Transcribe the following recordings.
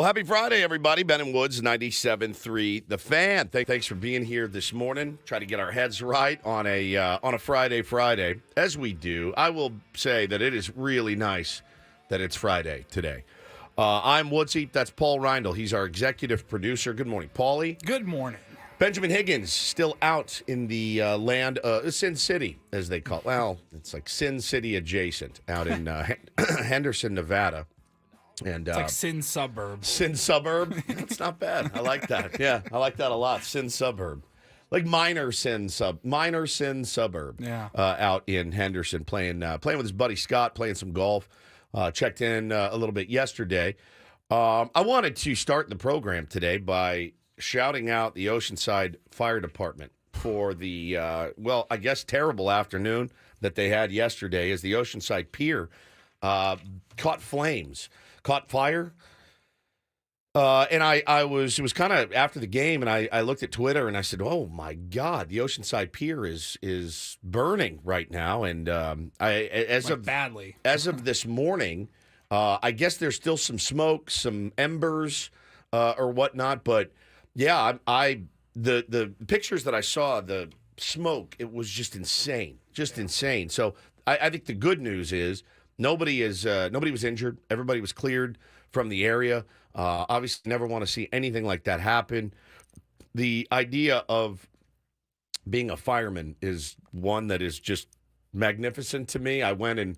Well, happy Friday, everybody. Ben and Woods, 97.3 The Fan. Thanks for being here this morning. Try to get our heads right on a Friday. As we do, I will say that it is really nice that it's Friday today. I'm Woodsy. That's Paul Reindl. He's our executive producer. Good morning, Paulie. Good morning. Benjamin Higgins still out in the land, Sin City, as they call it. Well, it's like Sin City adjacent out in Henderson, Nevada. And it's like Sin Suburb. Sin Suburb? It's not bad. I like that. Yeah, I like that a lot. Sin Suburb. Like minor sin suburb. Yeah. Out in Henderson playing with his buddy Scott, playing some golf. Checked in a little bit yesterday. I wanted to start the program today by shouting out the Oceanside Fire Department for the, I guess terrible afternoon that they had yesterday as the Oceanside Pier caught fire. And it was kind of after the game, and I looked at Twitter and I said, "Oh my God, the Oceanside Pier is burning right now." And badly as of this morning, I guess there's still some smoke, some embers, or whatnot. But yeah, the pictures that I saw, the smoke, it was just insane, insane. So I think the good news is nobody was injured. Everybody was cleared from the area. Obviously, never want to see anything like that happen. The idea of being a fireman is one that is just magnificent to me. I went and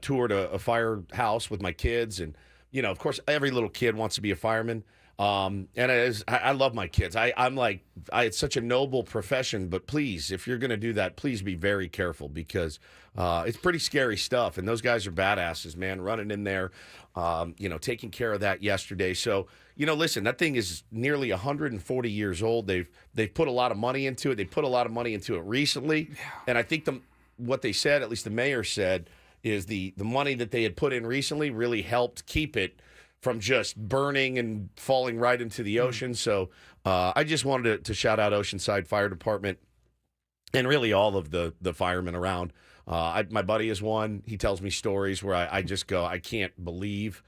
toured a firehouse with my kids, and of course, every little kid wants to be a fireman. And I love my kids. It's such a noble profession, but please, if you're going to do that, please be very careful because it's pretty scary stuff. And those guys are badasses, man, running in there, taking care of that yesterday. So, listen, that thing is nearly 140 years old. They've put a lot of money into it. They put a lot of money into it recently. Yeah. And I think what they said, at least the mayor said, is the money that they had put in recently really helped keep it from just burning and falling right into the ocean. So I just wanted to shout out Oceanside Fire Department and really all of the firemen around. My buddy is one. He tells me stories where I just go, I can't believe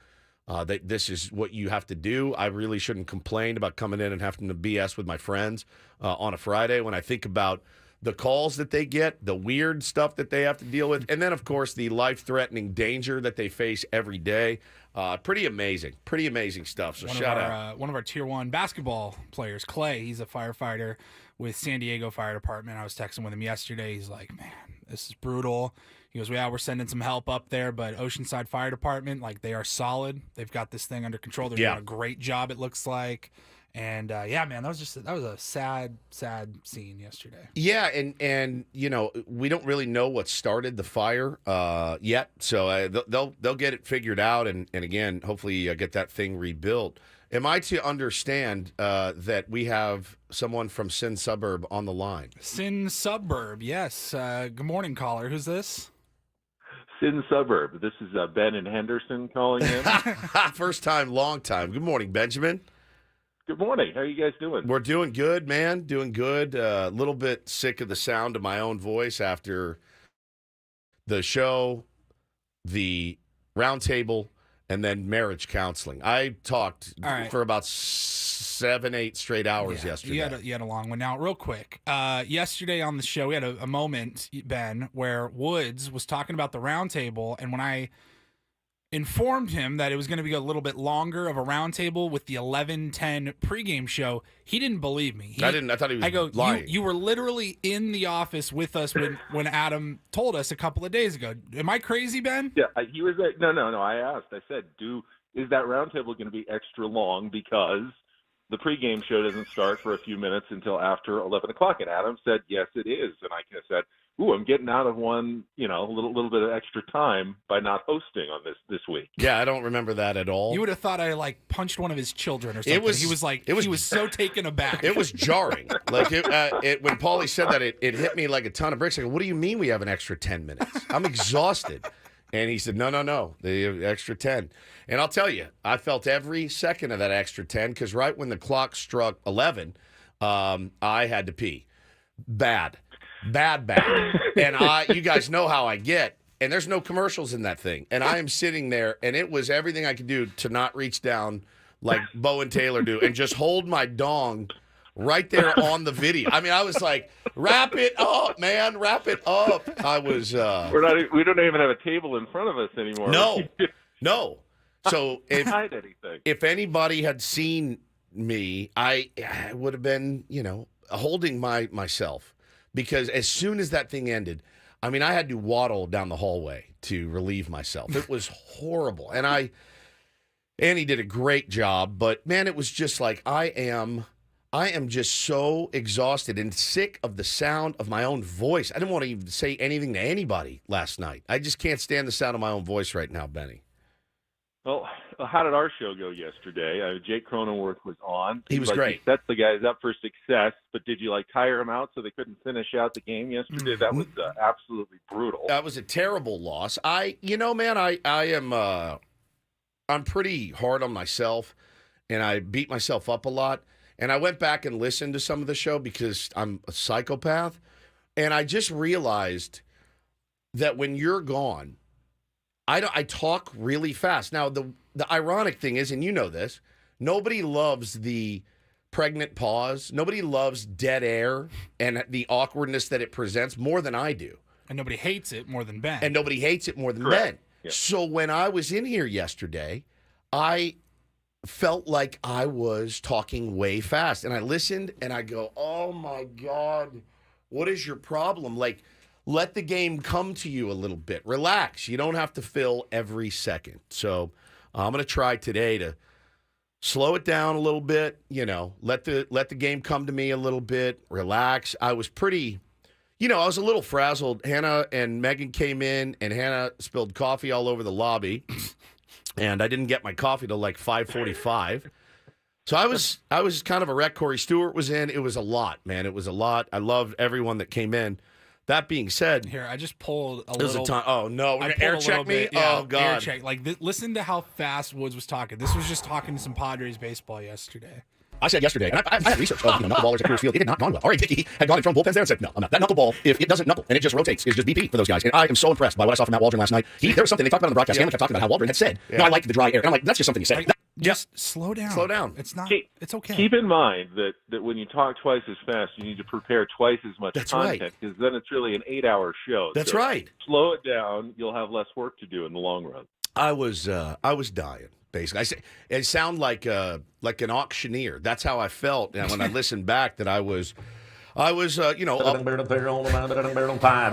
that this is what you have to do. I really shouldn't complain about coming in and having to BS with my friends on a Friday when I think about the calls that they get, the weird stuff that they have to deal with, and then, of course, the life-threatening danger that they face every day. Pretty amazing stuff. So shout out. One of our Tier 1 basketball players, Clay, he's a firefighter with San Diego Fire Department. I was texting with him yesterday. He's like, man, this is brutal. He goes, we're sending some help up there, but Oceanside Fire Department, they are solid. They've got this thing under control. They're doing a great job, it looks like. And man, that was a sad scene yesterday. Yeah, and we don't really know what started the fire yet, so they'll get it figured out, and again, hopefully get that thing rebuilt. Am I to understand that we have someone from Sin Suburb on the line? Sin Suburb, yes. Good morning, caller. Who's this? Sin Suburb. This is Ben in Henderson calling in. First time, long time. Good morning, Benjamin. Good morning. How are you guys doing? We're doing good, man. Doing good. A little bit sick of the sound of my own voice after the show, the roundtable, and then marriage counseling. I talked for about 7-8 straight hours yesterday. You had a long one. Now, real quick, yesterday on the show, we had a moment, Ben, where Woods was talking about the roundtable, and when I informed him that it was going to be a little bit longer of a roundtable with the 11:10 pregame show, he didn't believe me. I thought he was lying. You were literally in the office with us when Adam told us a couple of days ago. Am I crazy, Ben? Yeah, he was like, no. I asked. I said, is that roundtable going to be extra long because the pregame show doesn't start for a few minutes until after 11 o'clock? And Adam said, yes, it is. And I said, I'm getting out of one, a little bit of extra time by not hosting on this week. Yeah, I don't remember that at all. You would have thought I punched one of his children or something. He was so taken aback. It was jarring. When Paulie said that, it hit me like a ton of bricks. I go, what do you mean we have an extra 10 minutes? I'm exhausted. And he said, no, the extra 10. And I'll tell you, I felt every second of that extra 10 because right when the clock struck 11, I had to pee. Bad. And you guys know how I get. And there's no commercials in that thing. And I am sitting there, and it was everything I could do to not reach down like Bo and Taylor do, and just hold my dong right there on the video. I mean, I was like, wrap it up, man, wrap it up. I was. We don't even have a table in front of us anymore. No. So hide anything. If anybody had seen me, I would have been, holding myself, because as soon as that thing ended, I mean, I had to waddle down the hallway to relieve myself. It was horrible, and Annie did a great job, but man, it was just like I am just so exhausted and sick of the sound of my own voice. I didn't want to even say anything to anybody last night. I just can't stand the sound of my own voice right now, Benny. Well, how did our show go yesterday? Jake Cronenworth was on. He was great. He set the guys up for success, but did you tire them out so they couldn't finish out the game yesterday? That was absolutely brutal. That was a terrible loss. I'm pretty hard on myself, and I beat myself up a lot. And I went back and listened to some of the show because I'm a psychopath. And I just realized that when you're gone, I talk really fast. Now, the ironic thing is, and you know this, nobody loves the pregnant pause. Nobody loves dead air and the awkwardness that it presents more than I do. And nobody hates it more than Ben. Correct. Ben. Yeah. So when I was in here yesterday, I felt like I was talking way fast. And I listened and I go, oh my God, what is your problem? Like, let the game come to you a little bit. Relax. You don't have to fill every second. So I'm going to try today to slow it down a little bit, let the game come to me a little bit, relax. I was pretty, I was a little frazzled. Hannah and Megan came in, and Hannah spilled coffee all over the lobby. And I didn't get my coffee till like 5:45. So I was kind of a wreck. Corey Stewart was in. It was a lot, man. It was a lot. I loved everyone that came in. That being said, here I just pulled a little. There's a ton. Oh no, we're gonna air check me. Bit, yeah, oh God, air check. Listen to how fast Woods was talking. This was just talking to some Padres baseball yesterday. I said yesterday, and I had research of knuckleballers at Coors Field. It had not gone well. All right, Dickey had gone and thrown bullpens there and said, no, I'm not. That knuckleball, if it doesn't knuckle and it just rotates, is just BP for those guys. And I am so impressed by what I saw from Matt Waldron last night. There was something they talked about on the broadcast. Hamlin kept talking about how Waldron had said, no, I like the dry air. And I'm like, that's just something you said. Just slow down. Slow down. It's not. It's okay. Keep in mind that when you talk twice as fast, you need to prepare twice as much content, because then it's really an 8-hour show. That's right. Slow it down. You'll have less work to do in the long run. I was dying. Basically, it sounded like an auctioneer. That's how I felt when I listened back. That I was, up. 5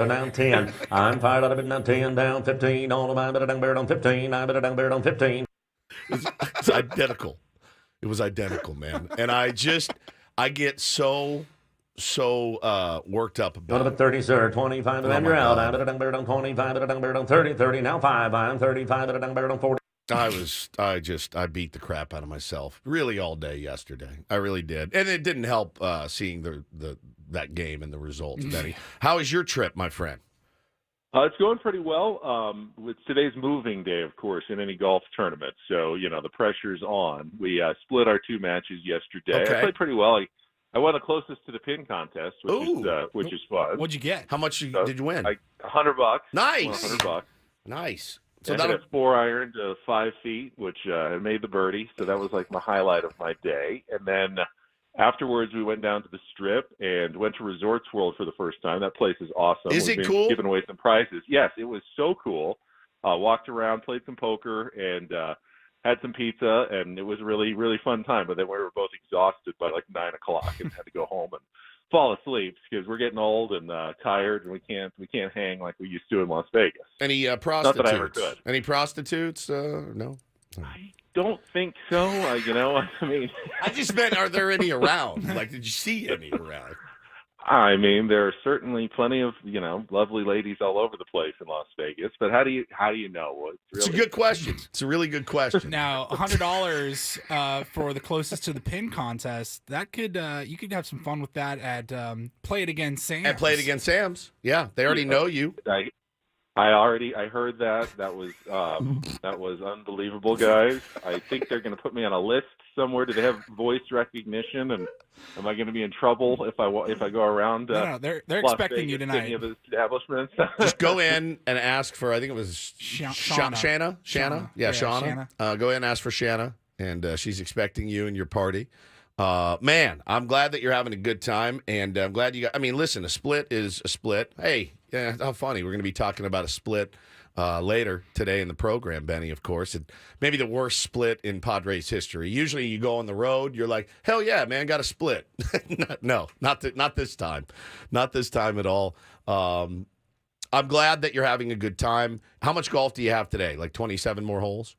down 10. I'm fired up down 10 down 15 on the 15. I'm 15. It's identical. It was identical, man. And I get so worked up about it. 30, sir. 25, and then you're out. I'm 25, 30, 30. Now 5. I'm 35, 40. I beat the crap out of myself really all day yesterday. I really did. And it didn't help seeing that game and the results, Benny. How was your trip, my friend? It's going pretty well. It's today's moving day, of course, in any golf tournament. So, the pressure's on. We split our 2 matches yesterday. Okay. I played pretty well. I won the closest to the pin contest, which is fun. What'd you get? How much did you win? $100. Nice. $100. Nice. So that was 4-iron to 5 feet, which I made the birdie. So that was like my highlight of my day. And then afterwards, we went down to the Strip and went to Resorts World for the first time. That place is awesome. Is it cool? Giving away some prizes. Yes, it was so cool. Walked around, played some poker, and had some pizza, and it was a really, really fun time. But then we were both exhausted by like 9 o'clock and had to go home and fall asleep because we're getting old and tired, and we can't hang like we used to in Las Vegas. Any prostitutes? Not that I ever could. Any prostitutes? No. I don't think so. I mean, I just meant, are there any around? Like, did you see any around? I mean, there are certainly plenty of lovely ladies all over the place in Las Vegas. But how do you know? Well, it's a good question. It's a really good question. Now, $100 for the closest to the pin contest. That could you could have some fun with that at Play It Against Sam's. And Play It Against Sam's. Yeah, they already know you. I heard that. That was unbelievable, guys. I think they're going to put me on a list somewhere. Do they have voice recognition? And am I going to be in trouble if I go around? No, they're Las expecting Vegas you tonight. Any of the establishments? Just go in and ask for. I think it was Shanna. Shanna. Yeah, Shanna. Go in and ask for Shanna. and she's expecting you and your party. Man, I'm glad that you're having a good time, and I'm glad you got. I mean, listen, a split is a split. Hey, yeah, how funny. We're going to be talking about a split later today in the program, Benny, of course. And maybe the worst split in Padres history. Usually you go on the road, you're like, hell yeah, man, got a split. No, not this time. Not this time at all. I'm glad that you're having a good time. How much golf do you have today? Like 27 more holes?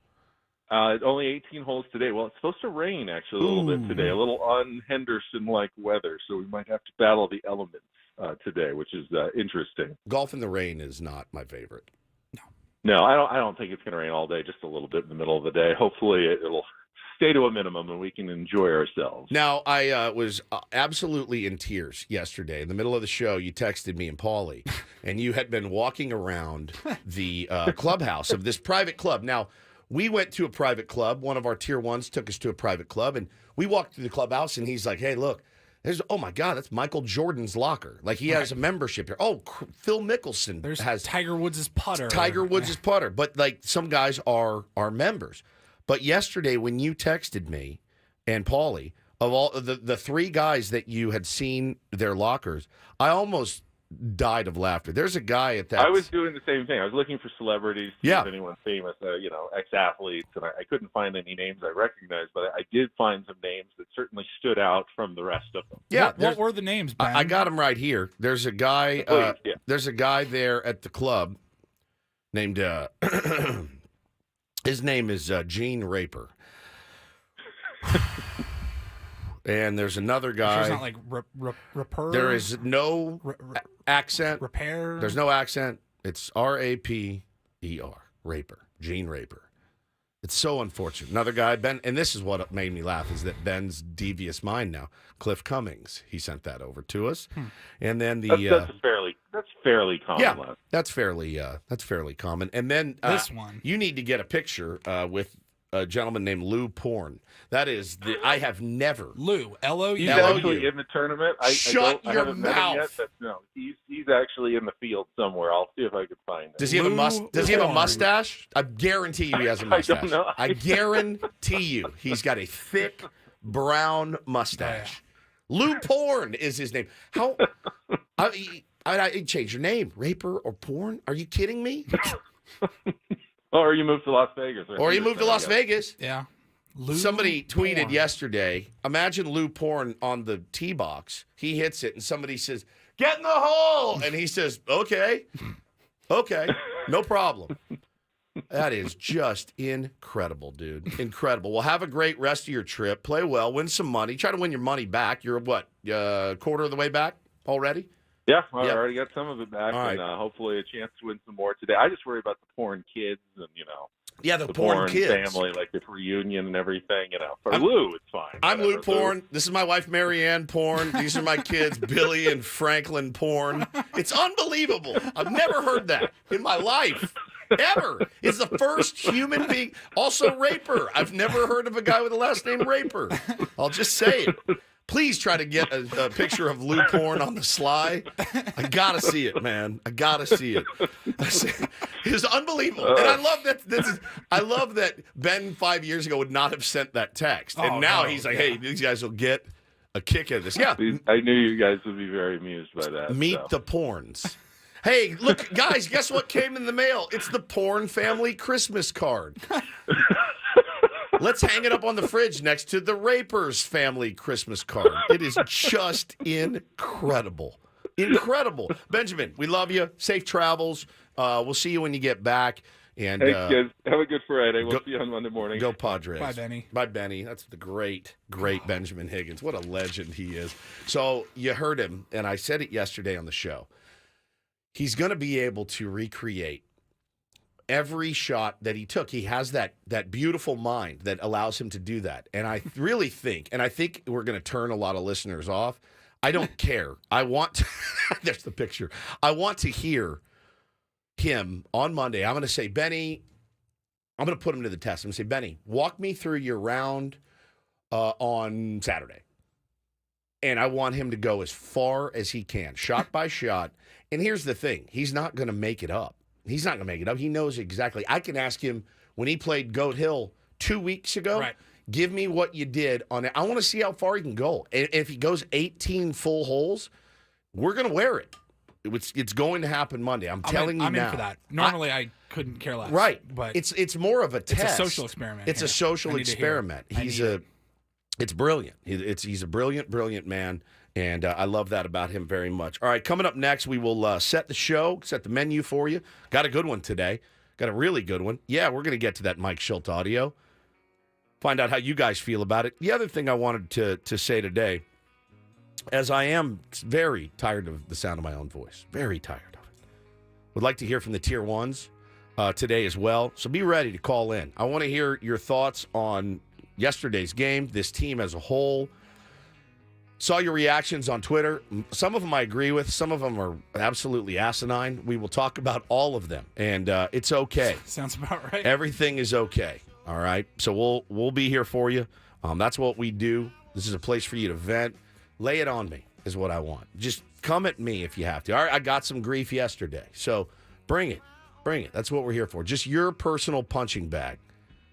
Only 18 holes today. Well, it's supposed to rain, actually, a little bit today. A little un-Henderson-like weather, so we might have to battle the elements today, which is interesting. Golf in the rain is not my favorite. No, I don't think it's going to rain all day, just a little bit in the middle of the day. Hopefully it'll stay to a minimum and we can enjoy ourselves. Now, I was absolutely in tears yesterday. In the middle of the show, you texted me and Paulie, and you had been walking around the clubhouse of this private club. Now, we went to a private club. One of our tier ones took us to a private club, and we walked through the clubhouse, and he's like, hey, look. Oh, my God, that's Michael Jordan's locker. Like, he has a membership here. Oh, Phil Mickelson has Tiger Woods' putter. Tiger Woods' putter. But, like, some guys are members. But yesterday when you texted me and Paulie, of all the three guys that you had seen their lockers, I almost died of laughter. There's a guy at that. I was doing the same thing. I was looking for celebrities, anyone famous, ex-athletes, and I couldn't find any names I recognized, but I did find some names that certainly stood out from the rest of them. Yeah, what were the names, Ben? I got them right here. There's a guy. There's a guy there at the club named. His name is Gene Raper. And there's another guy. It's not like Raper. There is no accent. Repair. There's no accent. It's R-A-P-E-R. Raper. Gene Raper. It's so unfortunate. Another guy, Ben, and this is what made me laugh, is that Ben's devious mind now. Cliff Cummings. He sent that over to us. And then that's fairly common. Yeah, that's fairly common. And then this one. You need to get a picture with a gentleman named Lou Porn. That is I have never. Lou, L-O-U. He's actually in the tournament. Shut your haven't met him mouth. yet, no, he's actually in the field somewhere. I'll see if I can find him. Does he have a mustache? I guarantee you he has a mustache. I don't know. I guarantee you he's got a thick brown mustache. Lou Porn is his name. How? I change your name, Raper or Porn? Are you kidding me? Or you moved to Las Vegas. Or you moved to Las Vegas. Yeah. Somebody tweeted Porn. yesterday, imagine Lou Porn on the tee box. He hits it, and somebody says, get in the hole! And he says, okay, no problem. That is just incredible, dude. Incredible. Well, have a great rest of your trip. Play well. Win some money. Try to win your money back. You're what, quarter of the way back already? Yeah, I already got some of it back, right. And hopefully a chance to win some more today. I just worry about the porn kids and, Yeah, the porn kids. Family, like the reunion and everything, For Lou, it's fine. I'm Lou Porn. This is my wife, Marianne Porn. These are my kids, Billy and Franklin Porn. It's unbelievable. I've never heard that in my life. Ever. It's the first human being. Also, Raper. I've never heard of a guy with the last name Raper. I'll just say it. Please try to get a picture of Lou Porn on the sly. I gotta see it, man. I gotta see it. It's unbelievable, and I love that. I love that Ben 5 years ago would not have sent that text, and now he's like, "Hey, these guys will get a kick out of this." Yeah, I knew you guys would be very amused by that. Meet the Porns. Hey, look, guys, guess what came in the mail? It's the Porn family Christmas card. Let's hang it up on the fridge next to the Rapers family Christmas card. It is just incredible. Incredible. Benjamin, we love you. Safe travels. We'll see you when you get back. And thanks, guys. Have a good Friday. We'll see you on Monday morning. Go Padres. Bye, Benny. Bye, Benny. That's the great Benjamin Higgins. What a legend he is. So you heard him, and I said it yesterday on the show. He's going to be able to recreate every shot that he took. He has that beautiful mind that allows him to do that. And I really think, we're going to turn a lot of listeners off. I don't care. I want to, there's the picture. I want to hear him on Monday. I'm going to say, Benny, I'm going to put him to the test. I'm going to say, Benny, walk me through your round on Saturday. And I want him to go as far as he can, shot by shot. And here's the thing. He's not going to make it up. He's not going to make it up. He knows exactly. I can ask him when he played Goat Hill 2 weeks ago. Right. Give me what you did on it. I want to see how far he can go. And if he goes 18 full holes, we're going to wear it. It's going to happen Monday. I'm telling you now. I'm in for that. Normally, I couldn't care less. Right. But it's more of a test. It's a social experiment. It's a social experiment. It's brilliant. He's a brilliant man, and I love that about him very much. All right, coming up next, we will set the menu for you. Got a good one today. Got a really good one. Yeah, we're going to get to that Mike Shildt audio. Find out how you guys feel about it. The other thing I wanted to say today, as I am very tired of the sound of my own voice, very tired of it. Would like to hear from the Tier 1s today as well, so be ready to call in. I want to hear your thoughts on yesterday's game, this team as a whole. Saw your reactions on Twitter. Some of them I agree with. Some of them are absolutely asinine. We will talk about all of them, and it's okay. Sounds about right. Everything is okay, all right? So we'll be here for you. That's what we do. This is a place for you to vent. Lay it on me is what I want. Just come at me if you have to. All right, I got some grief yesterday, so bring it. Bring it. That's what we're here for. Just your personal punching bag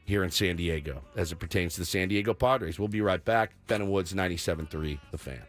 here in San Diego as it pertains to the San Diego Padres. We'll be right back. Ben and Woods, 97.3, The Fan.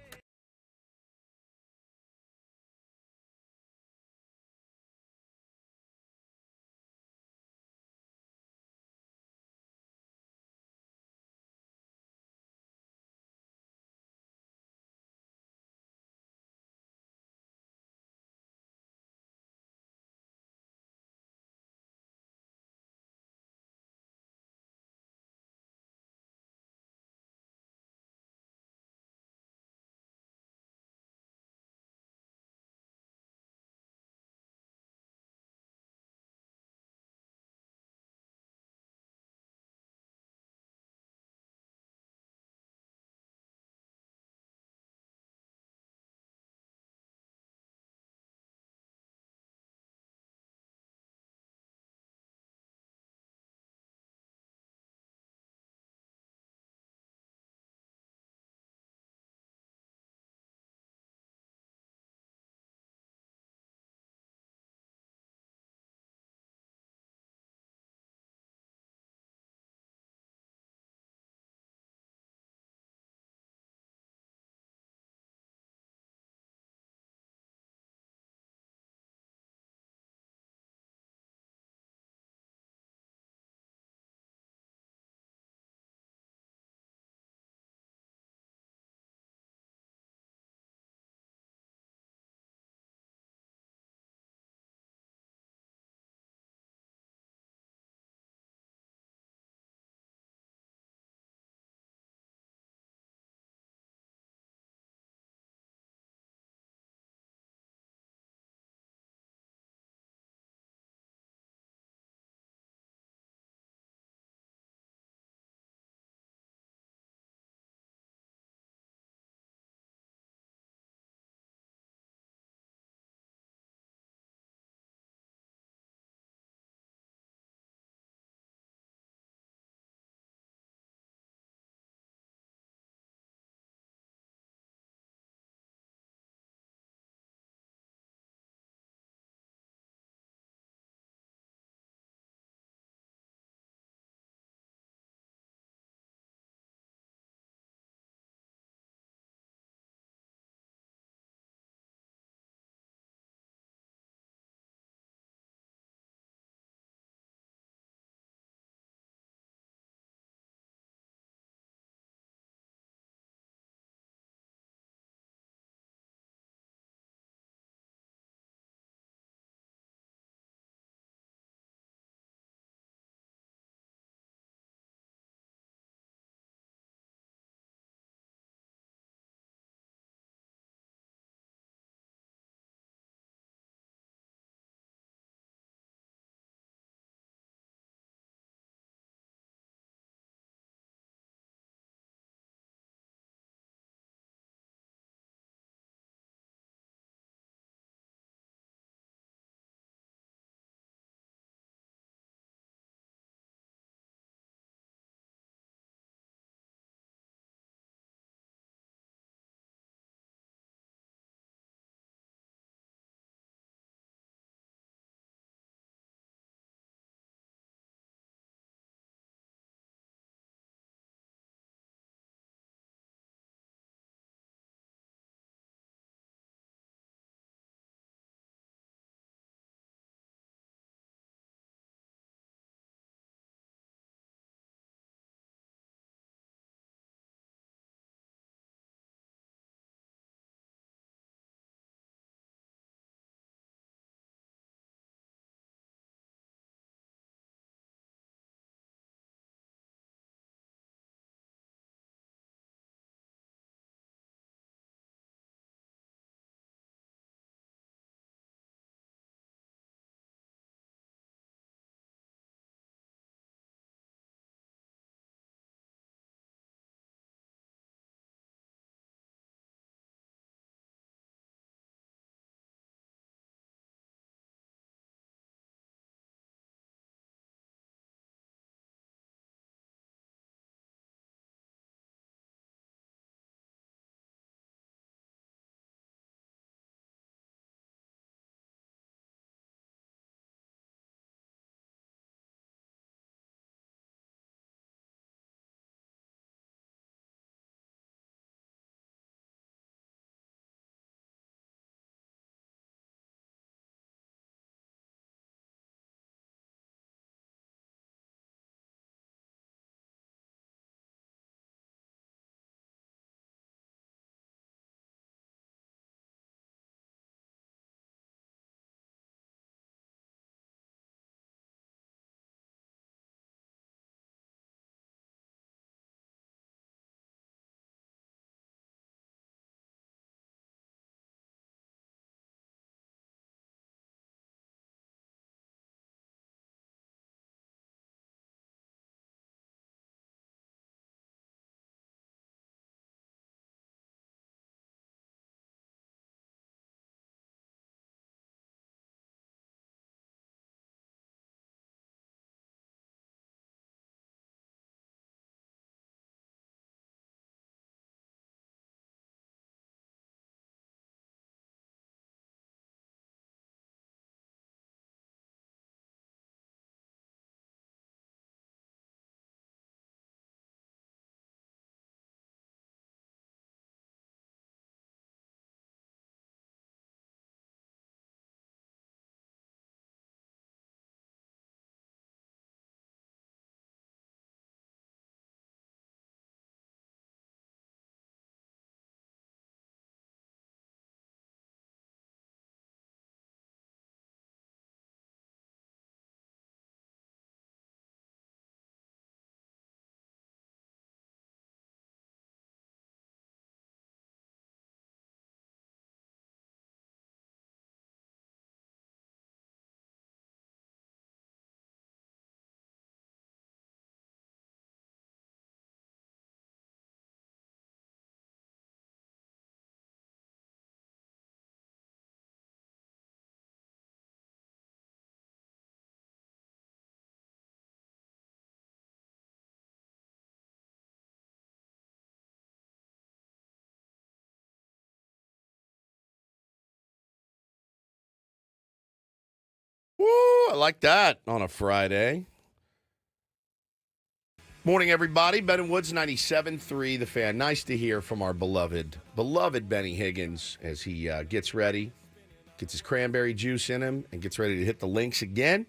Woo, I like that on a Friday. Morning, everybody. Ben and Woods, 97.3 The Fan. Nice to hear from our beloved Benny Higgins as he gets ready, gets his cranberry juice in him, and gets ready to hit the links again.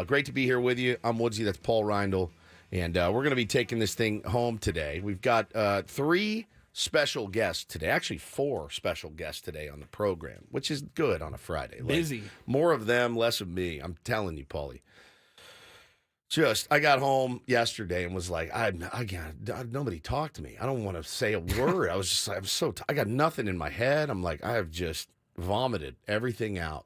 Great to be here with you. I'm Woodsy. That's Paul Reindl. And we're going to be taking this thing home today. We've got 3 special guests today. Actually, 4 special guests today on the program, which is good on a Friday. Busy. More of them, less of me. I'm telling you, Paulie. I got home yesterday and was like, nobody talked to me. I don't want to say a word. I got nothing in my head. I'm like, I have just vomited everything out,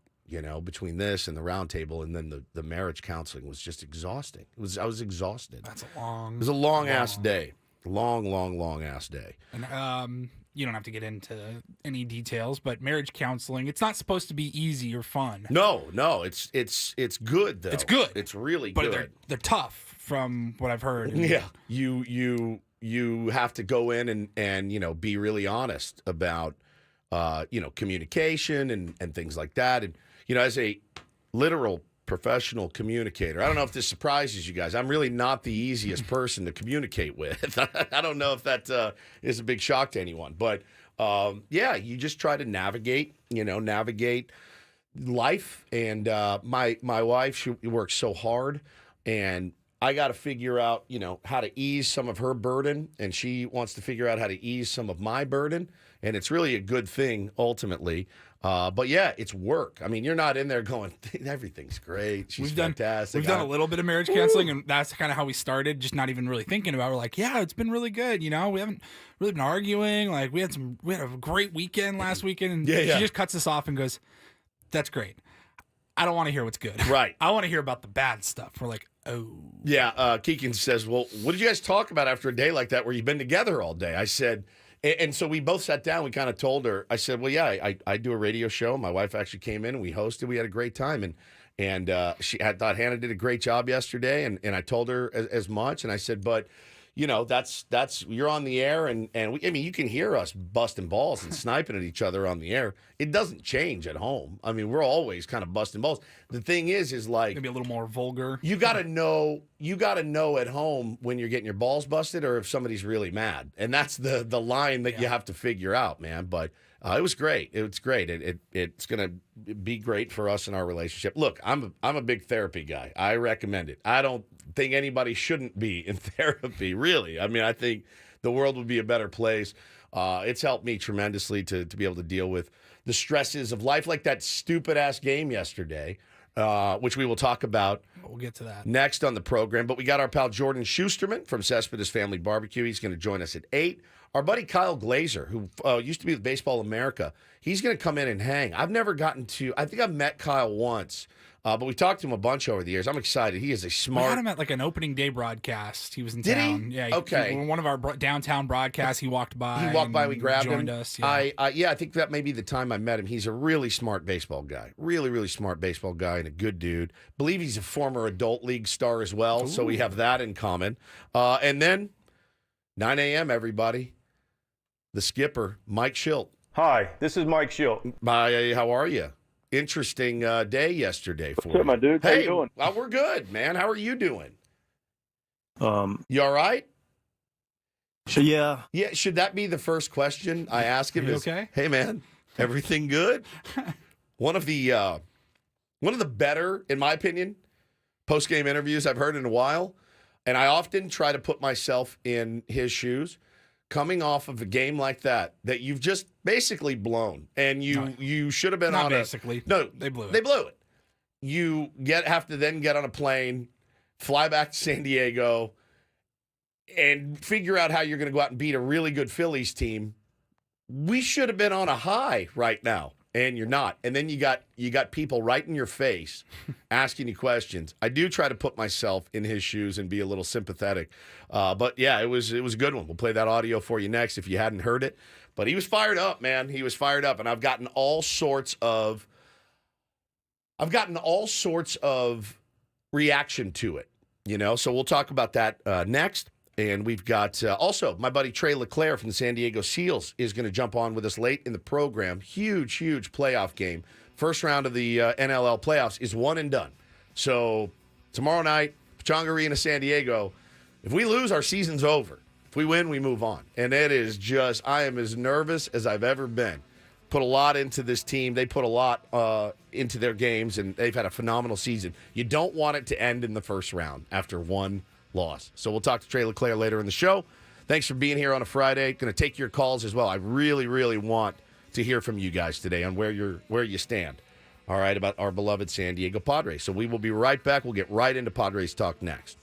between this and the round table, and then the marriage counseling was just exhausting. I was exhausted. That's it was a long ass day. Long ass day. And you don't have to get into any details, but marriage counseling, it's not supposed to be easy or fun. No, it's good though. It's good. It's really but good. They're tough from what I've heard. Yeah. You have to go in and be really honest about communication and things like that. And as a literal professional communicator, I don't know if this surprises you guys. I'm really not the easiest person to communicate with. I don't know if that is a big shock to anyone, but you just try to navigate life. And my wife, she works so hard, and I got to figure out, how to ease some of her burden, and she wants to figure out how to ease some of my burden, and it's really a good thing ultimately. But yeah, it's work. I mean, you're not in there going, everything's great. She's fantastic. We've done a little bit of marriage counseling, and that's kind of how we started, just not even really thinking about it. We're like, yeah, it's been really good. We haven't really been arguing. Like, we had a great weekend last weekend, and she just cuts us off and goes, that's great. I don't want to hear what's good. Right. I want to hear about the bad stuff. We're like, oh. Yeah, Keegan says, well, what did you guys talk about after a day like that where you've been together all day? I said, and so we both sat down. We kind of told her, I said, well, yeah, I do a radio show. My wife actually came in and we hosted. We had a great time. And she thought Hannah did a great job yesterday. And I told her as much. And I said, but, that's you're on the air. And you can hear us busting balls and sniping at each other on the air. It doesn't change at home. I mean, we're always kind of busting balls. The thing is like, maybe a little more vulgar. You got to know at home when you're getting your balls busted or if somebody's really mad. And that's the line that you have to figure out, man. But it was great. It's great. It's going to be great for us in our relationship. Look, I'm a big therapy guy. I recommend it. I don't think anybody shouldn't be in therapy, really. I mean, I think the world would be a better place. It's helped me tremendously to be able to deal with the stresses of life, like that stupid-ass game yesterday, which we will talk about. We'll get to that next on the program. But we got our pal Jordan Shusterman from Cespedes Family Barbecue. He's going to join us at 8. Our buddy Kyle Glaser, who used to be with Baseball America, he's going to come in and hang. I think I've met Kyle once, but we talked to him a bunch over the years. I'm excited. He is a smart. We had him at like an opening day broadcast. He was in Did town. He? Yeah. Okay. One of our downtown broadcasts. He walked by. We grabbed him. Joined us. Yeah. I think that may be the time I met him. He's a really smart baseball guy. Really, really smart baseball guy and a good dude. Believe he's a former adult league star as well. Ooh. So we have that in common. And then 9 a.m. everybody. The skipper, Mike Shildt. Hi, this is Mike Shildt. Hi, how are you? Interesting day yesterday for you. What's up, my dude? How you doing? We're good, man. How are you doing? You all right? Yeah. Yeah, should that be the first question I ask him? Okay? Hey, man, everything good? One of the better, in my opinion, post-game interviews I've heard in a while, and I often try to put myself in his shoes. Coming off of a game like that you've just basically blown, and you should have been Not on basically. No, they blew it. They blew it. You have to then get on a plane, fly back to San Diego, and figure out how you're going to go out and beat a really good Phillies team. We should have been on a high right now, and you're not. And then you got people right in your face asking you questions. I do try to put myself in his shoes and be a little sympathetic. But yeah, it was a good one. We'll play that audio for you next if you hadn't heard it. But he was fired up, man. He was fired up, and I've gotten all sorts of reaction to it, So we'll talk about that next. And we've got also my buddy Trey Leclaire from the San Diego Seals is going to jump on with us late in the program. Huge playoff game. First round of the NLL playoffs is one and done. So tomorrow night, Pechanga Arena, San Diego. If we lose, our season's over. If we win, we move on. And it is just, I am as nervous as I've ever been. Put a lot into this team. They put a lot into their games, and they've had a phenomenal season. You don't want it to end in the first round after one loss. So we'll talk to Trey Leclaire later in the show. Thanks for being here on a Friday. Going to take your calls as well. I really, really want to hear from you guys today on where you stand. All right, about our beloved San Diego Padres. So we will be right back. We'll get right into Padres talk next.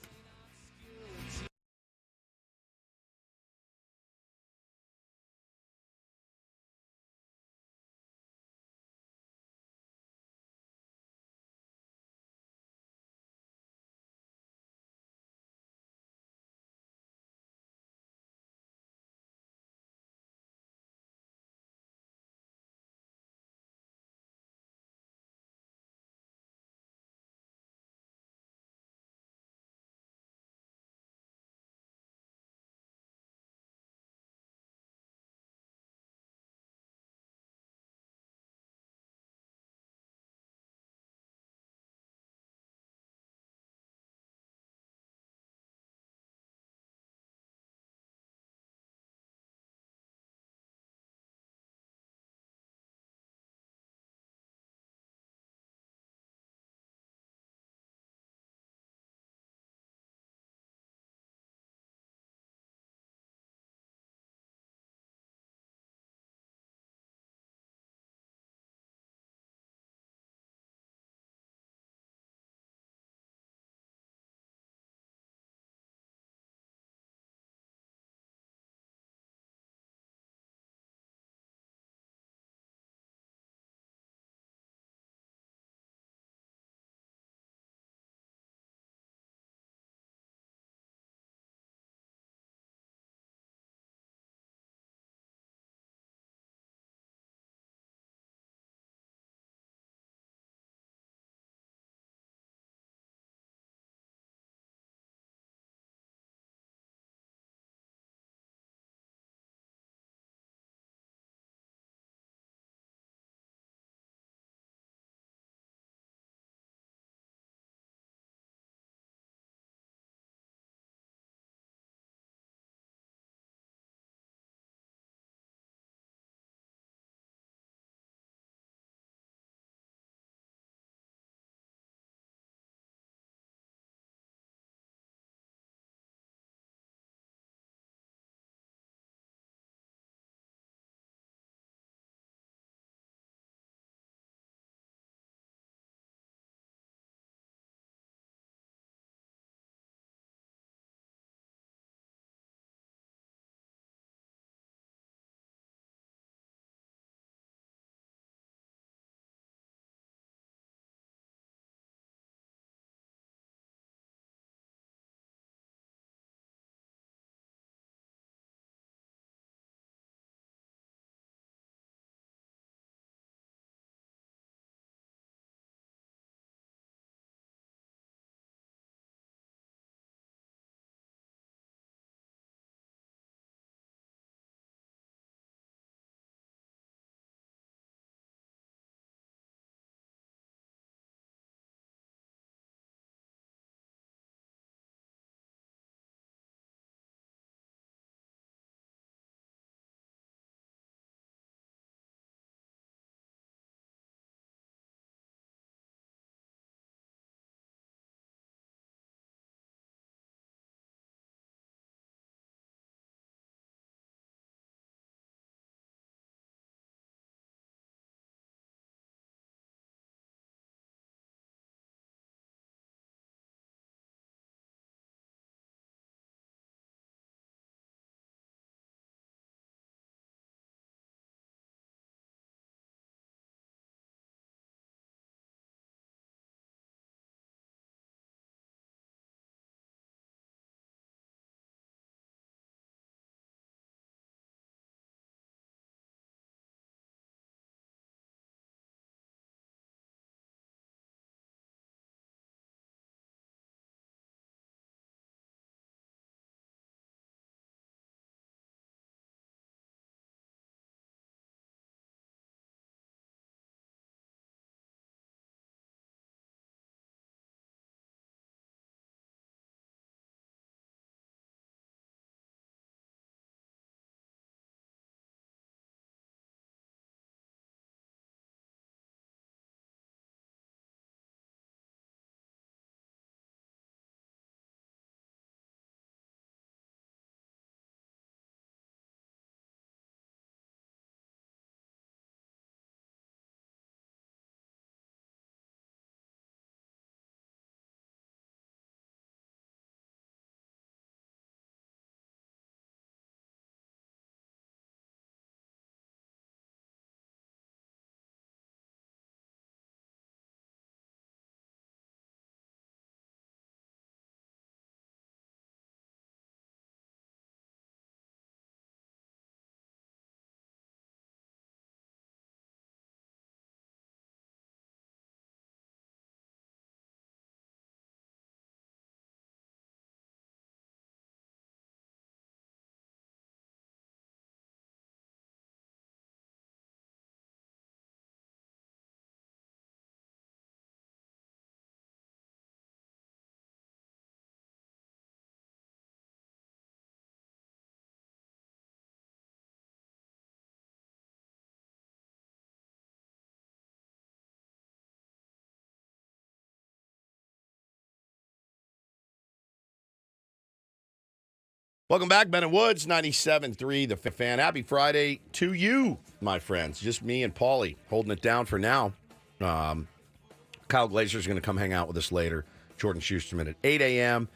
Welcome back, Ben and Woods, 97.3, The Fan. Happy Friday to you, my friends. Just me and Paulie holding it down for now. Kyle Glaser is going to come hang out with us later. Jordan Shusterman at 8 a.m.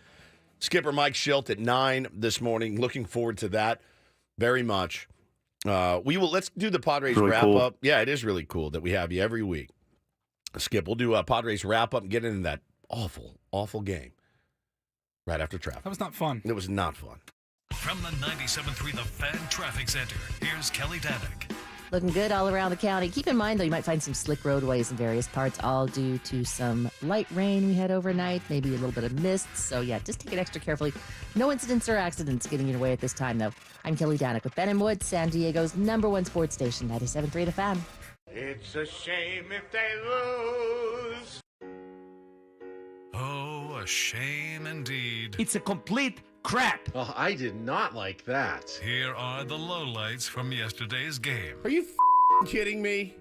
Skipper Mike Shildt at 9 this morning. Looking forward to that very much. Let's do the Padres Really wrap-up. cool. Yeah, it is really cool that we have you every week. Skip, we'll do a Padres wrap-up and get into that awful, awful game right after traffic. That was not fun. It was not fun. From the 97.3 The Fan Traffic Center, here's Kelly Danick. Looking good all around the county. Keep in mind, though, you might find some slick roadways in various parts, all due to some light rain we had overnight, maybe a little bit of mist. So, yeah, just take it extra carefully. No incidents or accidents getting your way at this time, though. I'm Kelly Danick with Ben and Wood, San Diego's #1 sports station, 97.3 The Fan. It's a shame if they lose. Oh, a shame indeed. It's a complete crap. Oh, I did not like that. Here are the lowlights from yesterday's game. Are you kidding me?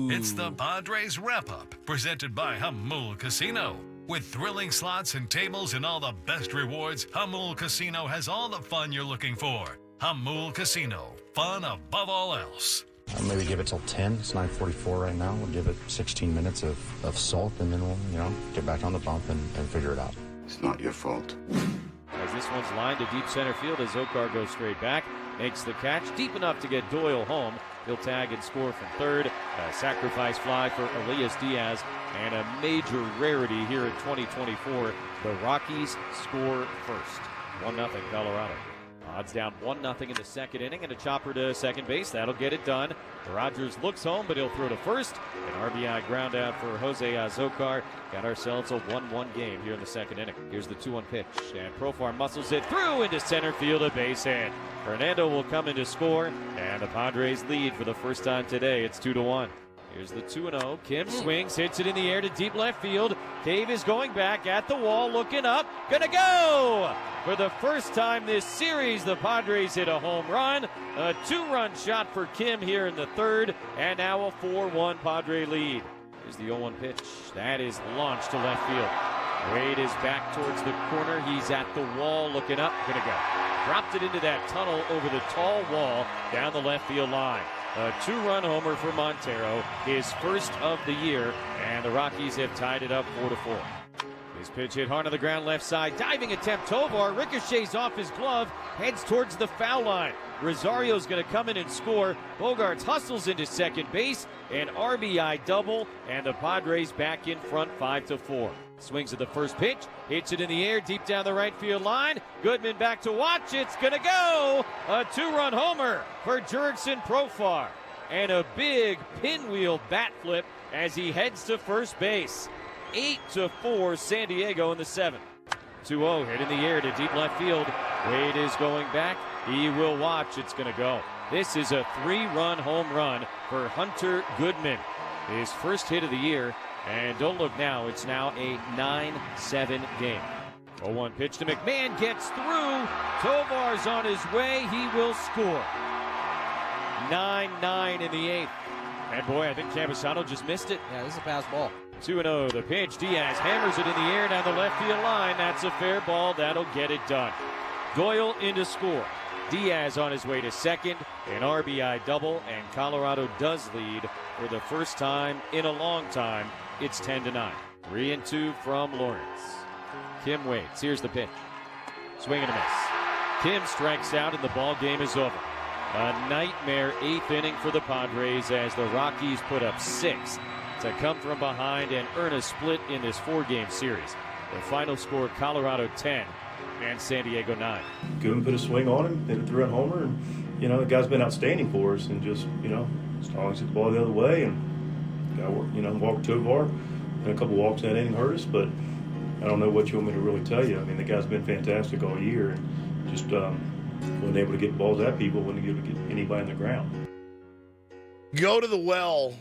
It's the Padres Wrap-Up, presented by Hamul Casino. With thrilling slots and tables and all the best rewards, Hamul Casino has all the fun you're looking for. Hamul Casino, fun above all else. I'll maybe give it till 10. It's 9:44 right now. We'll give it 16 minutes of salt, and then we'll, get back on the bump and figure it out. It's not your fault. As this one's lined to deep center field as Okar goes straight back, makes the catch deep enough to get Doyle home. He'll tag and score from third. A sacrifice fly for Elias Diaz, and a major rarity here in 2024. The Rockies score first. 1-0 Colorado. Odds down 1-0 in the second inning, and a chopper to second base. That'll get it done. Rogers looks home, but he'll throw to first. An RBI ground out for Jose Azocar. Got ourselves a 1-1 game here in the second inning. Here's the 2-1 pitch, and Profar muscles it through into center field, a base hit. Fernando will come in to score, and the Padres lead for the first time today. It's 2-1. Here's the 2-0. Kim swings, hits it in the air to deep left field. Cave is going back at the wall, looking up. Gonna go! For the first time this series, the Padres hit a home run. A 2-run shot for Kim here in the third, and now a 4-1 Padre lead. Here's the 0-1 pitch. That is launched to left field. Wade is back towards the corner. He's at the wall, looking up. Gonna go. Dropped it into that tunnel over the tall wall down the left field line. A 2-run homer for Montero, his first of the year, and the Rockies have tied it up 4-4. His pitch hit hard on the ground left side. Diving attempt, Tovar ricochets off his glove, heads towards the foul line. Rosario's going to come in and score. Bogarts hustles into second base, an RBI double, and the Padres back in front 5-4. Swings at the first pitch, hits it in the air deep down the right field line. Goodman back to watch. It's going to go. A 2-run homer for Jurickson Profar. And a big pinwheel bat flip as he heads to first base. 8-4 San Diego in the 7th. 2-0 hit in the air to deep left field. Wade is going back. He will watch. It's going to go. This is a 3-run home run for Hunter Goodman. His first hit of the year. And don't look now, it's now a 9-7 game. 0-1 pitch to McMahon, gets through. Tovar's on his way, he will score. 9-9 in the 8th. And boy, I think Cambasano just missed it. Yeah, this is a pass ball. 2-0 the pitch. Diaz hammers it in the air down the left field line. That's a fair ball, that'll get it done. Doyle in to score. Diaz on his way to second, an RBI double, and Colorado does lead for the first time in a long time. It's 10-9. 3-2 from Lawrence. Kim waits. Here's the pitch. Swing and a miss. Kim strikes out and the ball game is over. A nightmare 8th inning for the Padres as the Rockies put up 6 to come from behind and earn a split in this 4-game series. The final score, Colorado 10 and San Diego 9. Goon put a swing on him, hit a 3-run homer, and the guy's been outstanding for us. And just as long as hit the ball the other way, and walked Tovar, and a couple walks that inning hurt us. But I don't know what you want me to really tell you. I mean, the guy's been fantastic all year, and just wasn't able to get balls at people, wasn't able to get anybody on the ground. Go to the well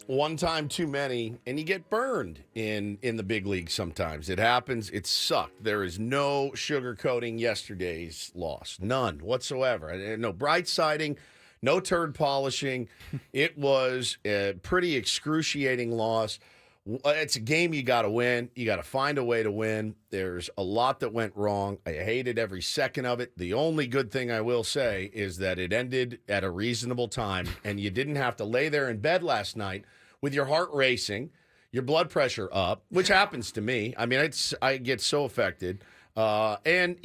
one time too many, and you get burned in the big league sometimes. It happens. It sucked. There is no sugarcoating yesterday's loss. None whatsoever. No bright siding, no turd polishing. It was a pretty excruciating loss. It's a game you got to win. You got to find a way to win. There's a lot that went wrong. I hated every second of it. The only good thing I will say is that it ended at a reasonable time, and you didn't have to lay there in bed last night with your heart racing, your blood pressure up, which happens to me. I mean, I get so affected. And,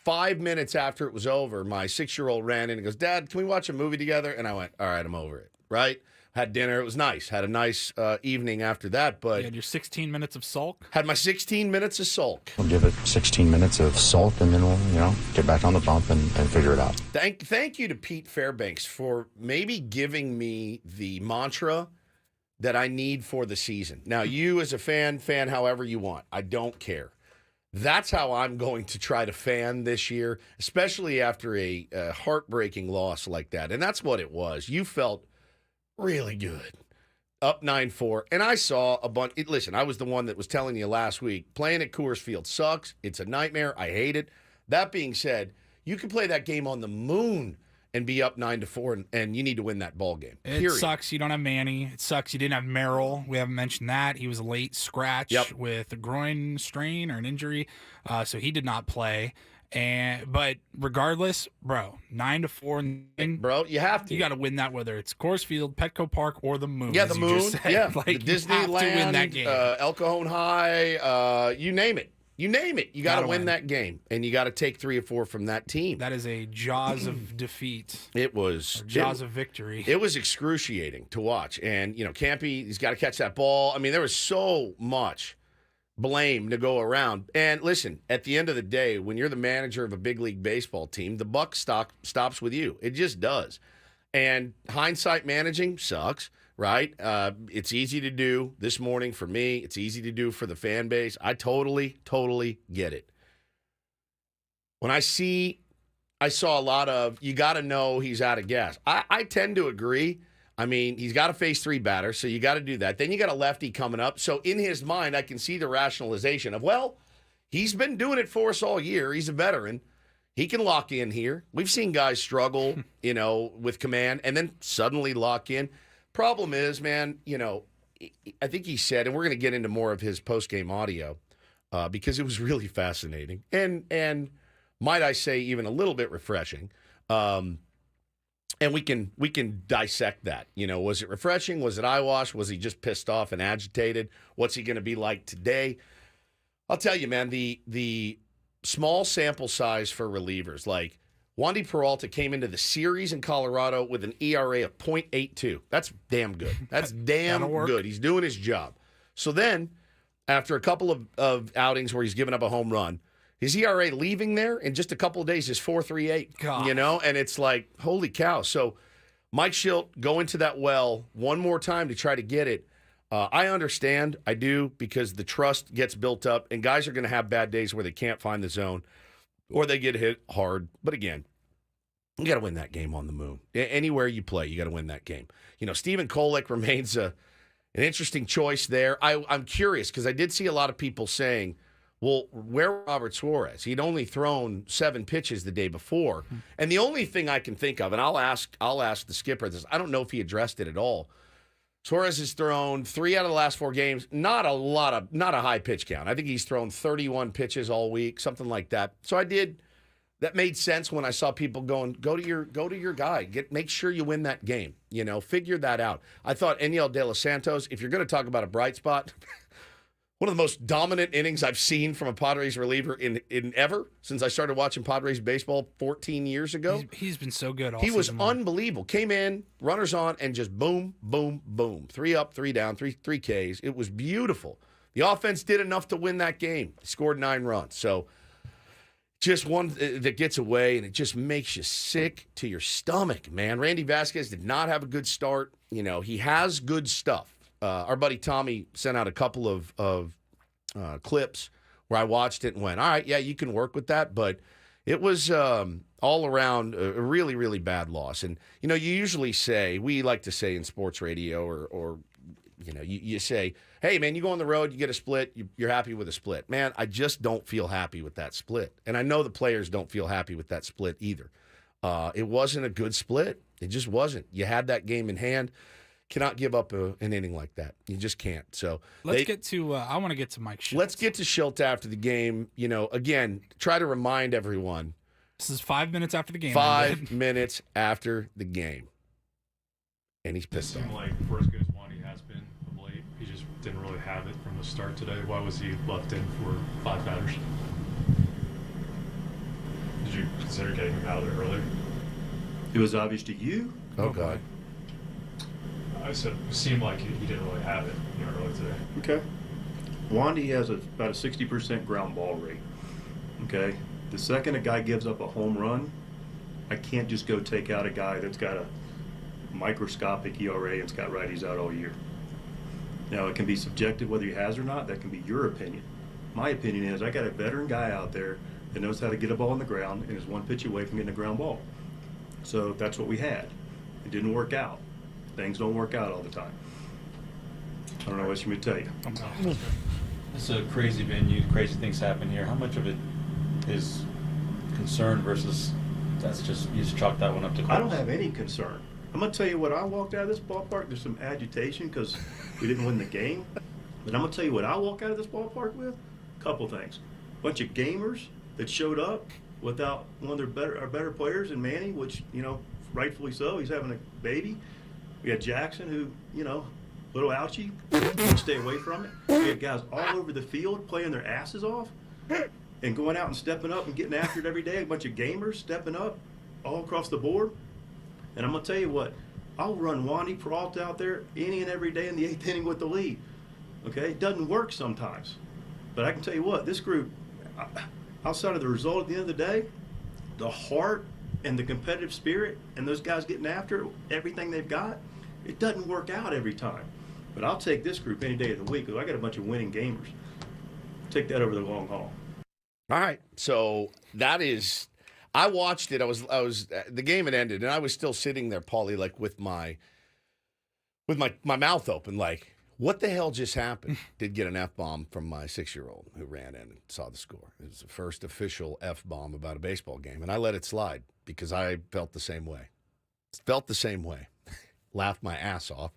5 minutes after it was over, my 6-year-old ran in and goes, "Dad, can we watch a movie together?" And I went, "All right, I'm over it." Right? Had dinner. It was nice. Had a nice evening after that. But You had your 16 minutes of sulk. had my 16 minutes of sulk. We'll give it 16 minutes of salt, and then we'll, get back on the bump and figure it out. Thank you to Pete Fairbanks for maybe giving me the mantra that I need for the season. Now, you as a fan however you want. I don't care. That's how I'm going to try to fan this year, especially after a heartbreaking loss like that. And that's what it was. You felt really good. Up 9-4. And I saw a bunch. Listen, I was the one that was telling you last week, playing at Coors Field sucks. It's a nightmare. I hate it. That being said, you can play that game on the moon and be up 9-4, and you need to win that ball game. It sucks you don't have Manny. It sucks you didn't have Merrill. We haven't mentioned that. He was a late scratch with a groin strain or an injury, so he did not play. But regardless, bro, 9-4, bro, you have to. You got to win that, whether it's Coors Field, Petco Park, or the Moon. Yeah, the Moon. Yeah, like, the Disneyland, you have to win that game. El Cajon High. You name it. You name it. You got to win that game, and you got to take 3 or 4 from that team. That is a jaws of defeat. It was jaws of victory. It was excruciating to watch, and Campy, he's got to catch that ball. I mean, there was so much blame to go around. And listen, at the end of the day, when you're the manager of a big league baseball team, the buck stops with you. It just does. And hindsight managing sucks. Right? It's easy to do this morning for me. It's easy to do for the fan base. I totally get it. When I saw a lot of, you got to know he's out of gas. I tend to agree. I mean, he's got to face 3 batters, so you got to do that. Then you got a lefty coming up. So in his mind, I can see the rationalization of, well, he's been doing it for us all year. He's a veteran. He can lock in here. We've seen guys struggle, with command and then suddenly lock in. Problem is, man, I think he said, and we're going to get into more of his post-game audio because it was really fascinating and might I say even a little bit refreshing. And we can dissect that. Was it refreshing? Was it eyewash? Was he just pissed off and agitated? What's he going to be like today? I'll tell you, man, the small sample size for relievers, like Wandy Peralta came into the series in Colorado with an ERA of .82. That's damn good. That's damn good. He's doing his job. So then, after a couple of outings where he's given up a home run, his ERA leaving there in just a couple of days is 4.38. And it's like, holy cow. So Mike Shildt going to that well one more time to try to get it. I understand. I do, because the trust gets built up, and guys are going to have bad days where they can't find the zone or they get hit hard. But again, you got to win that game on the moon. Anywhere you play, you got to win that game. Stephen Kolek remains an interesting choice there. I'm curious because I did see a lot of people saying, well, where Robert Suarez? He'd only thrown 7 pitches the day before. And the only thing I can think of, and I'll ask the skipper this, I don't know if he addressed it at all. Suarez has thrown 3 out of the last 4 games. Not a high pitch count. I think he's thrown 31 pitches all week, something like that. So that made sense when I saw people going, go to your guy. Make sure you win that game. Figure that out. I thought Eniel De Los Santos, if you're going to talk about a bright spot, one of the most dominant innings I've seen from a Padres reliever in ever since I started watching Padres baseball 14 years ago. He's been so good all He was season long. unbelievable. Came in, runners on, and just boom, boom, boom. 3 up, 3 down, 3 Ks. It was beautiful. The offense did enough to win that game. Scored 9 runs. So just one that gets away, and it just makes you sick to your stomach, man. Randy Vasquez did not have a good start. He has good stuff. Our buddy Tommy sent out a couple of clips where I watched it and went, all right, yeah, you can work with that. But it was all around a really, really bad loss. And, you usually say, we like to say in sports radio or you say, hey, man, you go on the road, you get a split, you're happy with a split. Man, I just don't feel happy with that split. And I know the players don't feel happy with that split either. It wasn't a good split. It just wasn't. You had that game in hand. cannot give up an inning like that. You just can't. So let's get to. I want to get to Mike Shildt. Let's get to Shildt after the game. Again, try to remind everyone. This is 5 minutes after the game. 5 minutes after the game, and he's pissed off. It seemed like for as good as Wandy has been of late, he just didn't really have it from the start today. Why was he left in for 5 batters? Did you consider getting him out of there earlier? It was obvious to you? Oh, God. I said it seemed like he didn't really have it earlier today. Okay. Wandy has about a 60% ground ball rate. Okay. The second a guy gives up a home run, I can't just go take out a guy that's got a microscopic ERA and's got righties out all year. Now, it can be subjective whether he has or not. That can be your opinion. My opinion is I got a veteran guy out there that knows how to get a ball on the ground and is one pitch away from getting a ground ball. So that's what we had. It didn't work out. Things don't work out all the time. I don't know what you want me to tell you. It's a crazy venue. Crazy things happen here. How much of it is concern versus that's just you just chalk that one up to close? I don't have any concern. I'm going to tell you what I walked out of this ballpark. There's some agitation because we didn't win the game. But I'm going to tell you what I walk out of this ballpark with. A couple things. A bunch of gamers that showed up without one of our better players in Manny, which, rightfully so. He's having a baby. We had Jackson, who, little ouchie, stay away from it. We had guys all over the field playing their asses off and going out and stepping up and getting after it every day. A bunch of gamers stepping up all across the board. And I'm going to tell you what, I'll run Wandy Peralta out there any and every day in the 8th inning with the lead. Okay? It doesn't work sometimes. But I can tell you what, this group, outside of the result at the end of the day, the heart and the competitive spirit and those guys getting after everything they've got, it doesn't work out every time. But I'll take this group any day of the week because I got a bunch of winning gamers. Take that over the long haul. All right. So that is, I watched it. I was the game had ended and I was still sitting there, Paulie, like with my mouth open, like, what the hell just happened? Did get an F-bomb from my 6-year-old who ran in and saw the score. It was the first official F-bomb about a baseball game. And I let it slide because I felt the same way. Laughed my ass off.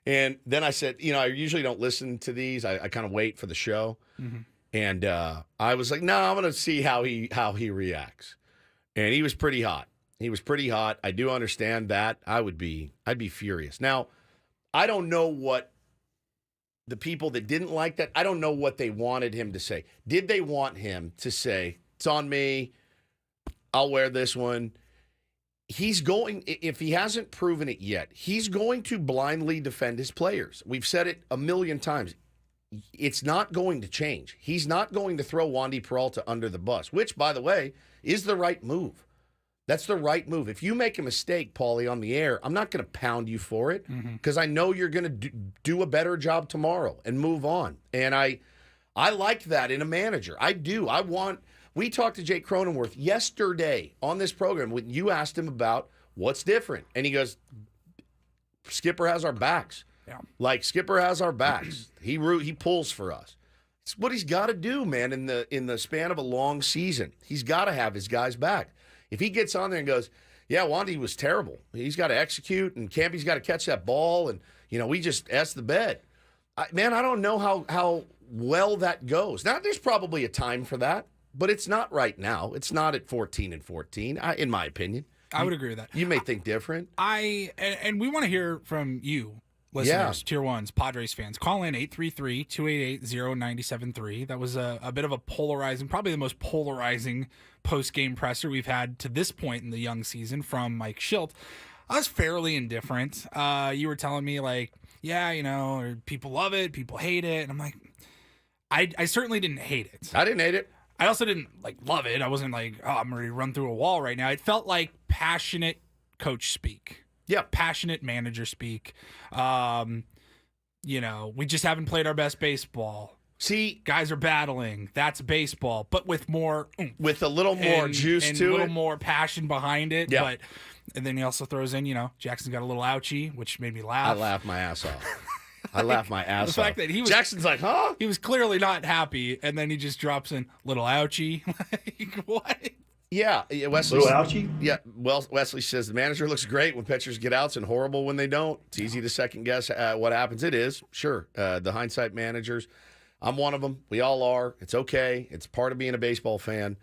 And then I said, I usually don't listen to these. I kind of wait for the show. Mm-hmm. And I was like, no, I'm going to see how he reacts. And he was pretty hot. I do understand that. I'd be furious. Now, I don't know what the people that didn't like that, I don't know what they wanted him to say. Did they want him to say, it's on me, I'll wear this one? He's going, if he hasn't proven it yet, he's going to blindly defend his players. We've said it a million times. It's not going to change. He's not going to throw Wandy Peralta under the bus, which, by the way, is the right move. That's the right move. If you make a mistake, Paulie, on the air, I'm not going to pound you for it because I know you're going to do a better job tomorrow and move on. And I like that in a manager. I do. We talked to Jake Cronenworth yesterday on this program when you asked him about what's different. And he goes, Skipper has our backs. Yeah. Like, Skipper has our backs. He pulls for us. It's what he's got to do, man, in the span of a long season. He's got to have his guys back. If he gets on there and goes, yeah, Wandy was terrible. He's got to execute, and Campy's got to catch that ball, and, we just asked the bed. I don't know how well that goes. Now, there's probably a time for that, but it's not right now. It's not at 14-14, in my opinion. I would agree with that. You may think different. And we want to hear from you, listeners, Tier 1s, Padres fans. Call in 833-288-0973. That was a bit of a polarizing, probably the most polarizing post-game presser we've had to this point in the young season from Mike Shildt. I was fairly indifferent. You were telling me, like, yeah, people love it, people hate it. And I'm like, I certainly didn't hate it. I didn't hate it. I also didn't, love it. I wasn't like, oh, I'm ready to run through a wall right now. It felt like passionate coach speak. Yeah, passionate manager speak. We just haven't played our best baseball. See, guys are battling. That's baseball, but with more oomph, with a little more juice to it, a little more passion behind it. Yeah. And then he also throws in, Jackson's got a little ouchie, which made me laugh. I laughed my ass off. The fact that Jackson's like, huh? He was clearly not happy, and then he just drops in little ouchie. Like, what? Yeah, Wesley. Little ouchie? Yeah, well, Wesley says the manager looks great when pitchers get outs and horrible when they don't. It's easy to second guess what happens. It is, sure. The hindsight managers. I'm one of them. We all are. It's okay. It's part of being a baseball fan.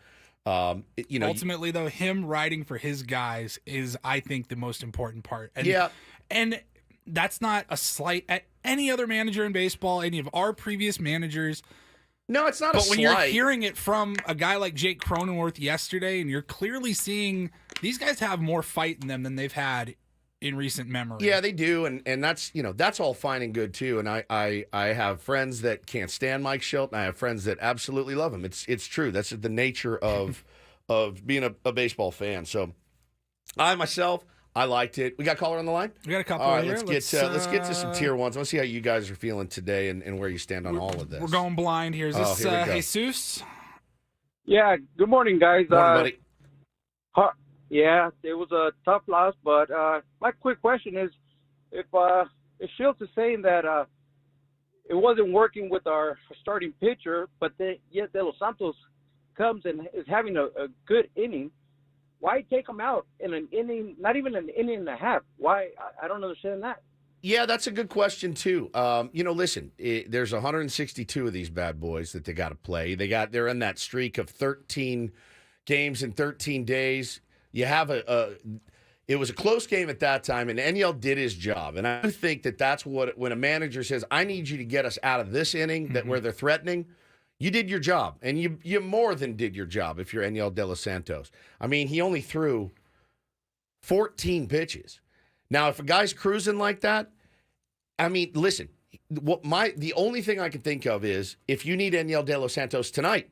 Ultimately, though, him riding for his guys is, I think, the most important part. And that's not a slight at any other manager in baseball, any of our previous managers. No, it's not a slight. But when you're hearing it from a guy like Jake Cronenworth yesterday, and you're clearly seeing these guys have more fight in them than they've had in recent memory. Yeah, they do, and that's that's all fine and good too. And I have friends that can't stand Mike Shildt, and I have friends that absolutely love him. It's true. That's the nature of being a baseball fan. So I myself, I liked it. We got a caller on the line? We got a couple all right, here. Let's get to some tier ones. Let's see how you guys are feeling today and where you stand on all of this. We're going blind here. Is this here we go. Jesus? Yeah, good morning, guys. Morning, buddy. Yeah, it was a tough loss, but my quick question is, if Shildt is saying that it wasn't working with our starting pitcher, but yet De Los Santos comes and is having a good inning, why take him out in an inning, not even an inning and a half? Why? I don't understand that. Yeah, that's a good question too. Listen, there's 162 of these bad boys that they got to play. They're in that streak of 13 games in 13 days. You have it was a close game at that time, and NL did his job. And I think that's when a manager says, I need you to get us out of this inning where they're threatening, you did your job. And you more than did your job if you're NL De Los Santos. I mean, he only threw 14 pitches. Now, if a guy's cruising like that, I mean, listen, the only thing I can think of is if you need NL De Los Santos tonight,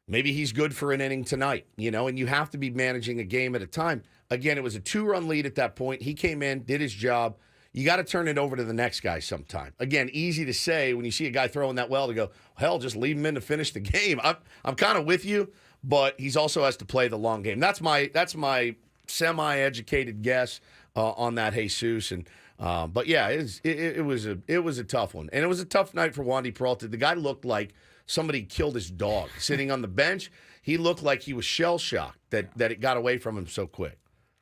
maybe he's good for an inning tonight, and you have to be managing a game at a time. Again, it was a 2-run lead at that point. He came in, did his job. You got to turn it over to the next guy sometime. Again, easy to say when you see a guy throwing that well to go, hell, just leave him in to finish the game. I'm kind of with you, but he's also has to play the long game. That's my semi-educated guess on that, Jesus. And but yeah, it was a tough one, and it was a tough night for Wandy Peralta. The guy looked like somebody killed his dog sitting on the bench. He looked like he was shell-shocked that it got away from him so quick.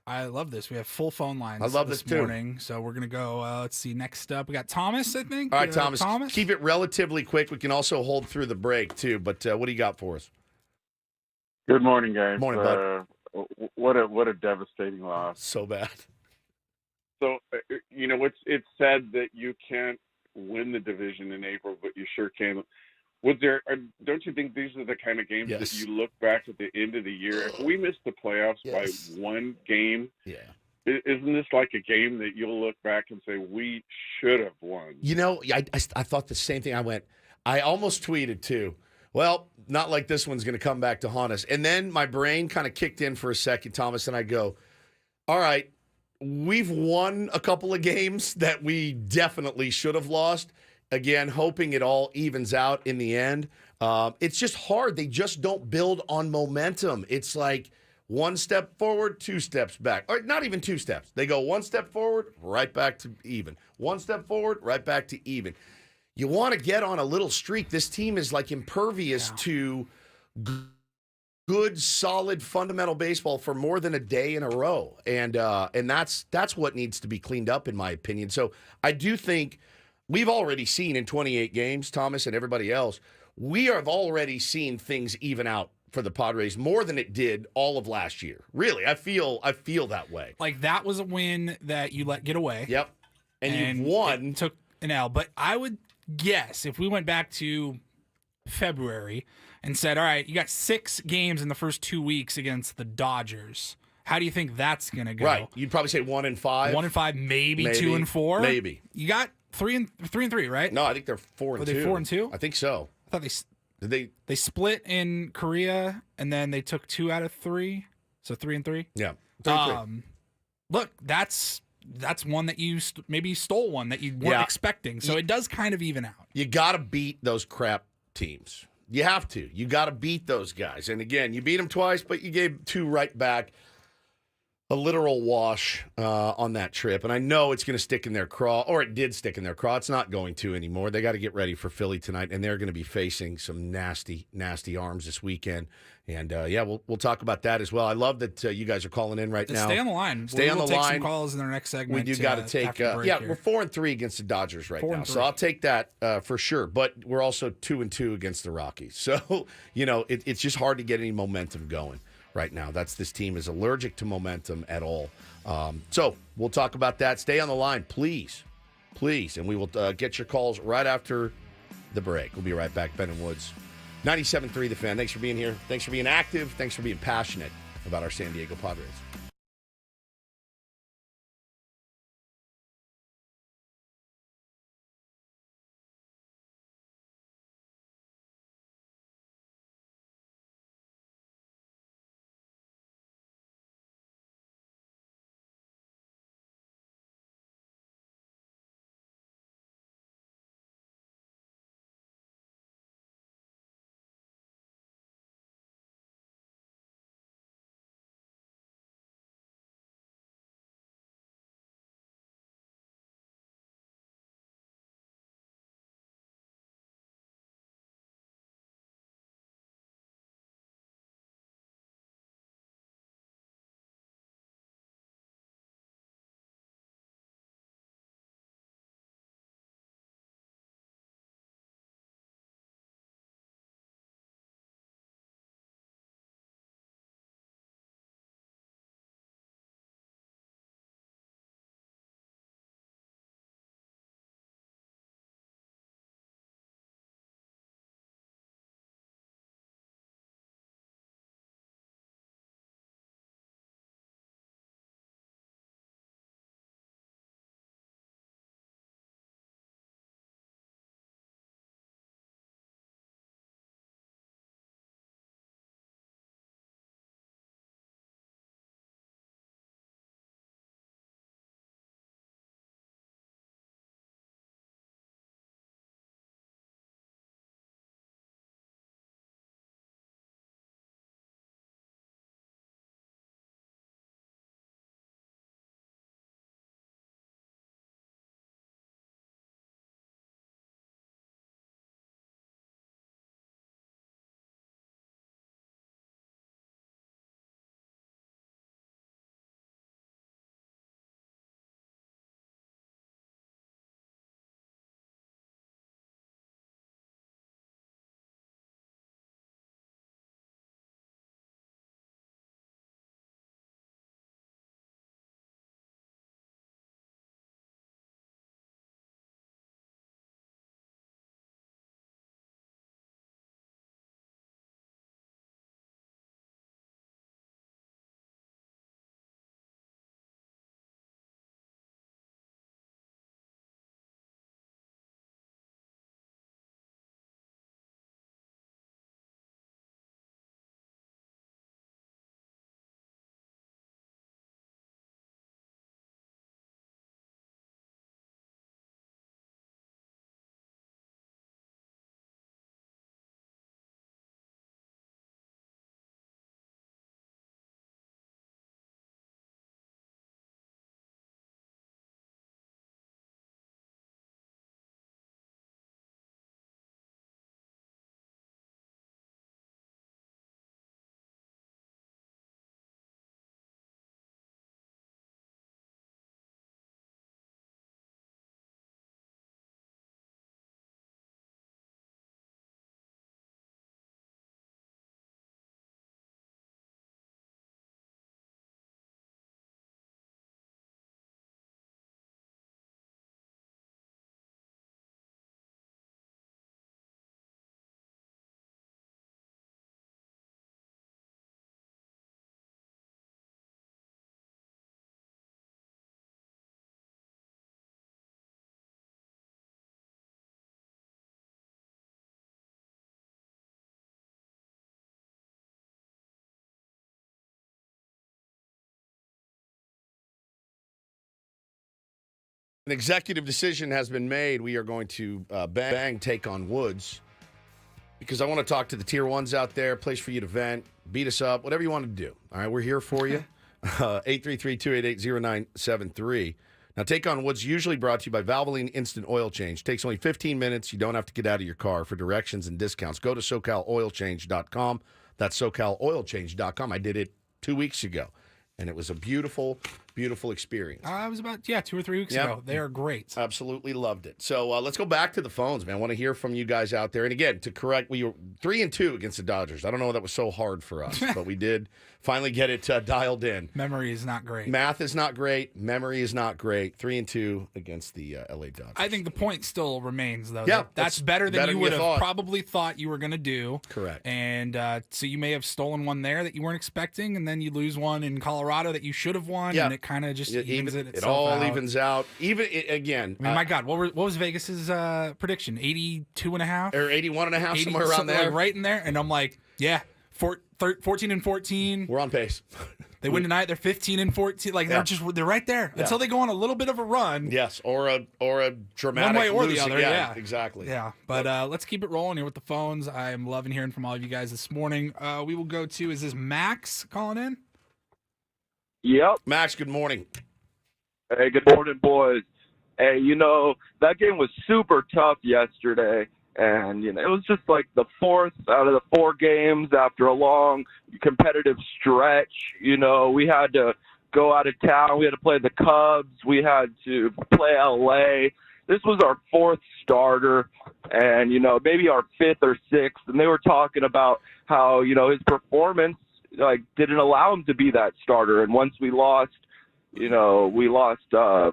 I love this. We have full phone lines I love this too. morning. So we're going to go, let's see, next up. We got Thomas, I think. All right, Thomas. Keep it relatively quick. We can also hold through the break too. But what do you got for us? Good morning, guys. Morning, bud. What a devastating loss. So bad. So, it's said that you can't win the division in April, but you sure can. Don't you think these are the kind of games that you look back at the end of the year? If we miss the playoffs by one game, isn't this like a game that you'll look back and say, we should have won? I thought the same thing. I almost tweeted too. Well, not like this one's going to come back to haunt us. And then my brain kind of kicked in for a second, Thomas, and I go, all right, we've won a couple of games that we definitely should have lost. Again, hoping it all evens out in the end. It's just hard. They just don't build on momentum. It's like one step forward, 2 steps back. Or not even 2 steps. They go 1 step forward, right back to even. 1 step forward, right back to even. You want to get on a little streak. This team is like impervious to good, solid, fundamental baseball for more than a day in a row. And that's what needs to be cleaned up, in my opinion. So I do think we've already seen in 28 games, Thomas and everybody else, we have already seen things even out for the Padres more than it did all of last year. Really, I feel that way. Like that was a win that you let get away. Yep. And you won. Took an L. But I would guess if we went back to February and said, all right, you got 6 games in the first 2 weeks against the Dodgers. How do you think that's going to go? Right. You'd probably say 1-5. 1-5, maybe 2-4. Maybe. You got 3-3, right? No, I think they're 4-2. Were they 4-2? I think so. I thought they split in Korea and then they took 2 out of 3, so 3-3. Yeah, 3-3. Look, that's one that you maybe stole one that you weren't expecting. So it does kind of even out. You got to beat those crap teams. You have to. You got to beat those guys. And again, you beat them twice, but you gave 2 right back. a literal wash on that trip. And I know it's going to stick in their craw, or it did stick in their craw. It's not going to anymore. They got to get ready for Philly tonight, and they're going to be facing some nasty, nasty arms this weekend. And, we'll talk about that as well. I love that you guys are calling in right now. Stay on the line. Stay on the We'll take line. some calls in our next segment. We do got to take after the break here. we're 4-3 against the Dodgers right now. 4-3. So I'll take that for sure. But we're also 2-2 against the Rockies. So, it's just hard to get any momentum going right now. This team is allergic to momentum at all. So we'll talk about that. Stay on the line, please. And we will get your calls right after the break. We'll be right back. Ben and Woods, 97.3 The Fan. Thanks for being here. Thanks for being active. Thanks for being passionate about our San Diego Padres. An executive decision has been made. We are going to bang take on Woods because I want to talk to the tier ones out there, place for you to vent, beat us up, whatever you want to do. All right, we're here for you. 833-288-0973. Now take on what's usually brought to you by Valvoline Instant Oil Change. Takes only 15 minutes. You don't have to get out of your car. For directions and discounts, go to SoCalOilChange.com. That's SoCalOilChange.com. I did it 2 weeks ago, and it was a beautiful, beautiful experience. It was about 2 or 3 weeks ago. They are great. Absolutely loved it. So let's go back to the phones, man. I want to hear from you guys out there. And again, to correct, we were 3-2 against the Dodgers. I don't know why that was so hard for us, but we did finally get it dialed in. Memory is not great. Math is not great. Memory is not great. 3-2 against the LA Dodgers. I think the point still remains, though. Yeah, that's better than you would have thought. probably thought you were going to do. Correct. And so you may have stolen one there that you weren't expecting, and then you lose one in Colorado that you should have won, and it kind of just evens it all evens out. Again. I mean, my God, what was Vegas's prediction? 82.5 or 81.5, somewhere around there, like right in there. And I'm like, 14-14. We're on pace. They win tonight. They're 15-14. Like they're right there until they go on a little bit of a run. Yes, or a dramatic one way or losing. the other. Yeah, exactly. Yeah, but let's keep it rolling here with the phones. I'm loving hearing from all of you guys this morning. We will go to, is this Max calling in? Yep. Max, good morning. Hey, good morning, boys. Hey, that game was super tough yesterday. And, it was just like the fourth out of the 4 games after a long competitive stretch. We had to go out of town. We had to play the Cubs. We had to play L.A. This was our 4th starter and, maybe our 5th or 6th. And they were talking about how, his performance didn't allow him to be that starter. And once we lost, our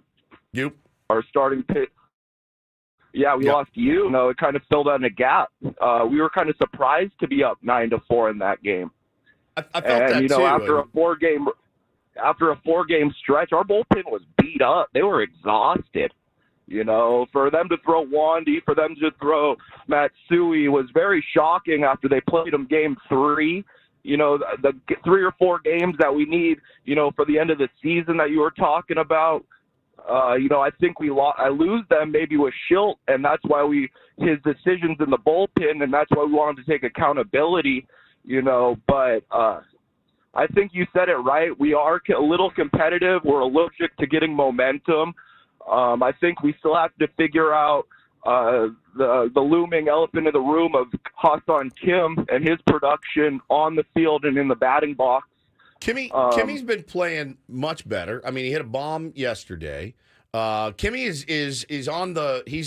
starting pitch. Yeah, we lost you. It kind of filled in a gap. We were kind of surprised to be up 9-4 in that game. I felt that too. After a 4-game stretch, our bullpen was beat up. They were exhausted. For them to throw Wandy, for them to throw Matsui was very shocking after they played him game 3. The 3 or 4 games that we need, for the end of the season that you were talking about. I think I lose them maybe with Shildt, and that's why his decisions in the bullpen, and that's why we wanted to take accountability, but I think you said it right. We are a little competitive. We're allergic to getting momentum. I think we still have to figure out the looming elephant in the room of Ha-Seong Kim and his production on the field and in the batting box. Kimmy's been playing much better. I mean, he hit a bomb yesterday. Kimmy is on the. He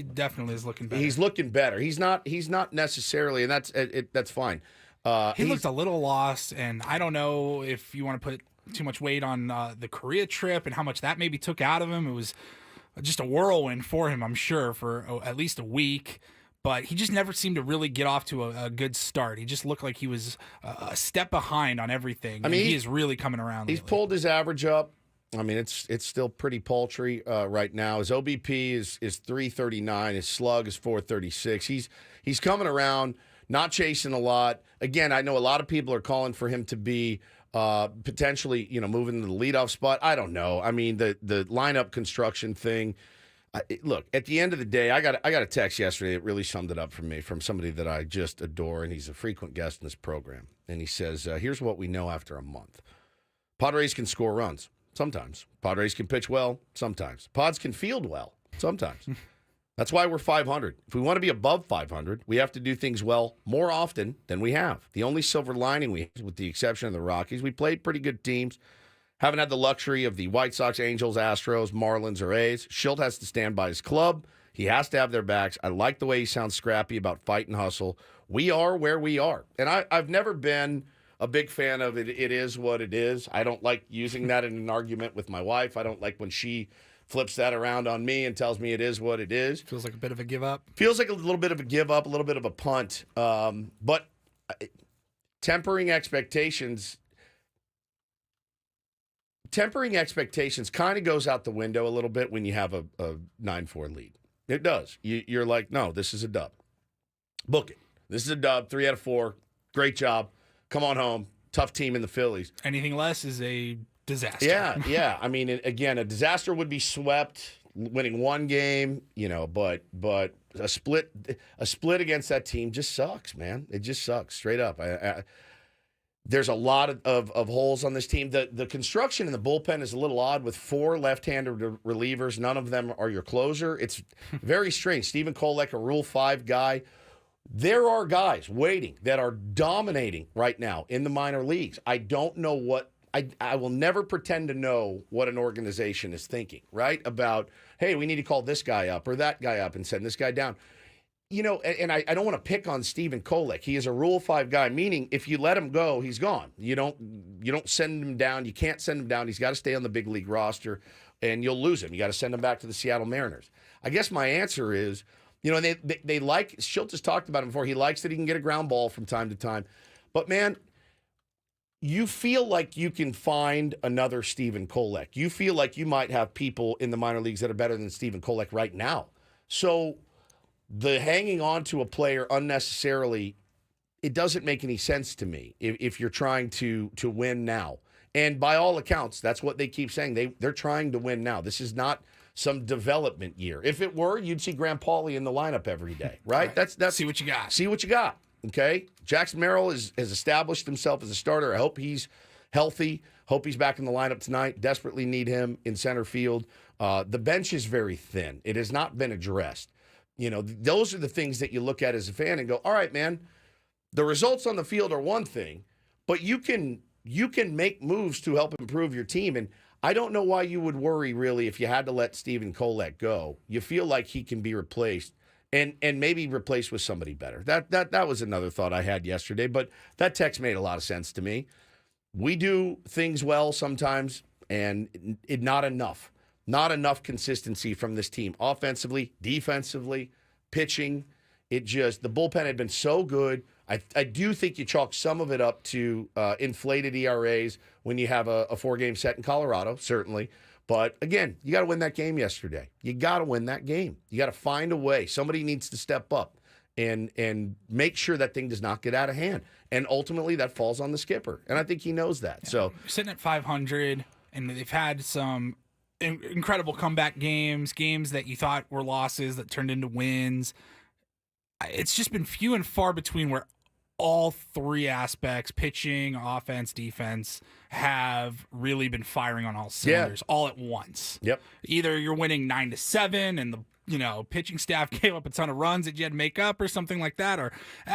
definitely is looking better. He's looking better. He's not necessarily, and that's fine. He looked a little lost, and I don't know if you want to put too much weight on the Korea trip and how much that maybe took out of him. It was just a whirlwind for him, I'm sure, for at least a week. But he just never seemed to really get off to a good start. He just looked like he was a step behind on everything. I mean, he is really coming around. He's pulled his average up. I mean, it's still pretty paltry right now. His OBP is 339. His slug is 436. He's coming around, not chasing a lot. Again, I know a lot of people are calling for him to be potentially, moving to the leadoff spot. I don't know. I mean, the lineup construction thing. Look, at the end of the day, I got a text yesterday that really summed it up for me from somebody that I just adore, and he's a frequent guest in this program. And he says, here's what we know after a month. Padres can score runs sometimes. Padres can pitch well sometimes. Pods can field well sometimes. That's why we're 500. If we want to be above 500, we have to do things well more often than we have. The only silver lining we have, with the exception of the Rockies, we played pretty good teams. Haven't had the luxury of the White Sox, Angels, Astros, Marlins, or A's. Shildt has to stand by his club. He has to have their backs. I like the way he sounds scrappy about fight and hustle. We are where we are. And I've never been a big fan of it. It is what it is. I don't like using that in an argument with my wife. I don't like when she flips that around on me and tells me it is what it is. Feels like a bit of a give up. Feels like a little bit of a give up, a little bit of a punt. But tempering expectations kind of goes out the window a little bit when you have a 9-4 lead. It does. You're like, no, this is a dub. Book it. This is a dub. 3 out of 4. Great job. Come on home. Tough team in the Phillies. Anything less is a disaster. Yeah. I mean, again, a disaster would be swept, winning one game, but a split against that team just sucks, man. It just sucks, straight up. There's a lot of holes on this team. The construction in the bullpen is a little odd with 4 left-handed relievers. None of them are your closer. It's very strange. Stephen Kolek, a Rule 5 guy. There are guys waiting that are dominating right now in the minor leagues. I don't know what I will never pretend to know what an organization is thinking, right? About, hey, we need to call this guy up or that guy up and send this guy down. You know, and I don't want to pick on Stephen Kolek. He is a Rule 5 guy, meaning if you let him go, he's gone. You don't send him down. You can't send him down. He's got to stay on the big league roster, and you'll lose him. You got to send him back to the Seattle Mariners. I guess my answer is, you know, they like, Shildt has talked about him before. He likes that he can get a ground ball from time to time. But, man, you feel like you can find another Stephen Kolek. You feel like you might have people in the minor leagues that are better than Stephen Kolek right now. So the hanging on to a player unnecessarily, it doesn't make any sense to me if you're trying to win now. And by all accounts, that's what they keep saying. They're trying to win now. This is not some development year. If it were, you'd see Graham Pauley in the lineup every day, right? That's see what you got. See what you got. Okay, Jackson Merrill has established himself as a starter. I hope he's healthy. Hope he's back in the lineup tonight. Desperately need him in center field. The bench is very thin. It has not been addressed. You know, those are the things that you look at as a fan and go, all right, man, the results on the field are one thing, but you can make moves to help improve your team. And I don't know why you would worry, really, if you had to let Stephen Kolek go. You feel like he can be replaced. And maybe replaced with somebody better. That was another thought I had yesterday, but that text made a lot of sense to me. We do things well sometimes, and not enough. Not enough consistency from this team. Offensively, defensively, pitching. The bullpen had been so good. I do think you chalk some of it up to inflated ERAs when you have a 4-game set in Colorado, certainly. But, again, you got to win that game yesterday. You got to win that game. You got to find a way. Somebody needs to step up and make sure that thing does not get out of hand. And ultimately, that falls on the skipper. And I think he knows that. Yeah. So you're sitting at 500, and they've had some incredible comeback games that you thought were losses that turned into wins. It's just been few and far between where all 3 aspects, pitching, offense, defense, have really been firing on all cylinders all at once. Yep. Either you're winning 9-7 and the pitching staff gave up a ton of runs that you had to make up or something like that, or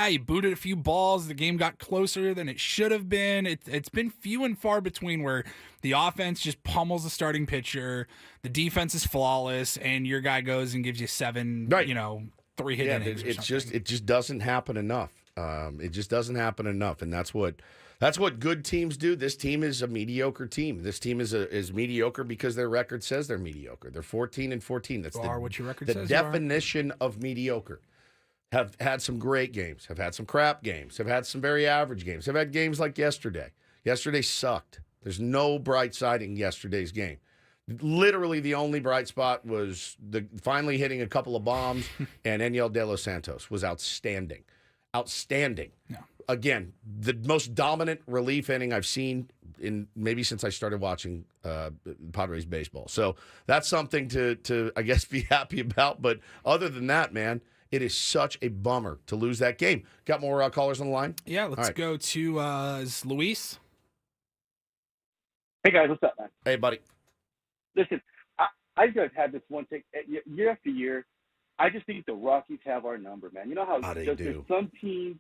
you booted a few balls, the game got closer than it should have been. It's been few and far between where the offense just pummels the starting pitcher, the defense is flawless, and your guy goes and gives you 7, 3-hit innings. It just doesn't happen enough. It just doesn't happen enough, and that's what good teams do. This team is a mediocre team. This team is mediocre because their record says they're mediocre. They're 14-14. That's what your record the says definition of mediocre. Have had some great games. Have had some crap games. Have had some very average games. Have had games like yesterday. Yesterday sucked. There's no bright side in yesterday's game. Literally, the only bright spot was finally hitting a couple of bombs, and Enyel De Los Santos was outstanding. Outstanding. Yeah. Again, the most dominant relief inning I've seen in maybe since I started watching Padres baseball. So that's something to I guess be happy about. But other than that, man, it is such a bummer to lose that game. Got more callers on the line? Yeah, let's go to Luis. Hey guys, what's up, man? Hey, buddy. Listen, I just had this one thing year after year. I just think the Rockies have our number, man. You know how there's just some teams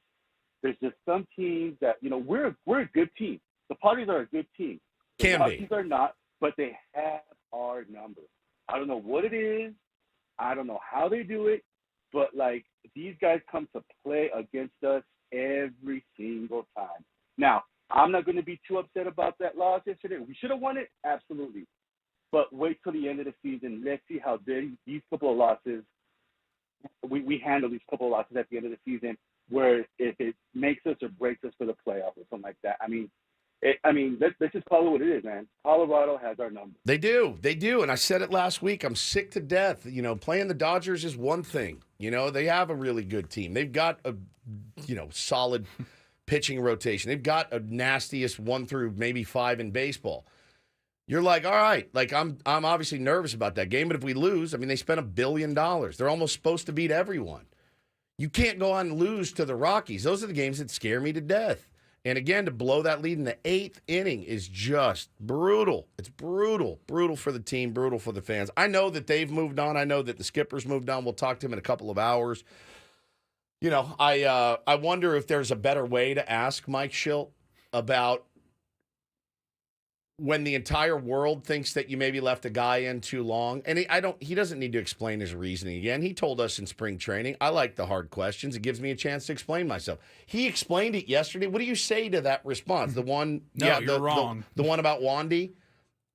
that, we're a good team. The Padres are a good team. The Rockies are not, but they have our number. I don't know what it is. I don't know how they do it, but, these guys come to play against us every single time. Now, I'm not going to be too upset about that loss yesterday. We should have won it, absolutely. But wait till the end of the season. Let's see how these couple of losses we handle these couple of losses at the end of the season, where if it makes us or breaks us for the playoffs or something like that. Let's just call it what it is, man. Colorado has our number. They do, and I said it last week. I'm sick to death. Playing the Dodgers is one thing. They have a really good team. They've got a, solid pitching rotation. They've got a nastiest 1 through maybe 5 in baseball. You're like, all right, I'm obviously nervous about that game, but if we lose, they spent $1 billion. They're almost supposed to beat everyone. You can't go on and lose to the Rockies. Those are the games that scare me to death. And again, to blow that lead in the 8th inning is just brutal. It's brutal. Brutal for the team, brutal for the fans. I know that they've moved on. I know that the skipper's moved on. We'll talk to him in a couple of hours. You know, I wonder if there's a better way to ask Mike Shildt about when the entire world thinks that you maybe left a guy in too long. And he doesn't need to explain his reasoning again. He told us in spring training, I like the hard questions. It gives me a chance to explain myself. He explained it yesterday. What do you say to that response? The one, you're wrong. The one about Wandy?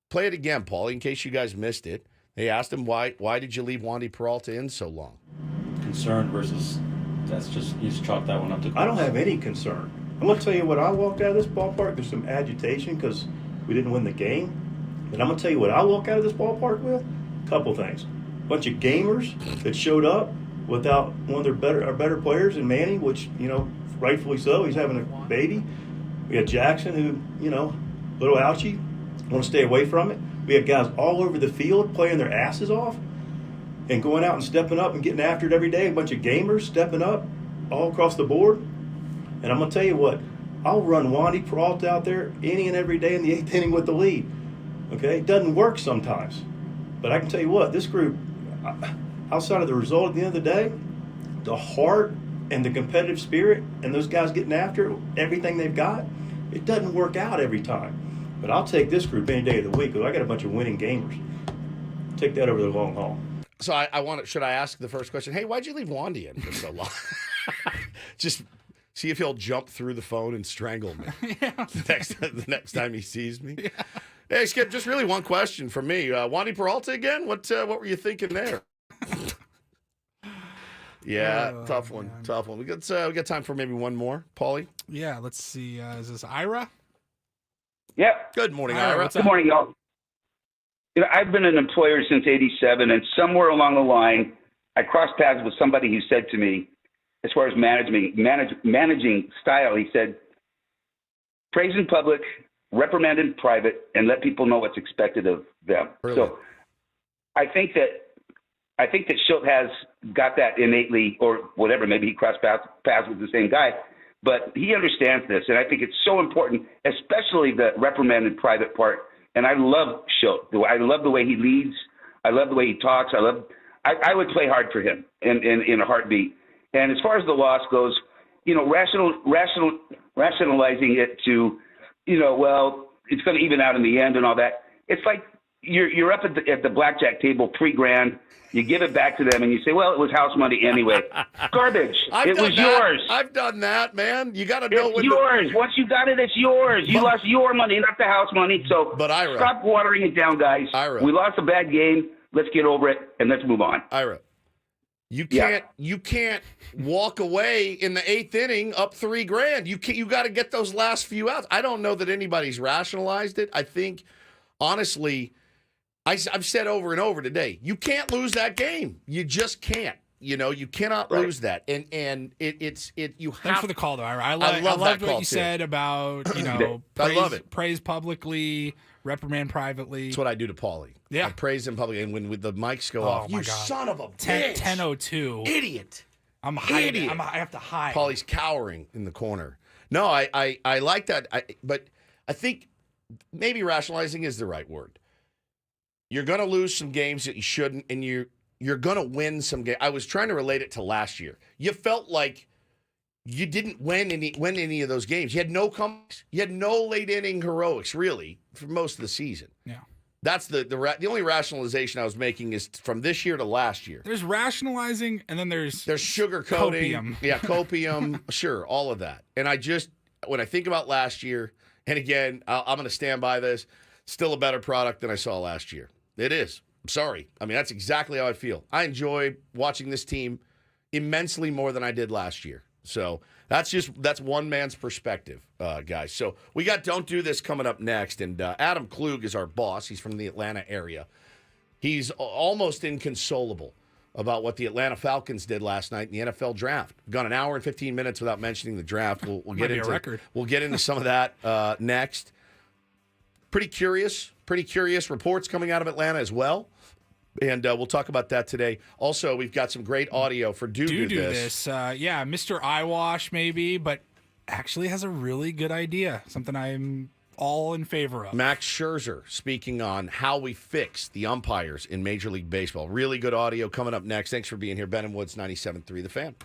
Play it again, Paul, in case you guys missed it. They asked him, why did you leave Wandy Peralta in so long? Concern versus, that's just, you just chalk that one up to. I don't have any concern. I'm going to tell you what, I walked out of this ballpark, there's some agitation because we didn't win the game. And I'm going to tell you what I walk out of this ballpark with. A couple things. A bunch of gamers that showed up without one of our better players in Manny, which, you know, rightfully so. He's having a baby. We had Jackson, who, you know, a little ouchy. Want to stay away from it. We had guys all over the field playing their asses off and going out and stepping up and getting after it every day. A bunch of gamers stepping up all across the board. And I'm going to tell you what, I'll run Wandy Peralta out there any and every day in the 8th inning with the lead. Okay? It doesn't work sometimes. But I can tell you what, this group, outside of the result at the end of the day, the heart and the competitive spirit and those guys getting after everything they've got, it doesn't work out every time. But I'll take this group any day of the week because I got a bunch of winning gamers. Take that over the long haul. So should I ask the first question? Hey, why'd you leave Wandy in for so long? Just see if he'll jump through the phone and strangle me the next time he sees me. Yeah. Hey, Skip, just really one question from me. Wandy Peralta again? What were you thinking there? Tough one. Man. Tough one. We got time for maybe one more. Paulie? Yeah, let's see. Is this Ira? Yep. Good morning, Ira. Good morning, y'all. You know, I've been an employer since '87, and somewhere along the line, I crossed paths with somebody who said to me, as far as managing style, he said, praise in public, reprimand in private, and let people know what's expected of them. Really? So I think that Shildt has got that innately, or whatever. Maybe he crossed paths with the same guy, but he understands this, and I think it's so important, especially the reprimand in private part. And I love Shildt. I love the way he leads. I love the way he talks. I would play hard for him in a heartbeat. And as far as the loss goes, you know, rationalizing it to, you know, well, it's going to even out in the end and all that. It's like you're up at the blackjack table pre-grand. You give it back to them and you say, well, it was house money anyway. Garbage. It was yours. I've done that, man. You got to know it's yours. Once you got it, it's yours. You lost your money, not the house money. So Ira, stop watering it down, guys. Ira, we lost a bad game. Let's get over it and let's move on. Ira, you can't walk away in the 8th inning up $3,000. You got to get those last few outs. I don't know that anybody's rationalized it. I think, honestly, I've said over and over today, you can't lose that game. You just can't. You know, you cannot lose that. And it's you have. Thanks for the call, though, Ira. I loved what you said about, you know, I love it. Praise publicly, reprimand privately. That's what I do to Paulie. Yeah, I praise him publicly, and when the mics go off, you son of a bitch, 10:02, idiot. I'm hiding. I have to hide. Paulie's cowering in the corner. No, I like that. But I think maybe rationalizing is the right word. You're going to lose some games that you shouldn't, and you're going to win some games. I was trying to relate it to last year. You felt like you didn't win any of those games. You had no comebacks. You had no late inning heroics, really, for most of the season. Yeah. That's the only rationalization I was making is from this year to last year. There's rationalizing, and then there's sugarcoating. Copium. Yeah, copium. Sure, all of that. And when I think about last year, and again, I'm going to stand by this, still a better product than I saw last year. It is. I'm sorry. I mean, that's exactly how I feel. I enjoy watching this team immensely more than I did last year. So that's one man's perspective, guys. So we got Don't Do This coming up next, and Adam Klug is our boss. He's from the Atlanta area. He's almost inconsolable about what the Atlanta Falcons did last night in the NFL draft. We've gone an hour and 15 minutes without mentioning the draft. We'll get into a record. We'll get into some of that next. Pretty curious reports coming out of Atlanta as well. And we'll talk about that today. Also, we've got some great audio for Do This. Yeah, Mr. Eyewash maybe, but actually has a really good idea, something I'm all in favor of. Max Scherzer speaking on how we fix the umpires in Major League Baseball. Really good audio coming up next. Thanks for being here. Ben and Woods, 97.3 The Fan.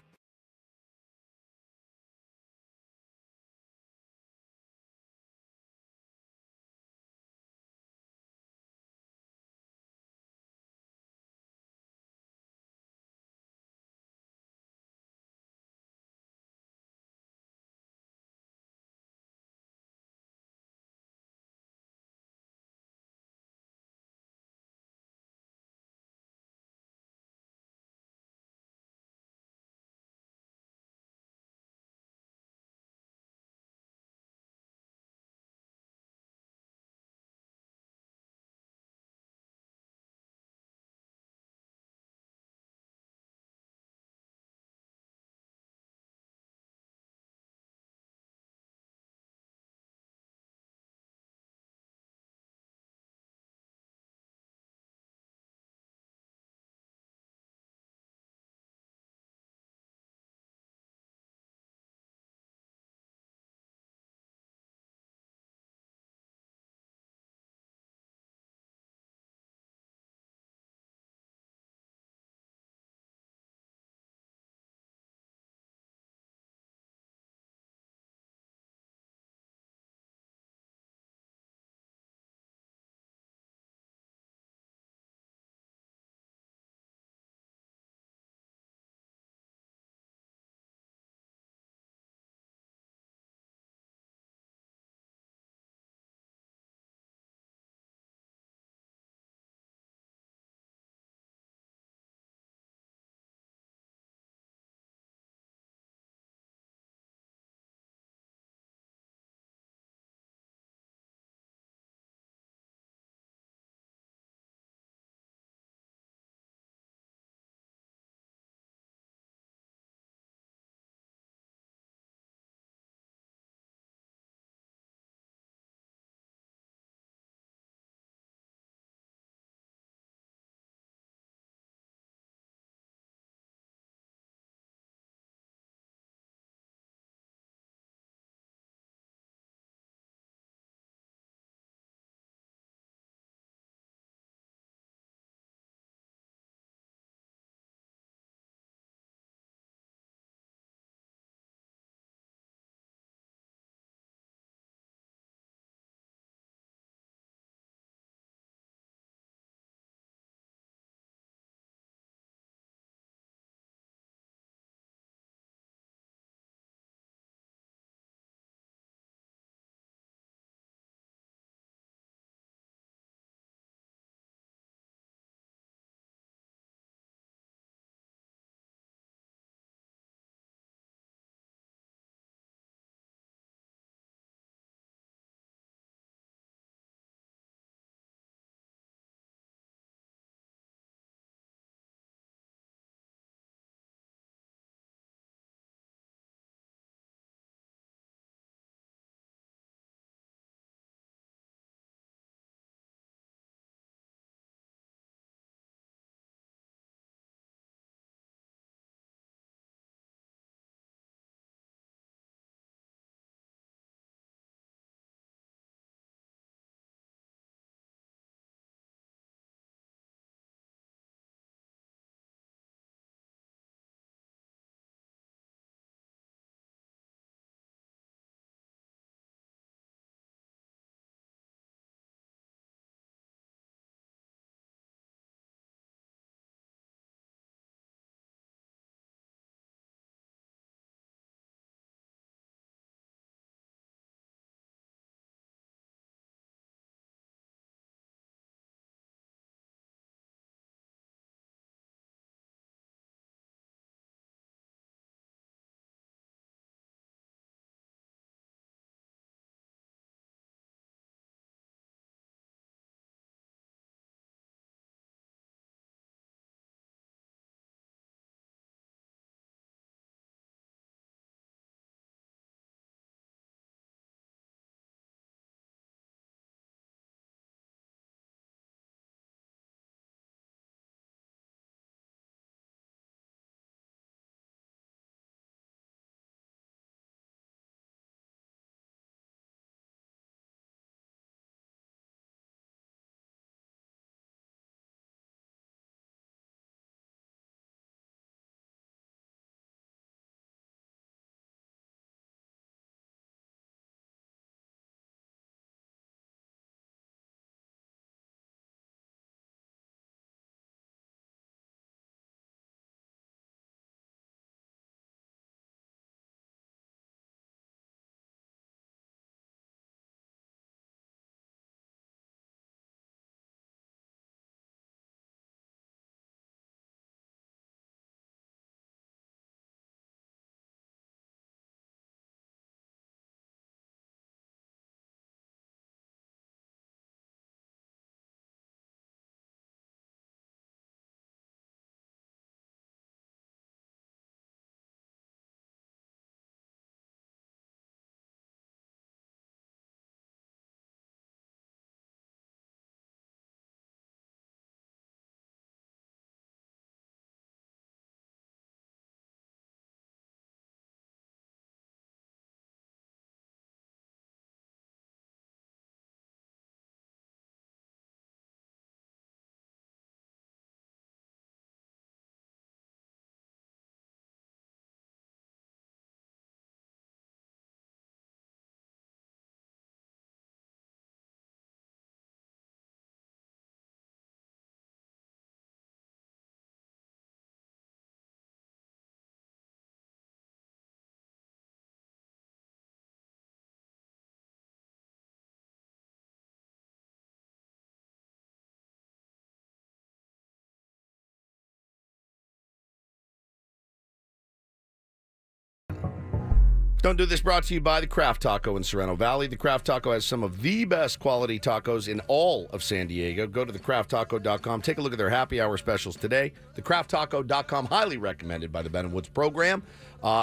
Don't Do This brought to you by the Craft Taco in Sereno Valley. The Craft Taco has some of the best quality tacos in all of San Diego. Go to thecrafttaco.com. Take a look at their happy hour specials today. Thecrafttaco.com, highly recommended by the Ben and Woods program.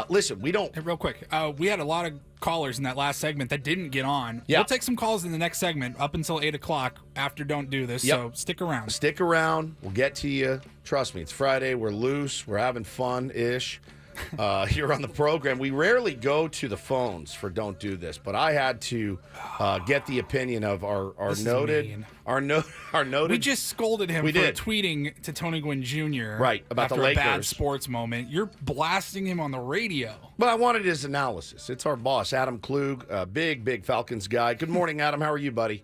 Listen, we don't... Hey, real quick, we had a lot of callers in that last segment that didn't get on. Yeah. We'll take some calls in the next segment up until 8 o'clock after Don't Do This, so stick around. Stick around. We'll get to you. Trust me, it's Friday. We're loose. We're having fun-ish. Here on the program. We rarely go to the phones for Don't Do This, but I had to get the opinion of our noted. We just scolded him for tweeting to Tony Gwynn Jr. Right, about after the Lakers. a bad sports moment. You're blasting him on the radio. But I wanted his analysis. It's our boss, Adam Klug, a big Falcons guy. Good morning, Adam. How are you, buddy?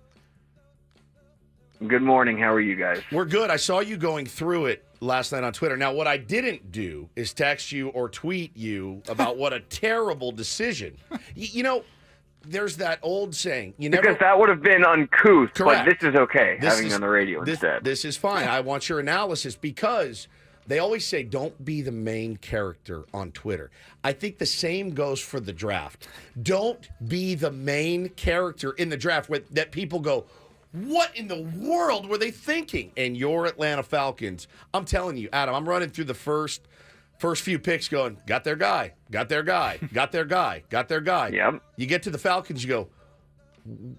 Good morning. How are you guys? We're good. I saw you going through it last night on Twitter. Now, what I didn't do is text you or tweet you about what a terrible decision. You know, there's that old saying. Because that would have been uncouth, Correct. but this is okay, having it on the radio instead. This is fine. I want your analysis because they always say don't be the main character on Twitter. I think the same goes for the draft. Don't be the main character in the draft that people go, what in the world were they thinking? And your Atlanta Falcons, I'm telling you, Adam, I'm running through the first few picks going, got their guy, got their guy, got their guy, got their guy. Yep. You get to the Falcons, you go,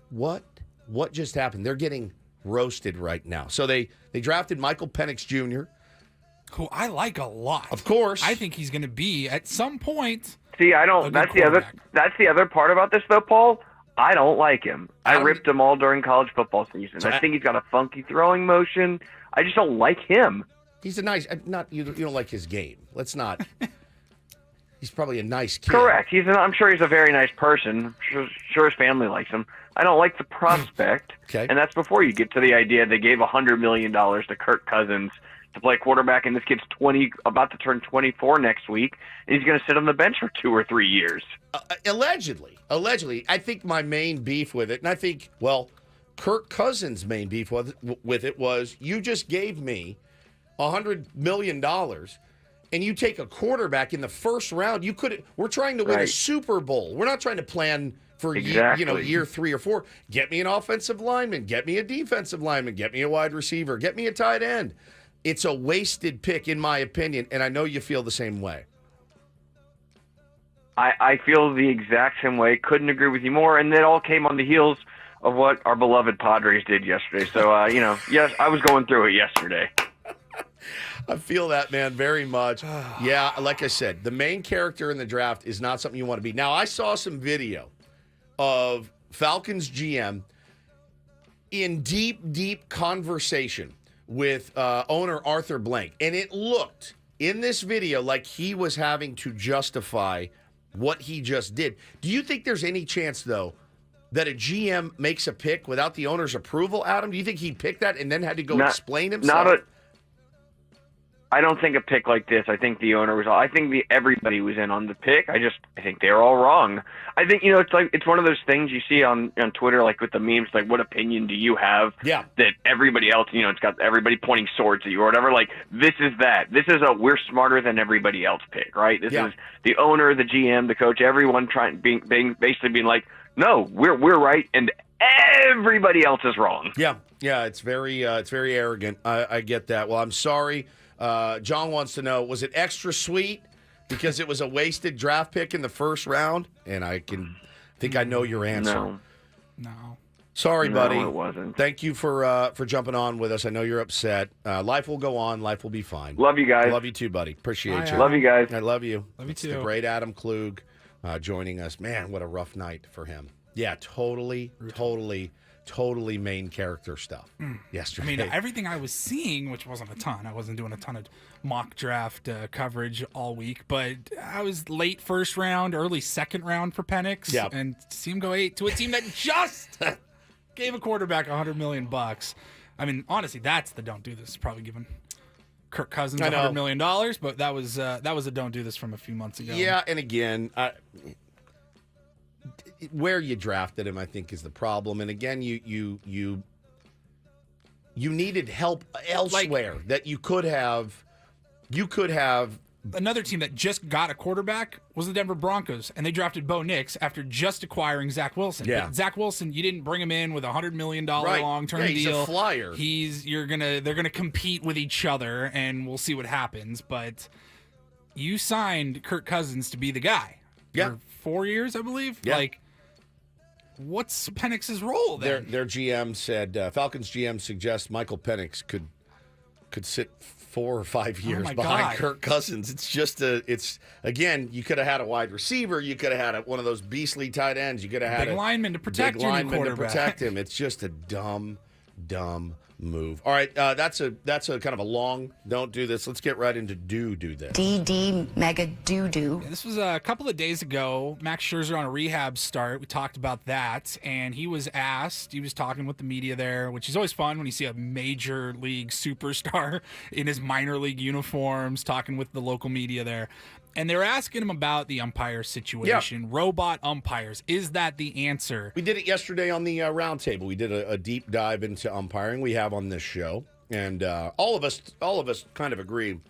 what? What just happened? They're getting roasted right now. So they drafted Michael Penix Jr., who I like a lot. Of course. I think he's going to be, at some point, See, I don't. That's the other part about this, though, Paul. I don't like him. I ripped him all during college football season. I think he's got a funky throwing motion. I just don't like him. He's a nice, you don't like his game. Let's not. He's probably a nice kid. Correct. I'm sure he's a very nice person. Sure his family likes him. I don't like the prospect. Okay. And that's before you get to the idea they gave $100 million to Kirk Cousins to play quarterback, and this kid's about to turn 24 next week, and he's going to sit on the bench for 2 or 3 years. Allegedly. I think my main beef with it, and I think, Kirk Cousins' main beef with it was you just gave me $100 million, and you take a quarterback in the first round. We're trying to win a Super Bowl. We're not trying to plan for year 3 or 4. Get me an offensive lineman. Get me a defensive lineman. Get me a wide receiver. Get me a tight end. It's a wasted pick, in my opinion, and I know you feel the same way. I feel the exact same way. Couldn't agree with you more, and it all came on the heels of what our beloved Padres did yesterday. So, yes, I was going through it yesterday. I feel that, man, very much. Yeah, like I said, the main character in the draft is not something you want to be. Now, I saw some video of Falcons GM in deep conversation with owner Arthur Blank, and it looked in this video like he was having to justify what he just did. Do you think there's any chance, though, that a GM makes a pick without the owner's approval, Adam? Do you think he picked that and then had to go explain himself? I don't think a pick like this. I think the owner was. I think everybody was in on the pick. I think they were all wrong. I think it's one of those things you see on Twitter, like with the memes, like what opinion do you have? Yeah. That everybody else, it's got everybody pointing swords at you or whatever. Like this is that. This is a we're smarter than everybody else pick, right? This is the owner, the GM, the coach, everyone basically being like, no, we're right and everybody else is wrong. Yeah. It's very arrogant. I get that. Well, I'm sorry. John wants to know, was it extra sweet because it was a wasted draft pick in the first round? And I think I know your answer. No. Sorry, buddy. No, it wasn't. Thank you for jumping on with us. I know you're upset. Life will go on. Life will be fine. Love you guys. Love you too, buddy. Appreciate you. Love you guys. I love you. Love you It's too. the great Adam Klug joining us. Man, what a rough night for him. Yeah, totally main character stuff yesterday. I mean, everything I was seeing, which wasn't a ton, I wasn't doing a ton of mock draft coverage all week, but I was late first round, early second round for Penix, and see him go 8 to a team that just gave a quarterback $100 million. I mean, honestly, that's the don't do this. Probably giving Kirk Cousins $100 million, but that was a don't do this from a few months ago. Yeah, and again, where you drafted him, I think, is the problem. And again, you needed help elsewhere that you could have another team that just got a quarterback was the Denver Broncos, and they drafted Bo Nix after just acquiring Zach Wilson. Yeah. But Zach Wilson, you didn't bring him in with a $100 million Right. long-term Yeah, he's deal. a flyer. They're gonna compete with each other, and we'll see what happens. But you signed Kirk Cousins to be the guy. Yeah. For 4 years, I believe. Yeah. Like, what's Penix's role then? Their GM said Falcons GM suggests Michael Penix could sit 4 or 5 years my behind God. Kirk Cousins. It's just again, you could have had a wide receiver, you could have had one of those beastly tight ends, you could have had Big lineman to protect your new quarterback. protect him. It's just a dumb move. All right, that's a kind of a long don't do this. Let's get right into do this. DD mega doo-doo. Yeah, this was a couple of days ago. Max Scherzer on a rehab start. We talked about that, and he was asked, he was talking with the media there, which is always fun when you see a major league superstar in his minor league uniforms talking with the local media there. And they were asking him about the umpire situation, robot umpires. Is that the answer? We did it yesterday on the roundtable. We did a deep dive into umpiring. We have on this show, and all of us kind of agree.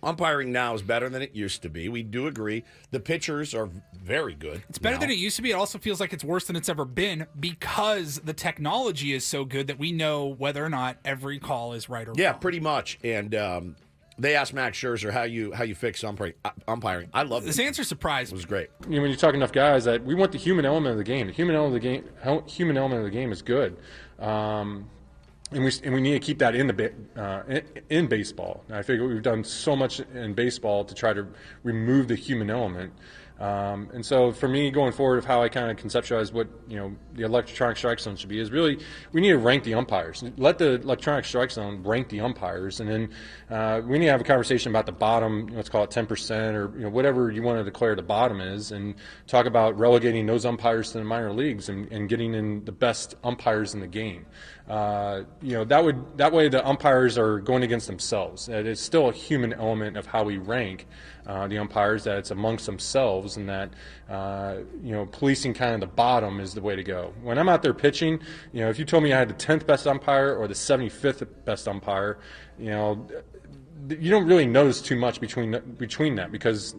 Umpiring now is better than it used to be. We do agree. The pitchers are very good. It's better than it used to be. It also feels like it's worse than it's ever been because the technology is so good that we know whether or not every call is right or wrong. Yeah, pretty much. And they asked Max Scherzer how you fix umpiring. I love this answer. Surprised me. It was great. You know, when you talk enough guys that we want the human element of the game. The human element of the game is good. And we need to keep that in baseball. And I figure we've done so much in baseball to try to remove the human element. And so for me, going forward, of how I kind of conceptualize what the electronic strike zone should be is really we need to rank the umpires. Let the electronic strike zone rank the umpires, and then we need to have a conversation about the bottom. Let's call it 10% or whatever you want to declare the bottom is, and talk about relegating those umpires to the minor leagues and getting in the best umpires in the game. That way the umpires are going against themselves. It's still a human element of how we rank the umpires, that it's amongst themselves, and that policing kind of the bottom is the way to go. When I'm out there pitching, if you told me I had the 10th best umpire or the 75th best umpire, you don't really notice too much between that because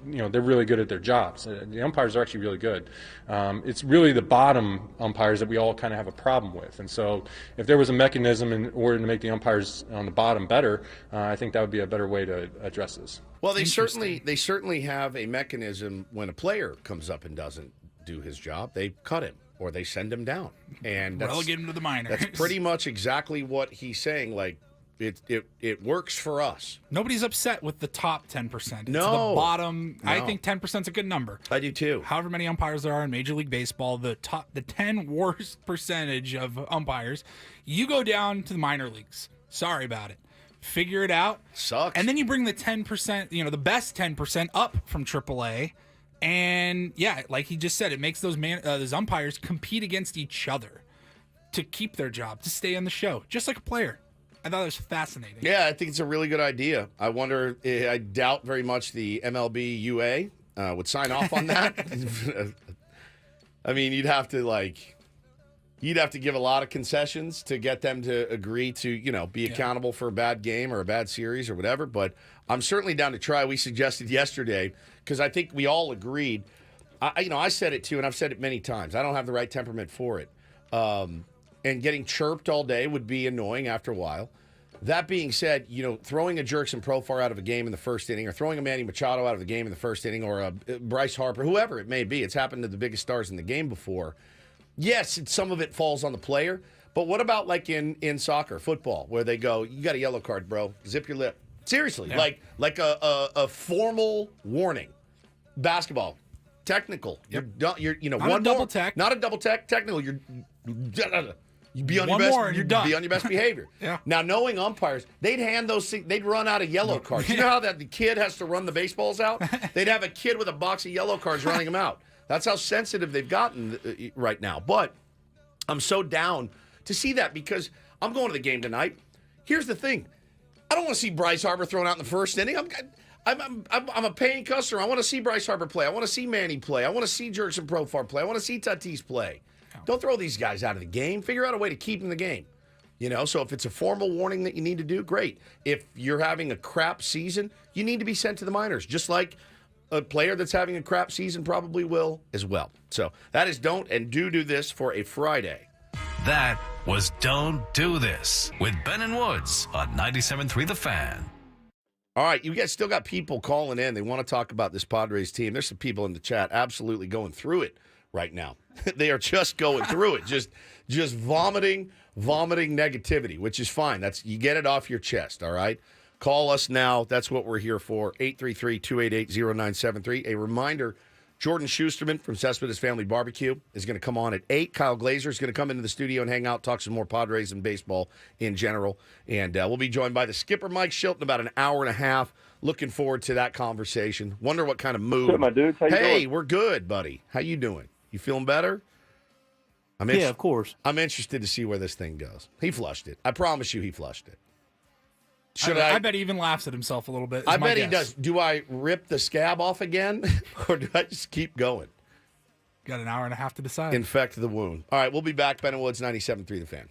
they're really good at their jobs. The umpires are actually really good. It's really the bottom umpires that we all kind of have a problem with. And so if there was a mechanism in order to make the umpires on the bottom better, I think that would be a better way to address this. Well, they certainly have a mechanism when a player comes up and doesn't do his job. They cut him or they send him down, and relegate him to the minors. That's pretty much exactly what he's saying. Like it works for us. Nobody's upset with the top 10%. It's No. the bottom. No. I think 10% is a good number. I do too. However many umpires there are in Major League Baseball, the 10 worst percentage of umpires, you go down to the minor leagues. Sorry about it. Figure it out. Sucks. And then you bring the 10%, the best 10% up from AAA. And yeah, like he just said, it makes those umpires compete against each other to keep their job, to stay on the show, just like a player. I thought it was fascinating. Yeah, I think it's a really good idea. I wonder, I doubt very much the MLB UA would sign off on that. I mean, you'd have to give a lot of concessions to get them to agree to, be accountable for a bad game or a bad series or whatever. But I'm certainly down to try. We suggested yesterday, because I think we all agreed. I said it too, and I've said it many times. I don't have the right temperament for it. And getting chirped all day would be annoying after a while. That being said, throwing a Jerkson Profar out of a game in the first inning, or throwing a Manny Machado out of the game in the first inning, or a Bryce Harper, whoever it may be, it's happened to the biggest stars in the game before. Yes, some of it falls on the player, but what about like in soccer, football, where they go, you got a yellow card, bro, zip your lip. Seriously, like a formal warning. Basketball, technical. Yep. You're Not one a double more, tech. not a double tech, technical. You're be on One your best. more and you're done. Be on your best behavior. Yeah. Now, knowing umpires, they'd hand those. They'd run out of yellow cards. You know how that the kid has to run the baseballs out? They'd have a kid with a box of yellow cards running them out. That's how sensitive they've gotten right now. But I'm so down to see that because I'm going to the game tonight. Here's the thing: I don't want to see Bryce Harper thrown out in the first inning. I'm a paying customer. I want to see Bryce Harper play. I want to see Manny play. I want to see Jerkson Profar play. I want to see Tatis play. Don't throw these guys out of the game. Figure out a way to keep them in the game. So if it's a formal warning that you need to do, great. If you're having a crap season, you need to be sent to the minors, just like a player that's having a crap season probably will as well. So that is don't and do this for a Friday. That was Don't Do This with Ben and Woods on 97.3 The Fan. All right, you guys still got people calling in. They want to talk about this Padres team. There's some people in the chat absolutely going through it right now. They are just going through it, just vomiting negativity, which is fine. You get it off your chest, all right? Call us now. That's what we're here for, 833-288-0973. A reminder, Jordan Shusterman from Cespedes Family Barbecue is going to come on at 8. Kyle Glaser is going to come into the studio and hang out, talk some more Padres and baseball in general. And we'll be joined by the skipper, Mike Shildt, in about an hour and a half. Looking forward to that conversation. Wonder what kind of mood. What's up, my dudes? How you doing? We're good, buddy. How you doing? You feeling better? Yeah, of course. I'm interested to see where this thing goes. He flushed it. I promise you he flushed it. I bet he even laughs at himself a little bit. I bet he does. Do I rip the scab off again, or do I just keep going? Got an hour and a half to decide. Infect the wound. All right, we'll be back. Ben and Woods, 97.3 The Fan.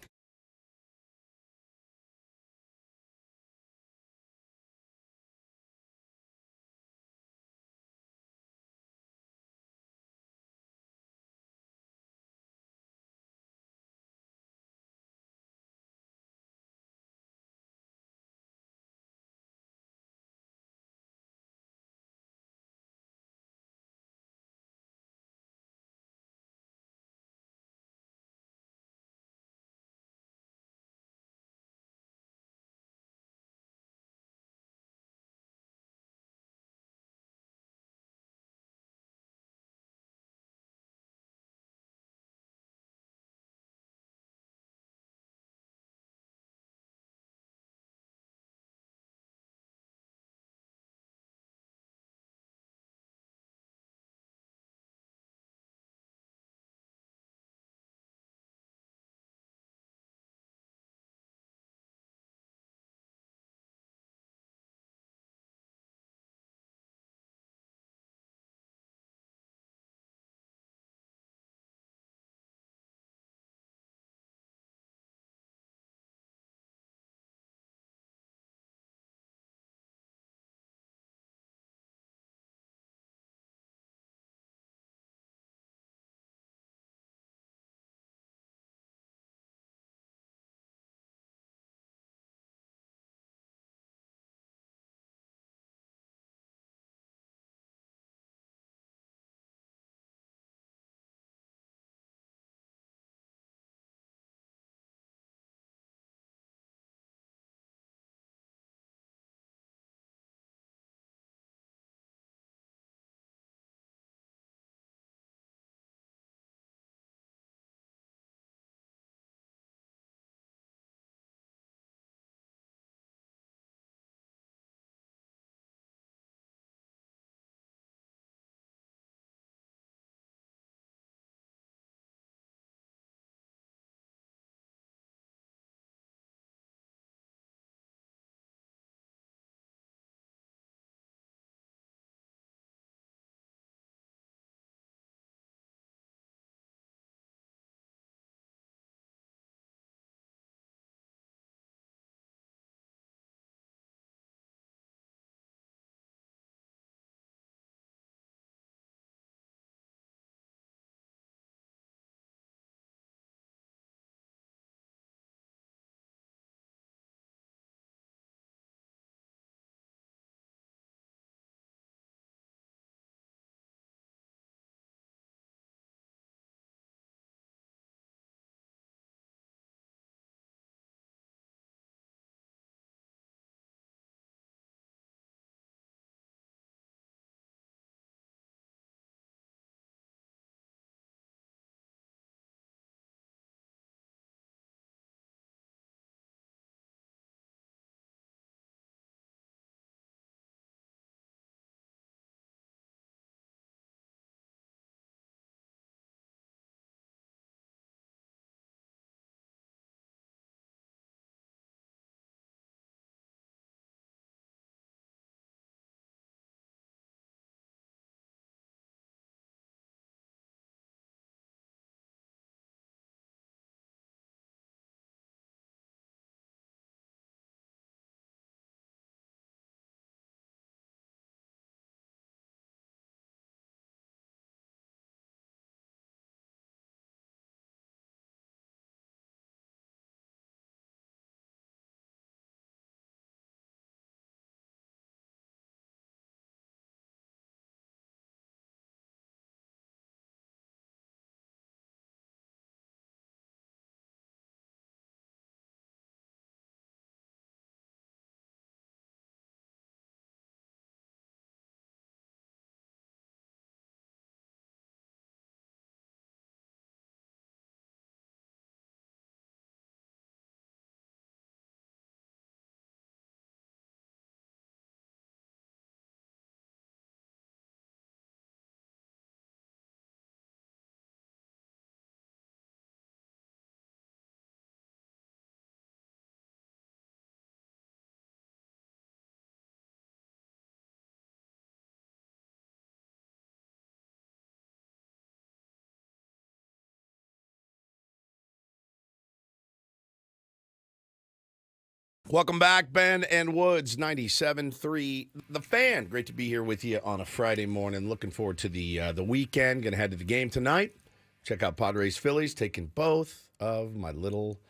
Welcome back, Ben and Woods, 97.3 The Fan. Great to be here with you on a Friday morning. Looking forward to the weekend. Going to head to the game tonight. Check out Padres Phillies, taking both of my little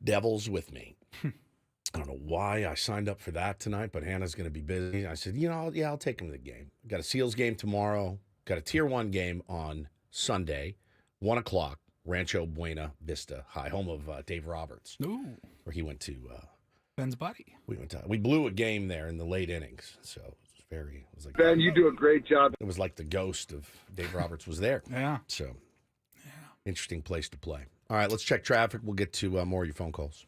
devils with me. I don't know why I signed up for that tonight, but Hannah's going to be busy. I said, I'll take them to the game. Got a Seals game tomorrow. Got a Tier 1 game on Sunday, 1 o'clock, Rancho Buena Vista High, home of Dave Roberts, Ooh. where he went to Ben's buddy. We blew a game there in the late innings, so it was like Ben, you do a great job. It was like the ghost of Dave Roberts was there. Yeah. So, interesting place to play. All right, let's check traffic. We'll get to more of your phone calls.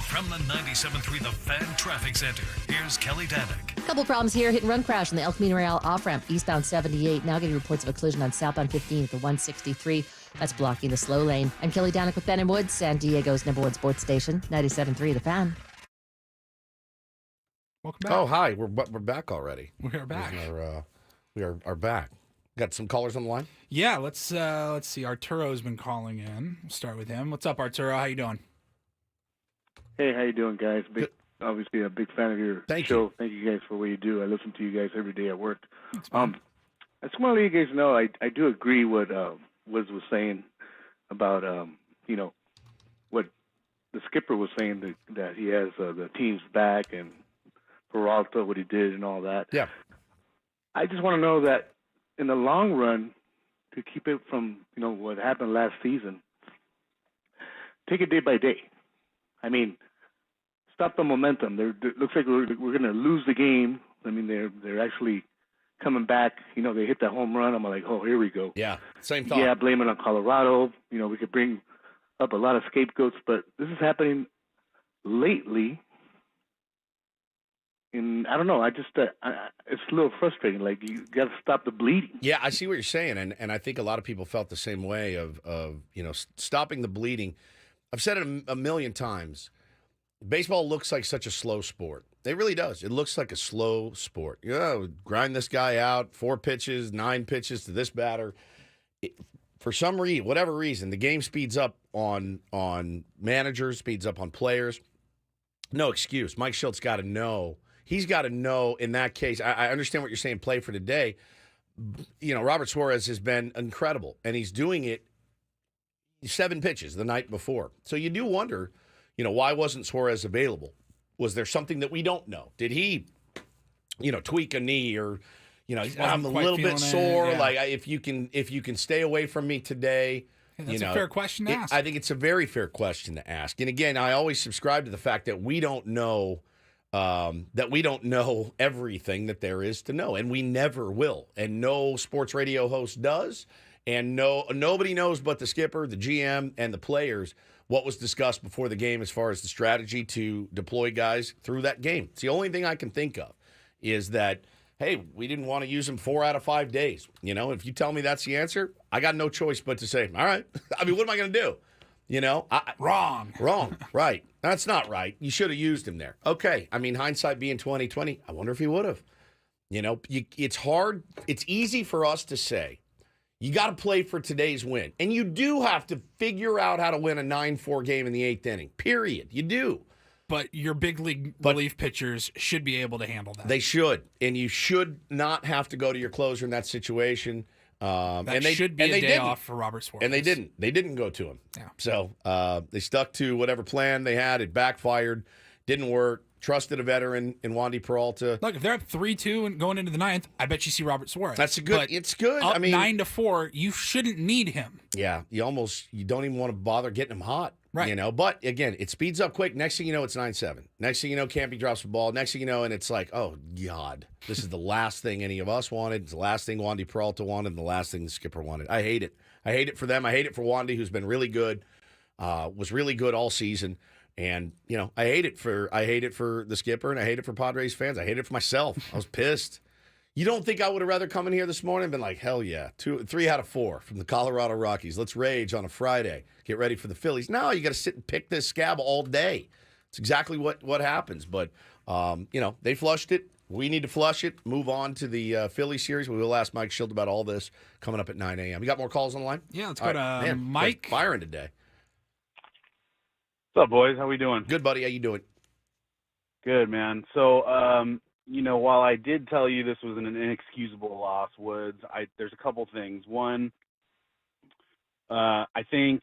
From the 97.3 The Fan Traffic Center, here's Kelly Danick. Couple problems here. Hit and run crash on the El Camino Real off-ramp, eastbound 78. Now getting reports of a collision on southbound 15 at the 163. That's blocking the slow lane. I'm Kelly Danick with Ben and Woods, San Diego's #1 sports station, 97.3 The Fan. Welcome back. Oh, hi. We're back already. We are back. We are back. Got some callers on the line? Yeah, let's see. Arturo's been calling in. We'll start with him. What's up, Arturo? How you doing? Hey, how you doing, guys? Obviously, a big fan of your show. Thank you guys for what you do. I listen to you guys every day at work. I just want to let you guys know I do agree what Wiz was saying about what the skipper was saying that he has the team's back and Peralta, what he did and all that. Yeah. I just want to know that in the long run, to keep it from what happened last season, take it day by day. I mean, stop the momentum. It looks like we're going to lose the game. I mean, they're actually coming back. They hit that home run. I'm like, oh, here we go. Yeah, same thought. Yeah, blame it on Colorado. We could bring up a lot of scapegoats, but this is happening lately. And I don't know. I just it's a little frustrating. Like, you got to stop the bleeding. Yeah, I see what you're saying, and I think a lot of people felt the same way of stopping the bleeding. I've said it a million times. Baseball looks like such a slow sport. It really does. It looks like a slow sport. Grind this guy out, 4 pitches, 9 pitches to this batter. For some reason, whatever reason, the game speeds up on managers, speeds up on players. No excuse. Mike Shildt's got to know. He's got to know in that case. I understand what you're saying, play for today. Robert Suarez has been incredible, and he's doing it 7 pitches the night before. So you do wonder, why wasn't Suarez available? Was there something that we don't know? Did he, tweak a knee or, I'm a little bit sore. Yeah. Like if you can stay away from me today. That's a fair question to ask. I think it's a very fair question to ask. And again, I always subscribe to the fact that we don't know everything that there is to know, and we never will. And no sports radio host does. And nobody knows but the skipper, the GM, and the players what was discussed before the game as far as the strategy to deploy guys through that game. It's the only thing I can think of is that, hey, we didn't want to use them 4 out of 5 days. If you tell me that's the answer, I got no choice but to say, all right. I mean, what am I going to do? Wrong. Wrong. Right. That's not right. You should have used him there. Okay. I mean, hindsight being 20/20, I wonder if he would have. It's hard. It's easy for us to say, you got to play for today's win. And you do have to figure out how to win a 9-4 game in the 8th inning. Period. You do. But your big league relief pitchers should be able to handle that. They should. And you should not have to go to your closer in that situation. That should be a day off for Robert Suarez. And they didn't. They didn't go to him. Yeah. So they stuck to whatever plan they had. It backfired. Didn't work. Trusted a veteran in Wandy Peralta. Look, if they're up 3-2 and going into the 9th, I bet you see Robert Suarez. That's it's good. Up I mean, 9-4, you shouldn't need him. Yeah, you don't even want to bother getting him hot. Right. But again, it speeds up quick. Next thing you know, it's 9-7. Next thing you know, Campy drops the ball. Next thing you know, and it's like, oh God, this is the last thing any of us wanted. It's the last thing Wandy Peralta wanted, and the last thing the skipper wanted. I hate it. I hate it for them. I hate it for Wandy, who's been really good, was really good all season. And, I hate it for the skipper, and I hate it for Padres fans. I hate it for myself. I was pissed. You don't think I would have rather come in here this morning and been like, hell yeah, 3 out of 4 from the Colorado Rockies. Let's rage on a Friday. Get ready for the Phillies. No, you got to sit and pick this scab all day. It's exactly what happens. But, they flushed it. We need to flush it. Move on to the Philly series. We will ask Mike Shildt about all this coming up at 9 a.m. You got more calls on the line? Yeah, let's go to Mike. Firing today. What's up, boys? How we doing? Good, buddy. How you doing? Good, man. So, while I did tell you this was an inexcusable loss, Woods, there's a couple things. One, I think,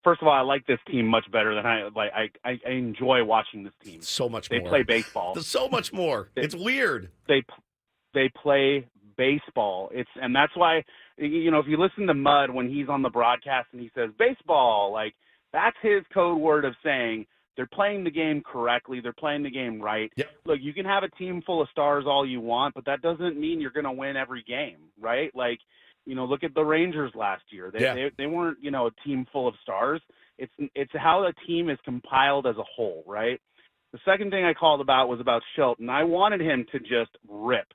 first of all, I like this team much better than I enjoy watching this team. So much more. They play baseball. So much more. It's weird. They play baseball. And that's why, if you listen to Mud when he's on the broadcast and he says baseball, like that's his code word of saying they're playing the game correctly. They're playing the game right. Yep. Look, you can have a team full of stars all you want, but that doesn't mean you're going to win every game, right? Like, look at the Rangers last year. They weren't, a team full of stars. It's how a team is compiled as a whole, right? The second thing I called about was about Shildt, and I wanted him to just rip.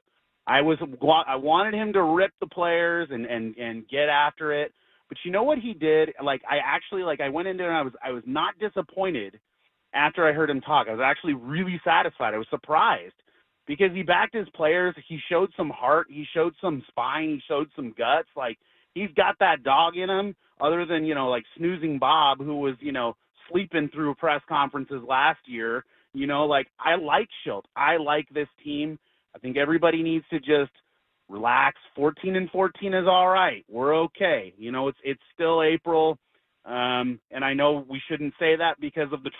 I wanted him to rip the players and get after it. But you know what he did? I went in there and I was not disappointed after I heard him talk. I was actually really satisfied. I was surprised because he backed his players. He showed some heart. He showed some spine. He showed some guts. Like, he's got that dog in him other than, snoozing Bob, who was, sleeping through press conferences last year. I like Shildt. I like this team. I think everybody needs to just relax. 14-14 is all right. We're okay. It's still April. And I know we shouldn't say that because of the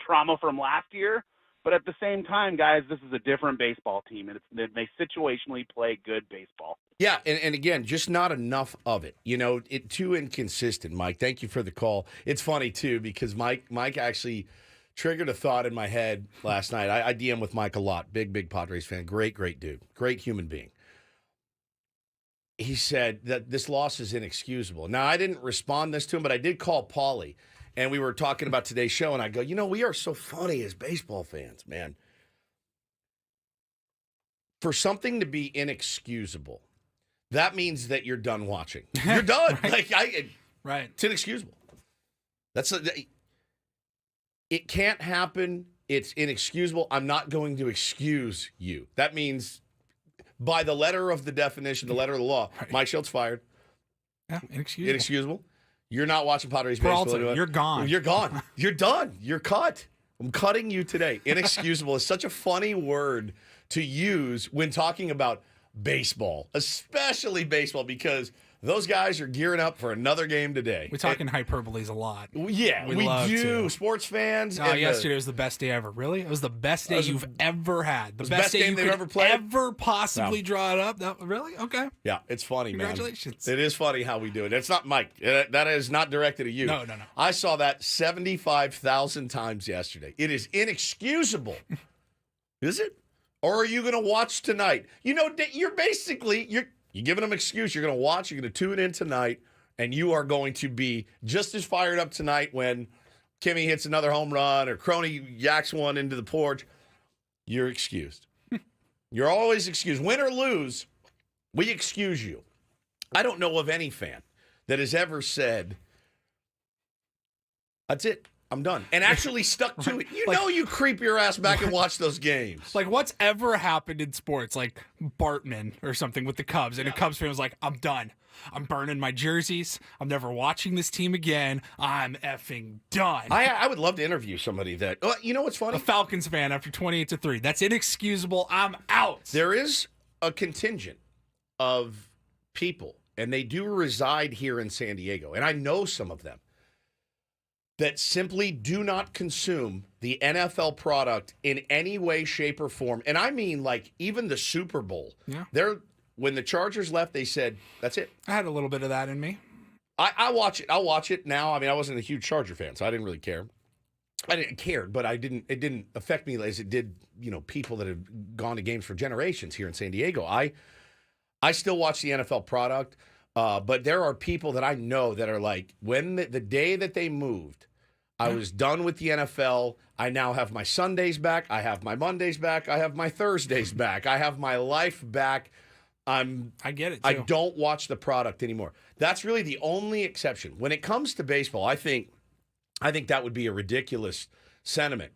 trauma from last year, but at the same time, guys, this is a different baseball team, and they situationally play good baseball. Yeah, and again, just not enough of it. Too inconsistent, Mike. Thank you for the call. It's funny, too, because Mike actually triggered a thought in my head last night. I DM with Mike a lot. Big Padres fan. Great dude. Great human being. He said that this loss is inexcusable. Now, I didn't respond this to him, but I did call Paulie, and we were talking about today's show, and I go, we are so funny as baseball fans, man. For something to be inexcusable, that means that you're done watching. You're done. Right. It's inexcusable. It can't happen. It's inexcusable. I'm not going to excuse you. That means, by the letter of the definition, the letter of the law, right. Mike Shildt's fired. Yeah, inexcusable. Inexcusable. You're not watching Padres baseball anymore. You're gone. You're gone. You're done. You're cut. I'm cutting you today. Inexcusable is such a funny word to use when talking about baseball, especially baseball, because those guys are gearing up for another game today. We're talking hyperboles a lot. Yeah, we do. Sports fans. Yesterday was the best day ever. Really? It was the best day you've ever had. The best day game they've ever played? Ever possibly draw it up. Really? Okay. Yeah, it's funny, Congratulations. Man. It is funny how we do it. It's not Mike. That is not directed at you. No. I saw that 75,000 times yesterday. It is inexcusable. Is it? Or are you going to watch tonight? You're basically you're giving them an excuse. You're going to watch. You're going to tune in tonight, and you are going to be just as fired up tonight when Kimmy hits another home run or Crony yaks one into the porch. You're excused. You're always excused. Win or lose, we excuse you. I don't know of any fan that has ever said, that's it. I'm done. And actually stuck to it. You creep your ass back and watch those games. Like, what's ever happened in sports? Like Bartman or something with the Cubs. And a Cubs fan was like, I'm done. I'm burning my jerseys. I'm never watching this team again. I'm effing done. I would love to interview somebody that, you know what's funny? A Falcons fan after 28-3. That's inexcusable. I'm out. There is a contingent of people, and they do reside here in San Diego, and I know some of them, that simply do not consume the NFL product in any way, shape, or form. And I mean, like, even the Super Bowl. Yeah. When the Chargers left, they said, that's it. I had a little bit of that in me. I watch it. I'll watch it now. I mean, I wasn't a huge Charger fan, so I didn't really care. I didn't care, but it didn't affect me as it did, people that have gone to games for generations here in San Diego. I still watch the NFL product, but there are people that I know that are like, when the day that they moved, I was done with the NFL. I now have my Sundays back. I have my Mondays back. I have my Thursdays back. I have my life back. I get it, too. I don't watch the product anymore. That's really the only exception. When it comes to baseball, I think that would be a ridiculous sentiment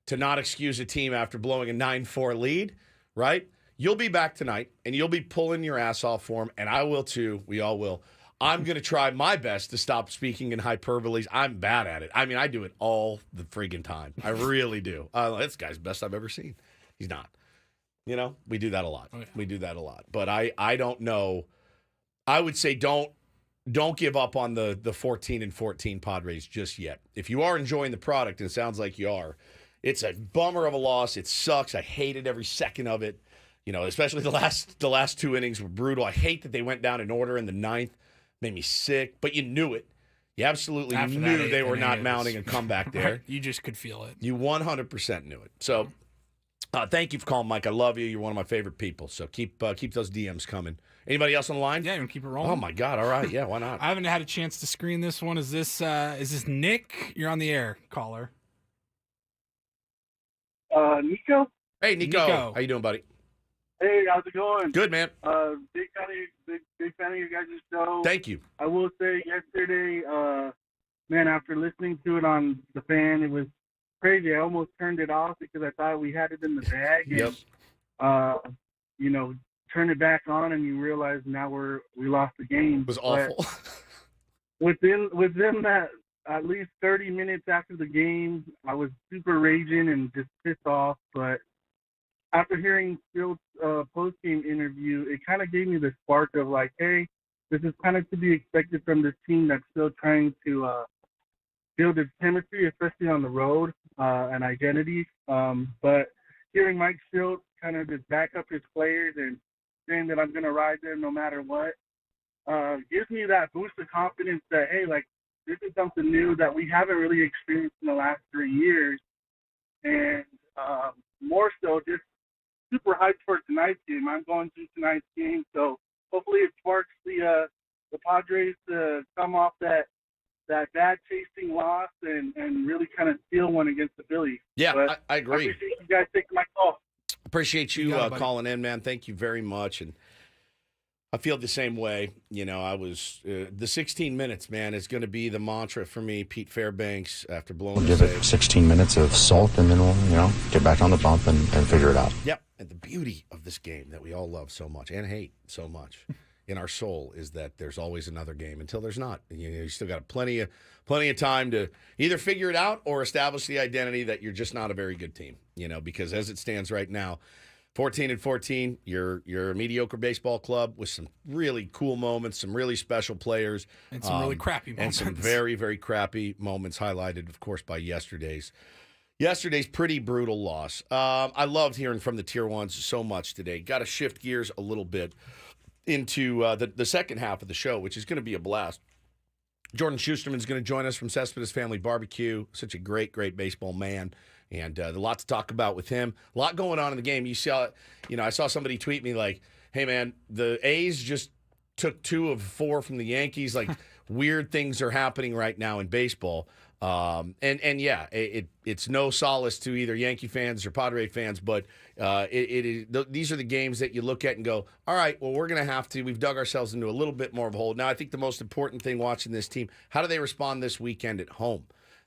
to not excuse a team after blowing a 9-4 lead, right? You'll be back tonight, and you'll be pulling your ass off for them, and I will too. We all will. I'm going to try my best to stop speaking in hyperboles. I'm bad at it. I mean, I do it all the friggin' time. I really do. This guy's best I've ever seen. He's not. You know, we do that a lot. Oh, yeah. We do that a lot. But I don't know. I would say don't give up on the 14-14 Padres just yet. If you are enjoying the product, and it sounds like you are, it's a bummer of a loss. It sucks. I hated every second of it. You know, especially the last 2 innings were brutal. I hate that they went down in order in the 9th. Made me sick, but you knew it. You absolutely knew they were not mounting a comeback there. You just could feel it. You 100% knew it. So thank you for calling, Mike. I love you. You're one of my favorite people. So keep those DMs coming. Anybody else on the line? Yeah, you want to keep it rolling? Oh, my God. All right. Yeah, why not? I haven't had a chance to screen this one. Is this Nick? You're on the air, caller. Nico? Hey, Nico. How you doing, buddy? Hey, how's it going? Good, man. Big fan of your guys' show. Thank you. I will say yesterday, man, after listening to it on the fan, it was crazy. I almost turned it off because I thought we had it in the bag. Yep. And, you know, turn it back on and you realize now we lost the game. It was awful. within that at least 30 minutes after the game, I was super raging and just pissed off. But after hearing Shildt's post-game interview, it kind of gave me the spark of like, hey, this is kind of to be expected from this team that's still trying to build its chemistry, especially on the road, and identity. But hearing Mike Shildt kind of just back up his players and saying that I'm going to ride them no matter what, gives me that boost of confidence that, hey, like, this is something new that we haven't really experienced in the last 3 years. And more so, just super hyped for tonight's game. I'm going to tonight's game, so hopefully it sparks the Padres to come off that bad tasting loss and really kind of steal one against the Phillies. Yeah, I agree. I appreciate you guys taking my call. Appreciate you calling in, man. Thank you very much. And I feel the same way. You know, I was the 16 minutes, man, is going to be the mantra for me. Pete Fairbanks, after blowing We'll give it 16 minutes of salt, and then we'll, get back on the bump and figure it out. Yep. And the beauty of this game that we all love so much and hate so much in our soul is that there's always another game until there's not. You still got plenty of time to either figure it out or establish the identity that you're just not a very good team. Because as it stands right now, 14-14, you're a mediocre baseball club with some really cool moments, some really special players, and some really crappy moments, and some very, very crappy moments, highlighted, of course, by yesterday's pretty brutal loss. I loved hearing from the Tier 1s so much today. Got to shift gears a little bit into the second half of the show, which is going to be a blast. Jordan Shusterman is going to join us from Cespedes Family Barbecue. Such a great, great baseball man. And a lot to talk about with him. A lot going on in the game. You saw, I saw somebody tweet me like, hey, man, the A's just took 2 of 4 from the Yankees. Like, weird things are happening right now in baseball. It's no solace to either Yankee fans or Padre fans, but these are the games that you look at and go, all right, well, we've dug ourselves into a little bit more of a hole. Now, I think the most important thing watching this team, how do they respond this weekend at home?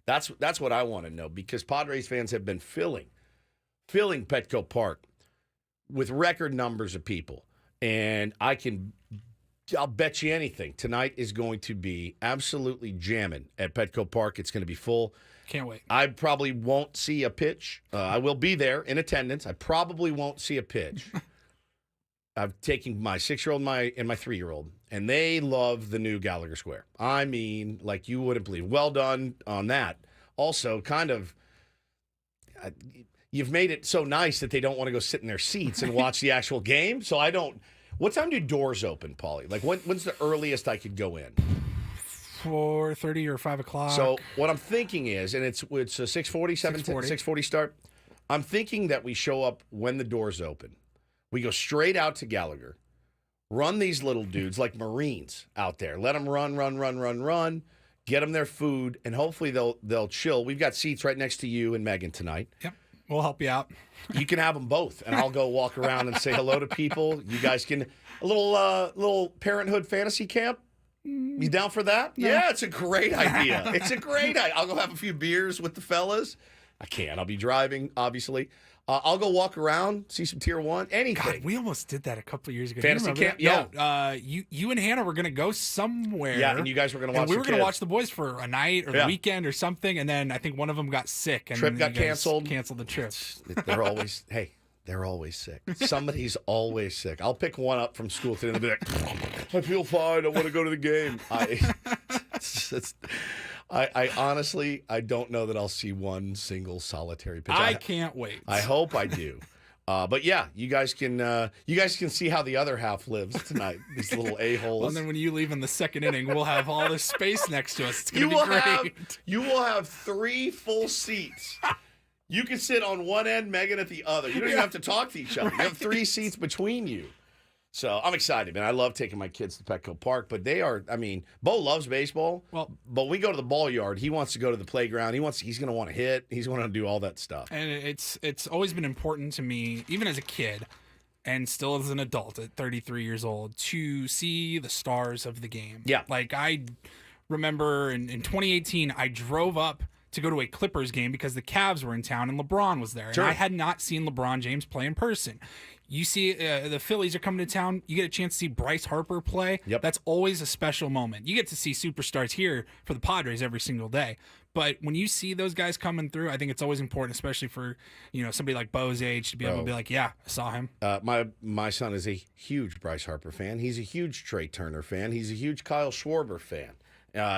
That's what I want to know, because Padres fans have been filling Petco Park with record numbers of people. And I'll bet you anything. Tonight is going to be absolutely jamming at Petco Park. It's going to be full. Can't wait. I probably won't see a pitch. I will be there in attendance. I probably won't see a pitch. I'm taking my 6-year-old and my 3-year-old, and they love the new Gallagher Square. I mean, like you wouldn't believe. Well done on that. Also, kind of, you've made it so nice that they don't want to go sit in their seats and watch the actual game. So I don't. What time do doors open, Paulie? Like, when's the earliest I could go in? 4:30 or 5 o'clock. So what I'm thinking is, and it's a 6:40, 6:40 start. I'm thinking that we show up when the doors open. We go straight out to Gallagher, run these little dudes like Marines out there. Let them run, get them their food, and hopefully they'll chill. We've got seats right next to you and Megan tonight. Yep. We'll help you out. You can have them both, and I'll go walk around and say hello to people. You guys can a little parenthood fantasy camp. You down for that? No. Yeah, it's a great idea. It's a great idea. I'll go have a few beers with the fellas, I can't. I'll be driving, obviously. I'll go walk around, see some Tier 1, anything. God, we almost did that a couple of years ago. Fantasy camp? Yeah. No, you and Hannah were going to go somewhere. Yeah, and you guys were going to watch we were going to kids. watch the boys for a night or the weekend or something, and then I think one of them got sick. And Trip got you guys canceled. Canceled the trip. They're always, they're always sick. Somebody's always sick. I'll pick one up from school today and they'll be like, I feel fine. I want to go to the game. I honestly, I don't know that I'll see one single solitary pitch. I can't wait. I hope I do. But yeah, you guys can see how the other half lives tonight. These little a-holes. Well, and then when you leave in the second inning, we'll have all this space next to us. It's going to be great. You will have 3 full seats. You can sit on one end, Megan at the other. You don't even have to talk to each other. You have 3 seats between you. So I'm excited, man. I love taking my kids to Petco Park, but Bo loves baseball. Well, but we go to the ball yard. He wants to go to the playground. He's going to want to hit. He's going to do all that stuff. And it's always been important to me, even as a kid and still as an adult at 33 years old, to see the stars of the game. Yeah. Like I remember in 2018, I drove up to go to a Clippers game because the Cavs were in town and LeBron was there. Sure. And I had not seen LeBron James play in person. You see the Phillies are coming to town. You get a chance to see Bryce Harper play. Yep. That's always a special moment. You get to see superstars here for the Padres every single day. But when you see those guys coming through, I think it's always important, especially for somebody like Bo's age, to be able to be like, yeah, I saw him. My son is a huge Bryce Harper fan. He's a huge Trey Turner fan. He's a huge Kyle Schwarber fan.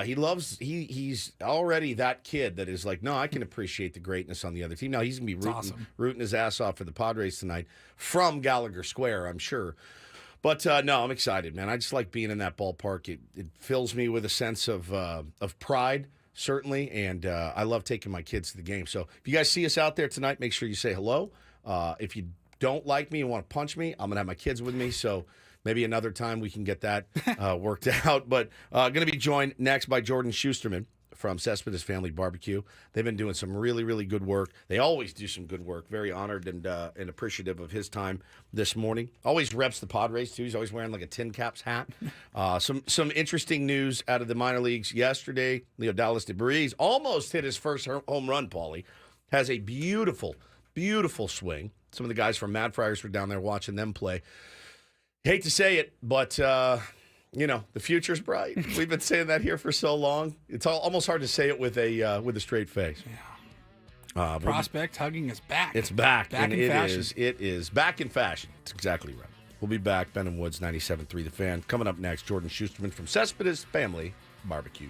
He's already that kid that is like, no, I can appreciate the greatness on the other team. Now he's gonna be rooting his ass off for the Padres tonight from Gallagher Square, I'm sure. But no, I'm excited, man. I just like being in that ballpark. It fills me with a sense of pride, certainly, and I love taking my kids to the game. So if you guys see us out there tonight, make sure you say hello. If you don't like me and want to punch me, I'm gonna have my kids with me. So maybe another time we can get that worked out. But going to be joined next by Jordan Shusterman from Cespedes Family Barbecue. They've been doing some really, really good work. They always do some good work. Very honored and appreciative of his time this morning. Always reps the Padres, too. He's always wearing like a Tin Caps hat. Some interesting news out of the minor leagues yesterday. Leo Dallas de Breeze almost hit his first home run, Paulie. Has a beautiful, beautiful swing. Some of the guys from Mad Friars were down there watching them play. Hate to say it, but, the future's bright. We've been saying that here for so long. It's almost hard to say it with a straight face. Yeah. Prospect hugging is back. It's back. Back and in fashion. It is back in fashion. It's exactly right. We'll be back. Ben and Woods, 97.3 The Fan. Coming up next, Jordan Shusterman from Cespedes Family Barbecue.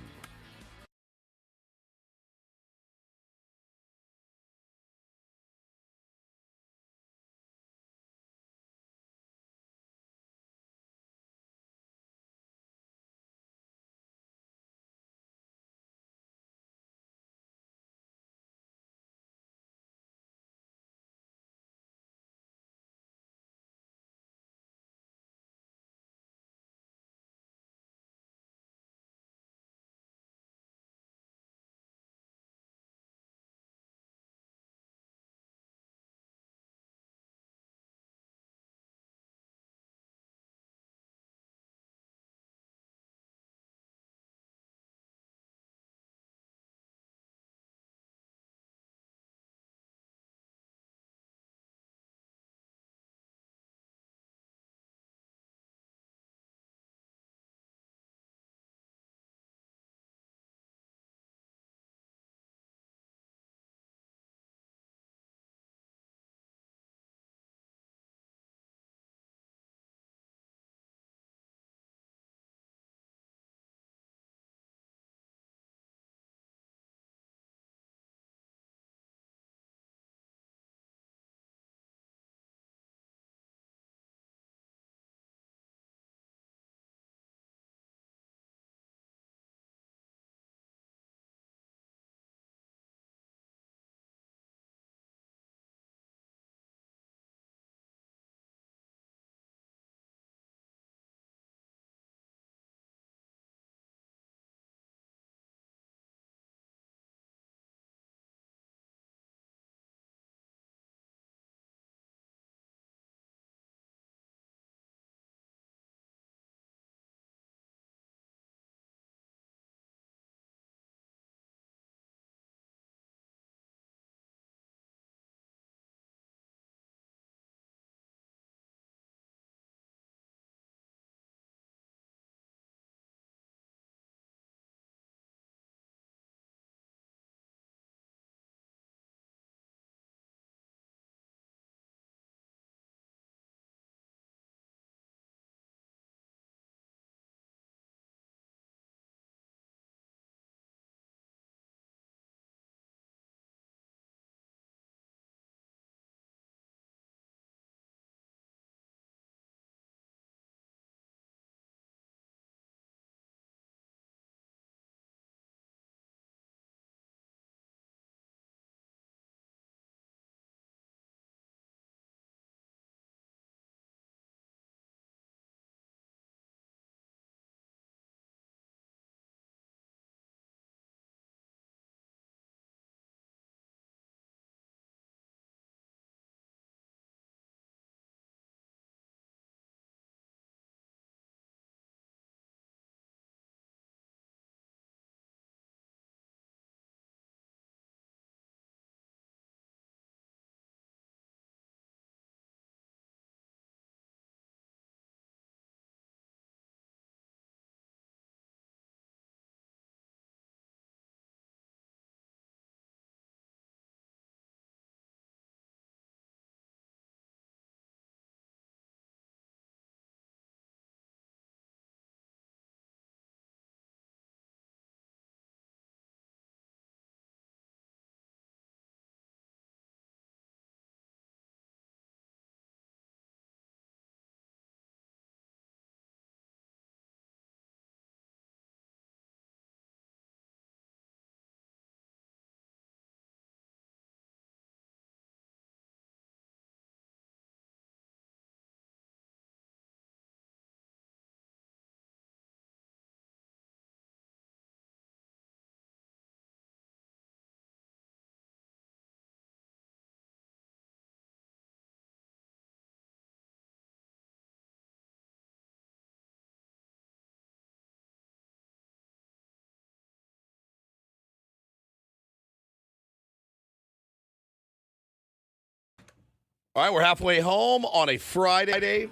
All right, we're halfway home on a Friday.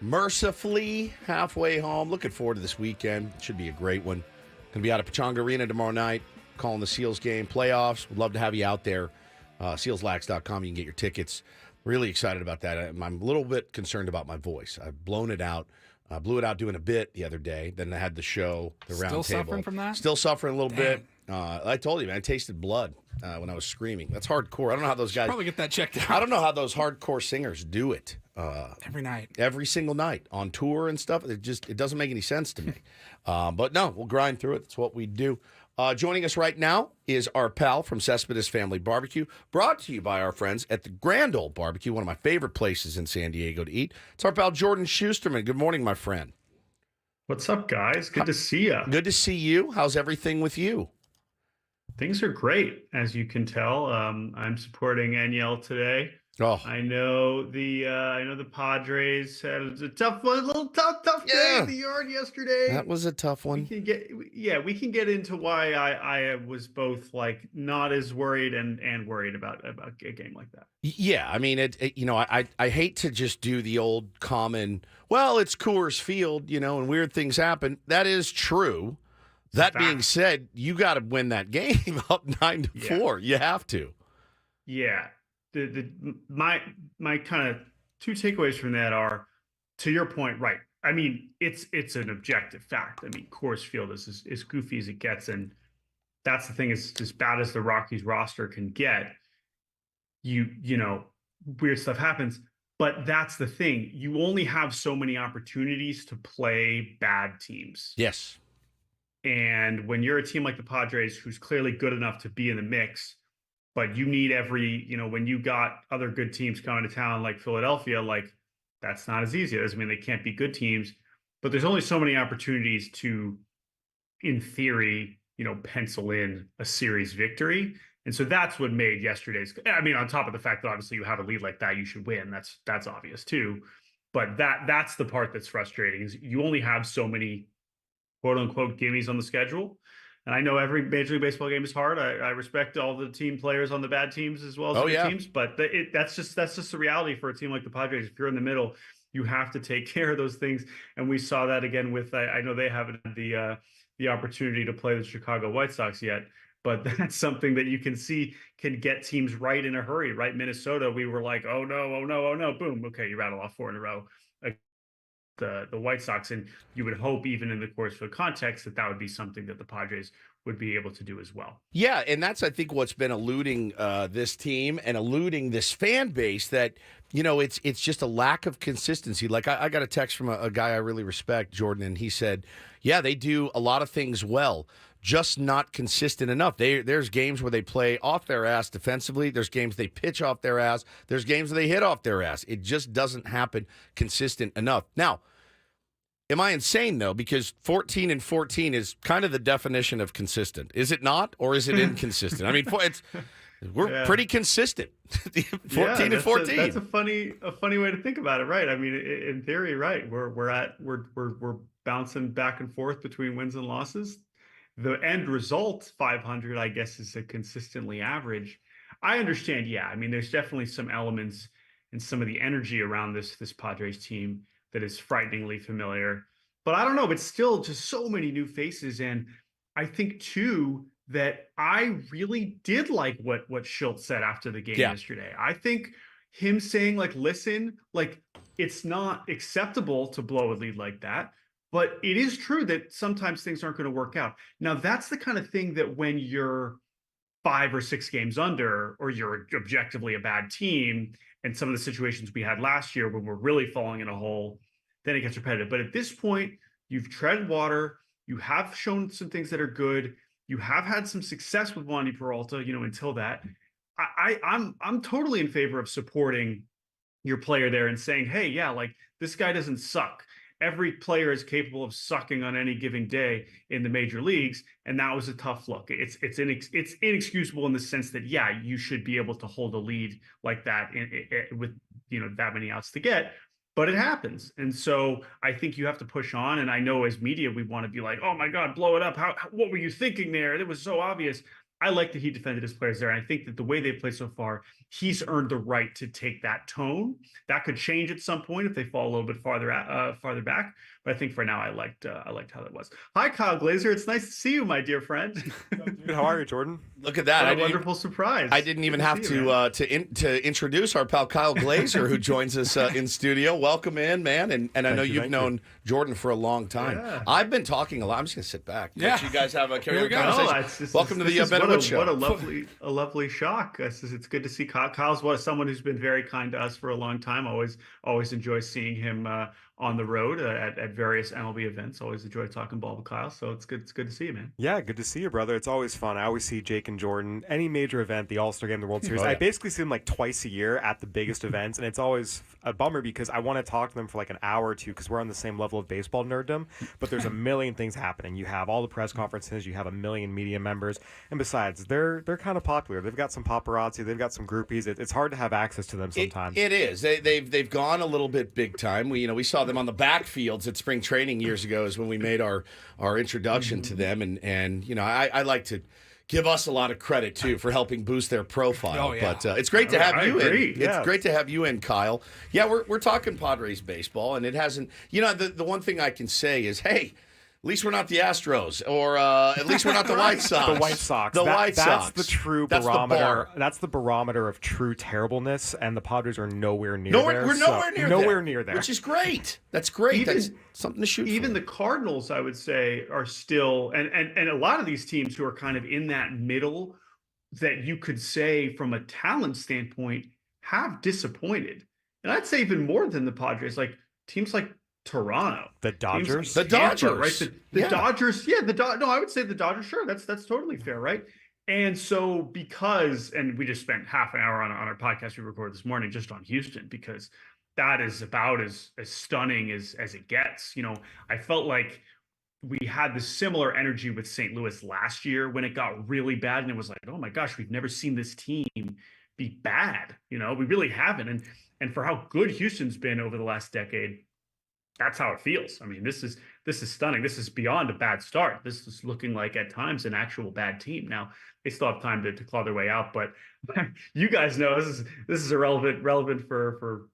Mercifully halfway home. Looking forward to this weekend. Should be a great one. Going to be out at Pechanga Arena tomorrow night, calling the Seals game, playoffs. Would love to have you out there. SealsLax.com. You can get your tickets. Really excited about that. I'm a little bit concerned about my voice. I've blown it out. I blew it out doing a bit the other day. Then I had the show, the round table. Still suffering from that? Still suffering a little bit. I told you, man, I tasted blood when I was screaming. That's hardcore. I don't know how those guys probably get that checked out. I don't know how those hardcore singers do it. Every night. Every single night on tour and stuff. It doesn't make any sense to me. But no, we'll grind through it. That's what we do. Joining us right now is our pal from Cespedes Family Barbecue, brought to you by our friends at the Grand Ole Barbecue, one of my favorite places in San Diego to eat. It's our pal Jordan Shusterman. Good morning, my friend. What's up, guys? Good to see you. Good to see you. How's everything with you? Things are great, as you can tell. I'm supporting Aniel today. Oh, I know the Padres had a tough one, a little tough day in the yard yesterday. That was a tough one. We can get into why I was both like not as worried and worried about a game like that. Yeah, I mean, I hate to just do the old common, well, it's Coors Field, and weird things happen. That is true. That being said, you got to win that game up 9-4. You have to. Yeah. My kind of two takeaways from that are, to your point, right? I mean, it's an objective fact. I mean, Coors Field is as goofy as it gets, and that's the thing. Is as bad as the Rockies roster can get. Weird stuff happens, but that's the thing. You only have so many opportunities to play bad teams. Yes. And when you're a team like the Padres, who's clearly good enough to be in the mix, but you need when you got other good teams coming to town like Philadelphia, like that's not as easy. It doesn't mean they can't be good teams, but there's only so many opportunities to, in theory, pencil in a series victory. And so that's what made yesterday's, I mean, on top of the fact that obviously you have a lead like that, you should win. That's obvious too. But that's the part that's frustrating is you only have so many quote unquote gimmies on the schedule. And I know every Major League Baseball game is hard. I respect all the team players on the bad teams as well as the good teams, but that's just the reality for a team like the Padres. If you're in the middle, you have to take care of those things. And we saw that again with, I know they haven't had the opportunity to play the Chicago White Sox yet, but that's something that you can see can get teams right in a hurry, right? Minnesota, we were like, oh no, boom. Okay, you rattle off 4 in a row. The White Sox, and you would hope even in the Coors Field context that would be something that the Padres would be able to do as well. Yeah, and that's I think what's been eluding this team and eluding this fan base, that it's just a lack of consistency. Like I got a text from a guy I really respect, Jordan, and he said, yeah, they do a lot of things well, just not consistent enough. There's games where they play off their ass defensively. There's games they pitch off their ass. There's games where they hit off their ass. It just doesn't happen consistent enough. Now, am I insane, though? Because 14-14 is kind of the definition of consistent. Is it not, or is it inconsistent? I mean, we're pretty consistent. 14-14. That's a funny way to think about it, right? I mean, in theory, right? We're bouncing back and forth between wins and losses. The end result, 500, I guess, is a consistently average. I understand. Yeah, I mean, there's definitely some elements and some of the energy around this Padres team that is frighteningly familiar. But I don't know, but still just so many new faces. And I think, too, that I really did like what Shildt said after the game yesterday. I think him saying, like, listen, like, it's not acceptable to blow a lead like that. But it is true that sometimes things aren't going to work out. Now, that's the kind of thing that when you're 5 or 6 games under, or you're objectively a bad team, and some of the situations we had last year when we're really falling in a hole, then it gets repetitive. But at this point, you've tread water. You have shown some things that are good. You have had some success with Wandy Peralta, until that. I'm totally in favor of supporting your player there and saying, hey, yeah, like this guy doesn't suck. Every player is capable of sucking on any given day in the major leagues, and that was a tough look. It's inexcusable in the sense that, yeah, you should be able to hold a lead like that with that many outs to get, but it happens. And so I think you have to push on. And I know as media we want to be like, oh my God, blow it up. What were you thinking there? It was so obvious. I like that he defended his players there. And I think that the way they've played so far, he's earned the right to take that tone. That could change at some point if they fall a little bit farther back. But I think for now, I liked how that was. Hi, Kyle Glaser. It's nice to see you, my dear friend. Good. How are you, Jordan? Look at that! What a wonderful surprise. I didn't even have to introduce our pal Kyle Glaser, who joins us in studio. Welcome in, man. And I know you've known Jordan for a long time. Yeah. I've been talking a lot. I'm just going to sit back. Yeah. Let you guys have a Here we karaoke go. conversation. Welcome to the Ben Wood Show. What a lovely shock. It's good to see Kyle. Kyle's someone who's been very kind to us for a long time. Always enjoy seeing him on the road at various MLB events. Always enjoy talking ball with Kyle. So it's good to see you, man. Yeah, good to see you, brother. It's always fun. I always see Jake and Jordan, any major event, the All-Star Game, the World Series. Oh, yeah. I basically see them like twice a year at the biggest events, and it's always a bummer because I want to talk to them for like an hour or two because we're on the same level of baseball nerddom, but there's a million things happening. You have all the press conferences, you have a million media members, and besides, they're kind of popular. They've got some paparazzi, they've got some groupies. It's hard to have access to them sometimes. It is. They've gone a little bit big time. We saw them on the backfields at spring training years ago is when we made our introduction to them, and I like to give us a lot of credit too for helping boost their profile. Oh, yeah. But it's great to have you in. Yeah. It's great to have you in, Kyle. Yeah, we're talking Padres baseball, and it hasn't. The one thing I can say is, hey, at least we're not the Astros, or at least we're not the White Sox. The White Sox. That's That's the true That's the barometer. bar. That's the barometer of true terribleness, and the Padres are nowhere near there. We're nowhere near there. there. Which is great. That's great. Even- That's something to shoot Even for. the Cardinals, I would say, are still and a lot of these teams who are kind of in that middle that you could say from a talent standpoint have disappointed. And I'd say even more than the Padres, like teams like Toronto, The Dodgers. teams like The Tampa, Dodgers. right? The Yeah. Dodgers, no, I would say the Dodgers. Sure, that's totally fair, right? And so and we just spent half an hour on our podcast we recorded this morning just on Houston because that is about as stunning as it gets. I felt like we had the similar energy with St. Louis last year when it got really bad, and it was like, oh my gosh, we've never seen this team be bad. We really haven't. And for how good Houston's been over the last decade, that's how it feels. I mean, this is stunning. This is beyond a bad start. This is looking like at times an actual bad team. Now they still have time to claw their way out, but you guys know this is relevant for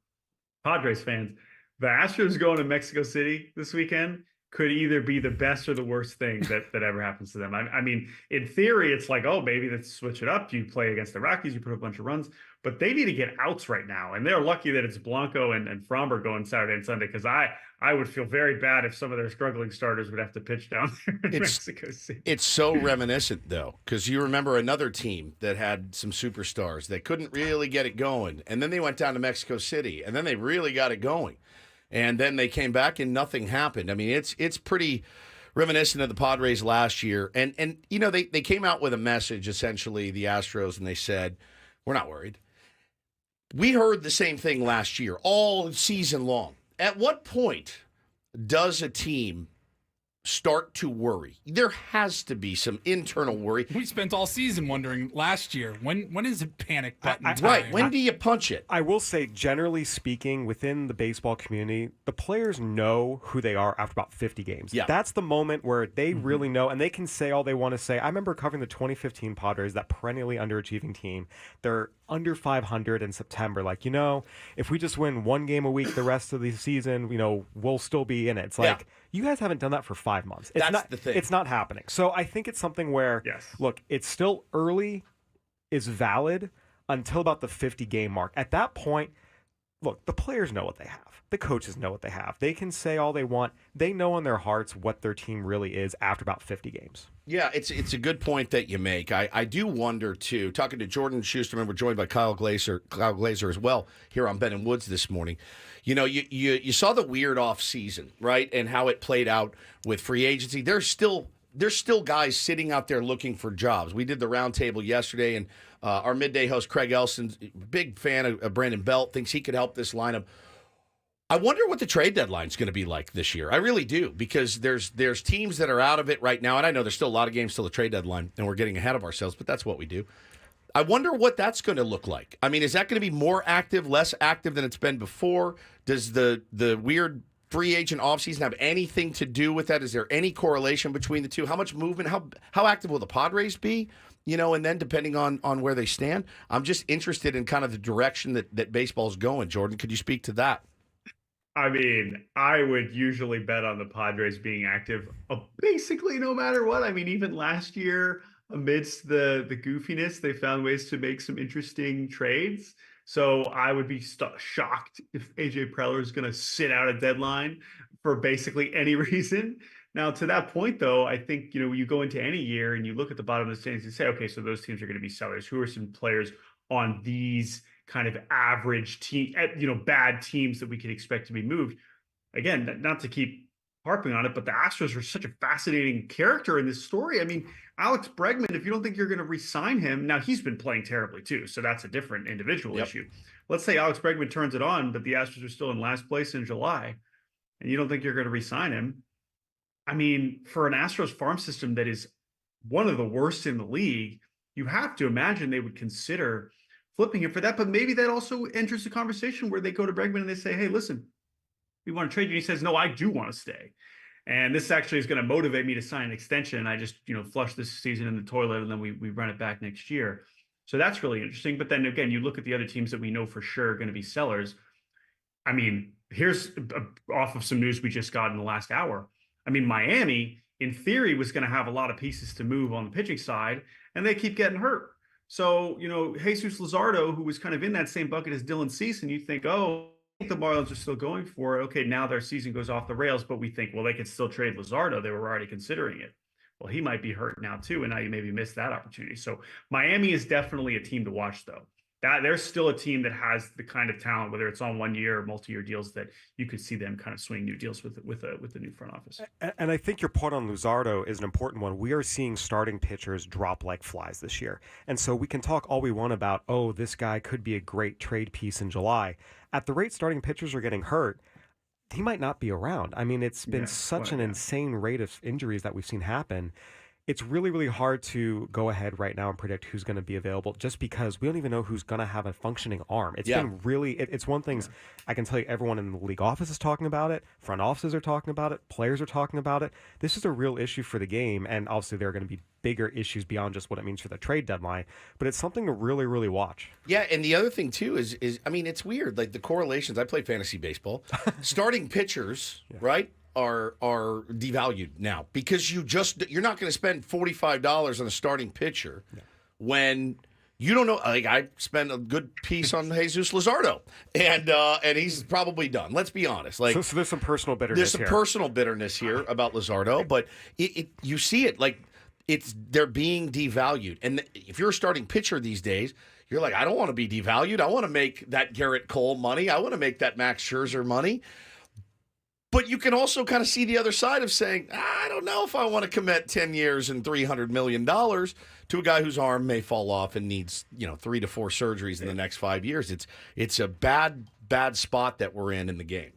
Padres fans. The Astros going to Mexico City this weekend could either be the best or the worst thing that ever happens to them. I mean, in theory, it's like, oh, maybe let's switch it up. You play against the Rockies, you put up a bunch of runs, but they need to get outs right now. And they're lucky that it's Blanco and Fromber going Saturday and Sunday, because I would feel very bad if some of their struggling starters would have to pitch down there in Mexico City. It's so reminiscent, though, because you remember another team that had some superstars that couldn't really get it going, and then they went down to Mexico City, and then they really got it going. And then they came back and nothing happened. I mean, it's pretty reminiscent of the Padres last year. And they came out with a message, essentially, the Astros, and they said, we're not worried. We heard the same thing last year, all season long. At what point does a team start to worry? There has to be some internal worry. We spent all season wondering last year, when is it panic button time? Right, when do you punch it? I will say, generally speaking, within the baseball community, the players know who they are after about 50 games. Yeah. That's the moment where they really know, and they can say all they want to say. I remember covering the 2015 Padres, that perennially underachieving team. They're under 500 in September. Like, if we just win one game a week the rest of the season, we'll still be in it. It's like, you guys haven't done that for 5 months. That's the thing. It's not happening. So I think it's something where, look, it's still early, is valid until about the 50-game mark. At that point, look, the players know what they have. The coaches know what they have. They can say all they want. They know in their hearts what their team really is after about 50 games. Yeah, it's a good point that you make. I do wonder, too, talking to Jordan Shusterman, we're joined by Kyle Glaser as well here on Ben and Woods this morning. You saw the weird off season, right, and how it played out with free agency. There's still guys sitting out there looking for jobs. We did the roundtable yesterday, and our midday host Craig Elson, big fan of Brandon Belt, thinks he could help this lineup. I wonder what the trade deadline is going to be like this year. I really do, because there's teams that are out of it right now, and I know there's still a lot of games till the trade deadline, and we're getting ahead of ourselves, but that's what we do. I wonder what that's going to look like. I mean, is that going to be more active, less active than it's been before? Does the weird free agent offseason have anything to do with that? Is there any correlation between the two? How much movement? How active will the Padres be? and then depending on where they stand, I'm just interested in kind of the direction that baseball's going. Jordan, could you speak to that? I mean, I would usually bet on the Padres being active basically no matter what. I mean, even last year, amidst the goofiness, they found ways to make some interesting trades. So I would be shocked if AJ Preller is going to sit out a deadline for basically any reason. Now, to that point, though, I think, you go into any year and you look at the bottom of the standings and say, okay, so those teams are going to be sellers. Who are some players on these kind of average team, bad teams that we can expect to be moved? Again, not to keep harping on it, but the Astros are such a fascinating character in this story. I mean, Alex Bregman, if you don't think you're going to re-sign him, now he's been playing terribly too, so that's a different individual issue. Let's say Alex Bregman turns it on, but the Astros are still in last place in July, and you don't think you're going to re-sign him. I mean, for an Astros farm system that is one of the worst in the league, you have to imagine they would consider flipping him for that. But maybe that also enters the conversation where they go to Bregman and they say, hey, listen, we want to trade you. And he says, no, I do want to stay. And this actually is going to motivate me to sign an extension. I just, flush this season in the toilet and then we run it back next year. So that's really interesting. But then again, you look at the other teams that we know for sure are going to be sellers. I mean, here's off of some news we just got in the last hour. I mean, Miami, in theory, was going to have a lot of pieces to move on the pitching side, and they keep getting hurt. So, Jesus Luzardo, who was kind of in that same bucket as Dylan Cease, and you think, oh, the Marlins are still going for it. Okay, now their season goes off the rails, but we think, well, they could still trade Luzardo. They were already considering it. Well, he might be hurt now too, and now you maybe missed that opportunity. So Miami is definitely a team to watch, though. There's still a team that has the kind of talent, whether it's on 1 year or multi-year deals, that you could see them kind of swing new deals with the new front office. And I think your point on Luzardo is an important one. We are seeing starting pitchers drop like flies this year. And so we can talk all we want about, oh, this guy could be a great trade piece in July. At the rate starting pitchers are getting hurt, he might not be around. I mean, it's been such an insane rate of injuries that we've seen happen. It's really, really hard to go ahead right now and predict who's going to be available just because we don't even know who's going to have a functioning arm. It's been really, it's one thing I can tell you, everyone in the league office is talking about it. Front offices are talking about it. Players are talking about it. This is a real issue for the game. And obviously there are going to be bigger issues beyond just what it means for the trade deadline, but it's something to really, really watch. Yeah. And the other thing too is I mean, it's weird. Like the correlations, I play fantasy baseball, starting pitchers, right? Are devalued now because you're not going to spend $45 on a starting pitcher when you don't know. Like I spent a good piece on Jesus Luzardo, and he's probably done. Let's be honest. Like so there's some personal bitterness. There's some personal bitterness here about Luzardo, but you see it like they're being devalued. And if you're a starting pitcher these days, you're like, I don't want to be devalued. I want to make that Garrett Cole money. I want to make that Max Scherzer money. But you can also kind of see the other side of saying, I don't know if I want to commit 10 years and $300 million to a guy whose arm may fall off and needs 3 to 4 surgeries in the next 5 years. It's a bad spot that we're in the game.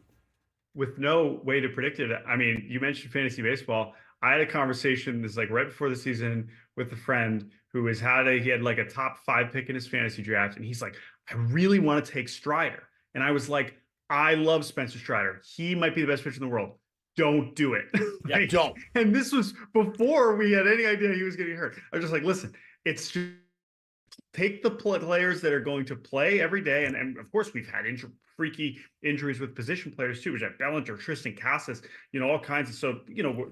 With no way to predict it. I mean, you mentioned fantasy baseball. I had a conversation this like right before the season with a friend who he had like a top 5 pick in his fantasy draft, and he's like, I really want to take Strider. And I was like, I love Spencer Strider. He might be the best pitcher in the world. Don't do it. Yeah, don't. And this was before we had any idea he was getting hurt. I was just like, listen, it's just take the players that are going to play every day. And of course, we've had freaky injuries with position players too. We've had Bellinger, Tristan Casas, all kinds of. So,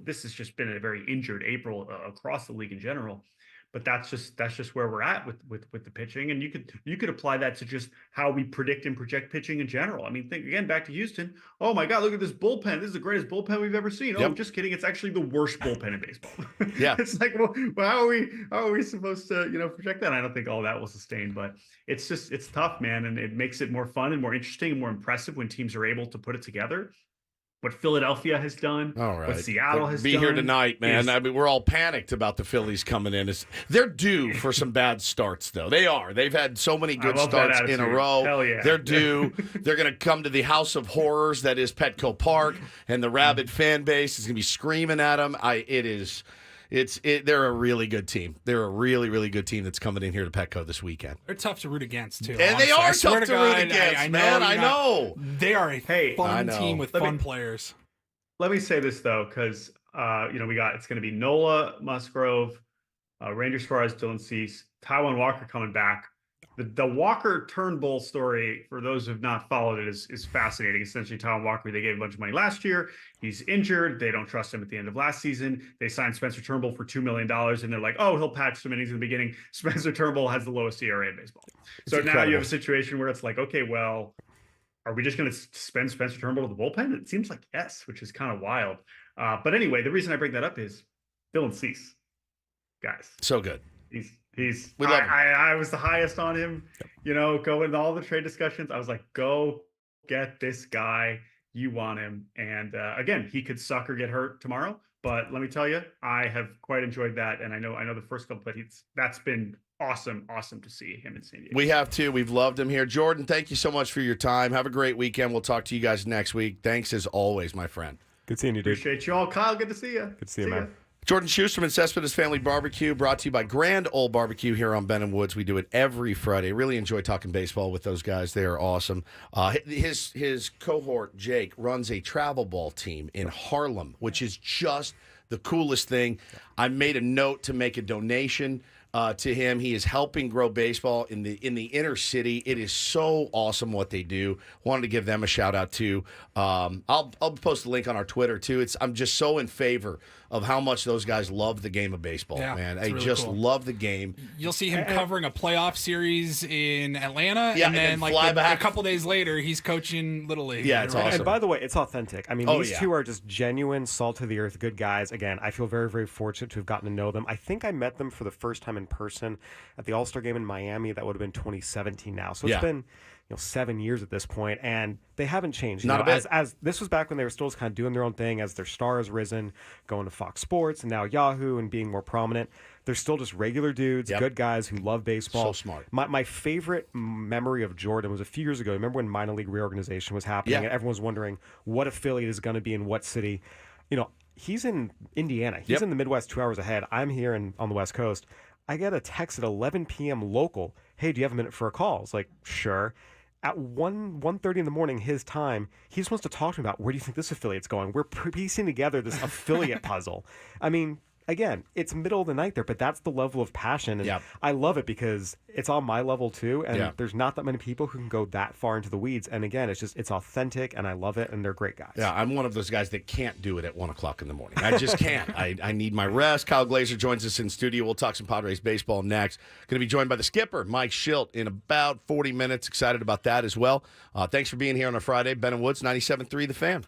this has just been a very injured April across the league in general. But that's just where we're at with the pitching, and you could apply that to just how we predict and project pitching in general. I mean, think again back to Houston. Oh my God, look at this bullpen! This is the greatest bullpen we've ever seen. Oh, I'm just kidding. It's actually the worst bullpen in baseball. Yeah, it's like, well, how are we supposed to project that? I don't think all that will sustain, but it's tough, man, and it makes it more fun and more interesting and more impressive when teams are able to put it together. What Philadelphia has done, all right. What Seattle has done. Be here tonight, man. I mean, we're all panicked about the Phillies coming in. They're due for some bad starts, though. They are. They've had so many good starts in a row. Hell yeah. They're due. They're going to come to the house of horrors that is Petco Park, and the rabid fan base is going to be screaming at them. They're a really good team. They're a really, really good team that's coming in here to Petco this weekend. They're tough to root against, too. And they are tough to root against, man. I know. They are a fun team with fun players. Let me say this, though, because, it's going to be Nola, Musgrove, Rangers Suarez, Dylan Cease, Taijuan Walker coming back. The Walker Turnbull story, for those who have not followed it, is fascinating. Essentially, Taijuan Walker, they gave a bunch of money last year. He's injured. They don't trust him at the end of last season. They signed Spencer Turnbull for $2 million, and they're like, oh, he'll patch some innings in the beginning. Spencer Turnbull has the lowest ERA in baseball. It's so incredible. Now you have a situation where it's like, okay, well, are we just going to spend Spencer Turnbull to the bullpen? It seems like yes, which is kind of wild. But anyway, the reason I bring that up is Dylan Cease, guys. So good. We love him. I was the highest on him, going into all the trade discussions. I was like, go get this guy. You want him. And again, he could suck or get hurt tomorrow. But let me tell you, I have quite enjoyed that. And I know the first couple, but that's been awesome to see him in San Diego. We have too. We've loved him here. Jordan, thank you so much for your time. Have a great weekend. We'll talk to you guys next week. Thanks as always, my friend. Good seeing you, dude. Appreciate you all. Kyle, good to see you. Good to see you, man. Jordan Shusterman, Cespedes Family Barbecue, brought to you by Grand Ole Barbecue here on Ben and Woods. We do it every Friday. Really enjoy talking baseball with those guys. They are awesome. His cohort, Jake, runs a travel ball team in Harlem, which is just the coolest thing. I made a note to make a donation to him. He is helping grow baseball in the inner city. It is so awesome what they do. Wanted to give them a shout out too. I'll post a link on our Twitter too. I'm just so in favor of how much those guys love the game of baseball, man. I really just cool. love the game. You'll see him covering a playoff series in Atlanta, Yeah, and then fly back. a couple days later, he's coaching Little League. Yeah, it's awesome. And by the way, it's authentic. I mean, these two are just genuine, salt-of-the-earth, good guys. Again, I feel very, very fortunate to have gotten to know them. I think I met them for the first time in person at the All-Star game in Miami. That would have been 2017 now. So it's been 7 years at this point, and they haven't changed. Not a bit. As this was back when they were still just kind of doing their own thing, as their star has risen, going to Fox Sports and now Yahoo and being more prominent. They're still just regular dudes, good guys who love baseball. So smart. My favorite memory of Jordan was a few years ago. Remember when minor league reorganization was happening, and everyone was wondering what affiliate is going to be in what city? He's in Indiana. He's in the Midwest, 2 hours ahead. I'm here on the West Coast. I get a text at 11 p.m. local. Hey, do you have a minute for a call? It's like, sure. At 1:30 in the morning, his time, he just wants to talk to me about where do you think this affiliate's going? We're piecing together this affiliate puzzle. I mean, again, it's middle of the night there, but that's the level of passion. And I love it because it's on my level too. And there's not that many people who can go that far into the weeds. And again, it's authentic and I love it. And they're great guys. Yeah, I'm one of those guys that can't do it at 1 o'clock in the morning. I just can't. I need my rest. Kyle Glaser joins us in studio. We'll talk some Padres baseball next. Going to be joined by the skipper, Mike Shildt, in about 40 minutes. Excited about that as well. Thanks for being here on a Friday. Ben and Woods, 97.3 The Fan.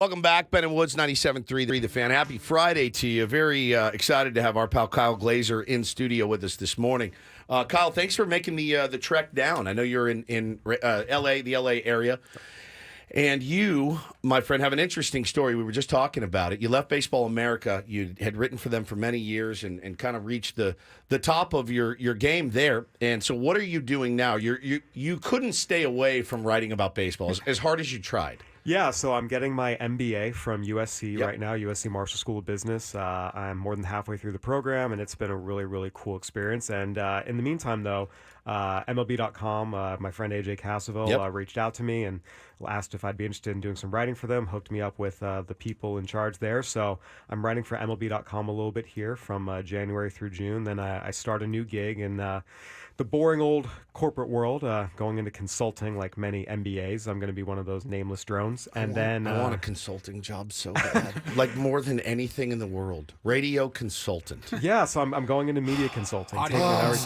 Welcome back, Ben and Woods, 97.3 The Fan. Happy Friday to you. Very excited to have our pal Kyle Glaser in studio with us this morning. Kyle, thanks for making the trek down. I know you're in L.A., the L.A. area. And you, my friend, have an interesting story. We were just talking about it. You left Baseball America. You had written for them for many years and kind of reached the top of your game there. And so what are you doing now? You couldn't stay away from writing about baseball as hard as you tried. Yeah, so I'm getting my MBA from USC right now, USC Marshall School of Business. I'm more than halfway through the program, and it's been a really, really cool experience. And in the meantime, though, MLB.com, my friend AJ Cassaville reached out to me and asked if I'd be interested in doing some writing for them, hooked me up with the people in charge there. So I'm writing for MLB.com a little bit here from January through June. Then I start a new gig in the boring old corporate world, going into consulting like many MBAs. I'm going to be one of those nameless drones. And I want a consulting job so bad. Like more than anything in the world. Radio consultant. Yeah, so I'm going into media consulting,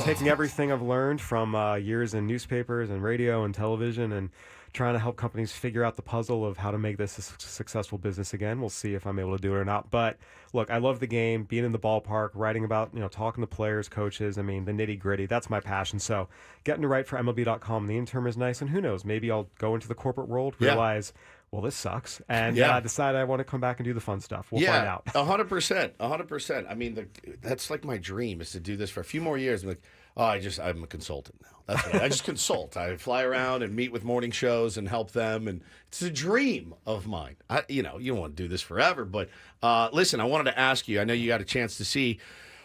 taking everything I've learned from years in newspapers and radio and television and trying to help companies figure out the puzzle of how to make this a successful business again. We'll see if I'm able to do it or not. But look, I love the game, being in the ballpark, writing about, talking to players, coaches. I mean, the nitty gritty, that's my passion. So getting to write for MLB.com in the interim is nice. And who knows, maybe I'll go into the corporate world, realize, well, this sucks, and decide I want to come back and do the fun stuff. We'll find out. 100%. I mean, that's like my dream is to do this for a few more years. I'm like, I'm a consultant now. That's right. I just consult. I fly around and meet with morning shows and help them, and it's a dream of mine. You don't want to do this forever, but listen, I wanted to ask you. I know you got a chance to see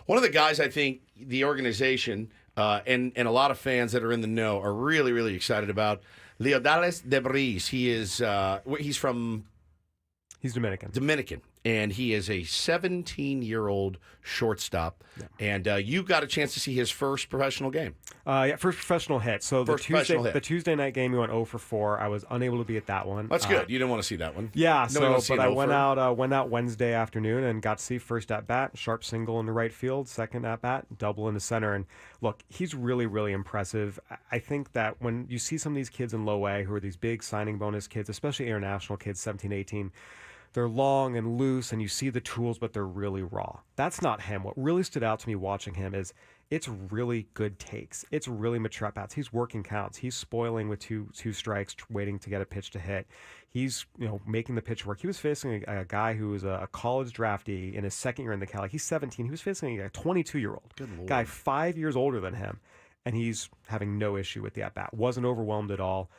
one of the guys. I think the organization and a lot of fans that are in the know are really, really excited about. Leodales Debris. He's Dominican. And he is a 17-year-old shortstop. Yeah. And you got a chance to see his first professional game. First professional hit. So the Tuesday night game, he went 0 for 4. I was unable to be at that one. That's good. You didn't want to see that one. Yeah. But I went out Wednesday afternoon and got to see first at bat, sharp single into right field, second at bat, double into center. And look, he's really, really impressive. I think that when you see some of these kids in low A who are these big signing bonus kids, especially international kids, 17, 18, they're long and loose, and you see the tools, but they're really raw. That's not him. What really stood out to me watching him is it's really good takes. It's really mature at-bats. He's working counts. He's spoiling with two strikes, waiting to get a pitch to hit. He's making the pitch work. He was facing a guy who was a college draftee in his second year in the Cali. He's 17. He was facing a 22-year-old guy 5 years older than him, and he's having no issue with the at-bat. Wasn't overwhelmed at all.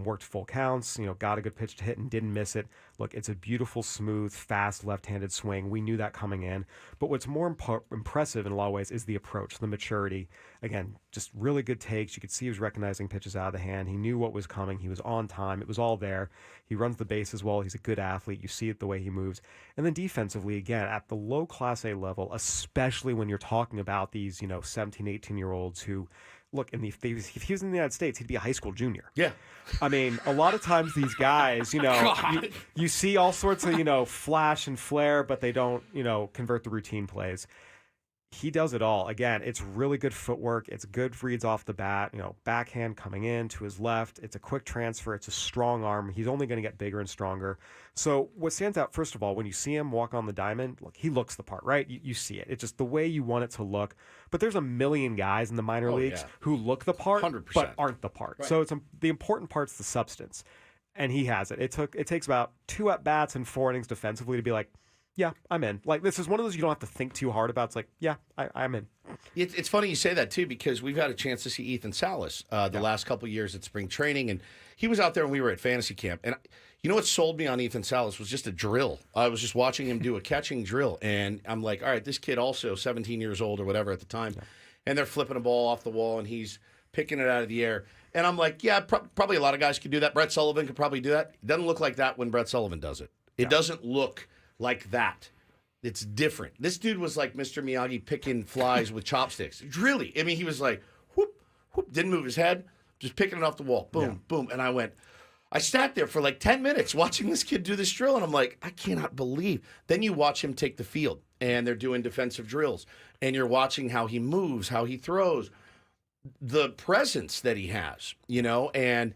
Worked full counts, got a good pitch to hit and didn't miss it. Look, it's a beautiful, smooth, fast left-handed swing. We knew that coming in. But what's more impressive in a lot of ways is the approach, the maturity. Again, just really good takes. You could see he was recognizing pitches out of the hand. He knew what was coming. He was on time. It was all there. He runs the bases well. He's a good athlete. You see it the way he moves. And then defensively, again, at the low Class A level, especially when you're talking about these, 17, 18-year-olds who, look, if he was in the United States, he'd be a high school junior. Yeah. I mean, a lot of times these guys, you see all sorts of, flash and flare, but they don't, convert the routine plays. He does it all. Again, it's really good footwork. It's good reads off the bat, backhand coming in to his left. It's a quick transfer. It's a strong arm. He's only going to get bigger and stronger. So what stands out, first of all, when you see him walk on the diamond, look, he looks the part, right? You see it. It's just the way you want it to look. But there's a million guys in the minor leagues who look the part, 100%. But aren't the part. Right. So the important part's the substance. And he has it. It takes about 2 at-bats and 4 innings defensively to be like, yeah, I'm in. Like, this is one of those you don't have to think too hard about. It's like, yeah, I'm in. It's funny you say that, too, because we've had a chance to see Ethan Salas the last couple of years at spring training, and he was out there when we were at fantasy camp. And you know what sold me on Ethan Salas was just a drill. I was just watching him do a catching drill, and I'm like, all right, this kid also 17 years old or whatever at the time, and they're flipping a ball off the wall, and he's picking it out of the air. And I'm like, yeah, probably a lot of guys could do that. Brett Sullivan could probably do that. It doesn't look like that when Brett Sullivan does it. It doesn't look like that. It's different. This dude was like Mr. Miyagi picking flies with chopsticks. Really. I mean, he was like, whoop, whoop, didn't move his head, just picking it off the wall. Boom, boom. And I sat there for like 10 minutes watching this kid do this drill, and I'm like, I cannot believe. Then you watch him take the field, and they're doing defensive drills, and you're watching how he moves, how he throws, the presence that he has, and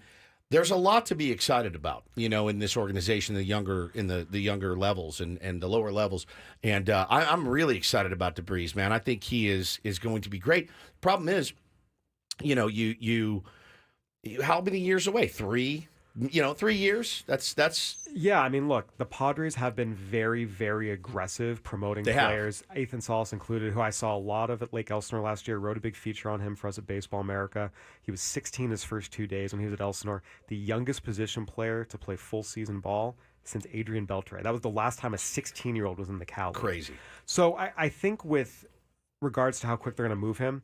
there's a lot to be excited about, in this organization, the younger levels and the lower levels. And I'm really excited about DeBreeze, man. I think he is going to be great. Problem is, you how many years away? 3 3 years. That's Yeah, I mean, look, the Padres have been very, very aggressive promoting players, Ethan Salas included, who I saw a lot of at Lake Elsinore last year. Wrote a big feature on him for us at Baseball America. He was 16 his first 2 days when he was at Elsinore, the youngest position player to play full season ball since Adrian Beltre. That was the last time a 16-year-old was in the Cal League. Crazy. So I think with regards to how quick they're going to move him,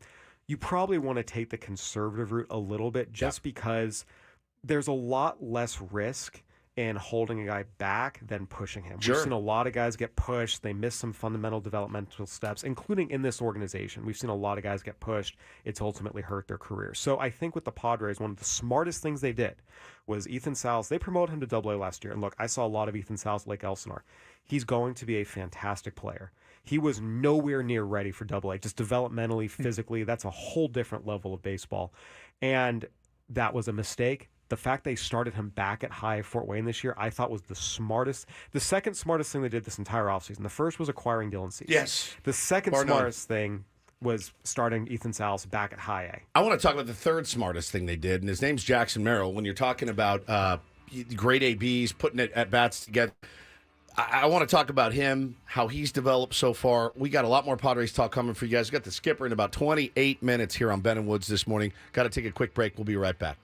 you probably want to take the conservative route a little bit, just because there's a lot less risk in holding a guy back than pushing him. Sure. We've seen a lot of guys get pushed. They miss some fundamental developmental steps, including in this organization. We've seen a lot of guys get pushed. It's ultimately hurt their career. So I think with the Padres, one of the smartest things they did was Ethan Salas. They promoted him to Double-A last year. And look, I saw a lot of Ethan Salas at Lake Elsinore. He's going to be a fantastic player. He was nowhere near ready for Double-A, just developmentally, physically. That's a whole different level of baseball. And that was a mistake. The fact they started him back at high Fort Wayne this year, I thought was the second smartest thing they did this entire offseason. The first was acquiring Dylan Cease. Yes. The second smartest thing was starting Ethan Salas back at high A. I want to talk about the third smartest thing they did, and his name's Jackson Merrill. When you're talking about great ABs, putting it at bats together, I want to talk about him, how he's developed so far. We got a lot more Padres talk coming for you guys. We got the skipper in about 28 minutes here on Ben and Woods this morning. Got to take a quick break. We'll be right back.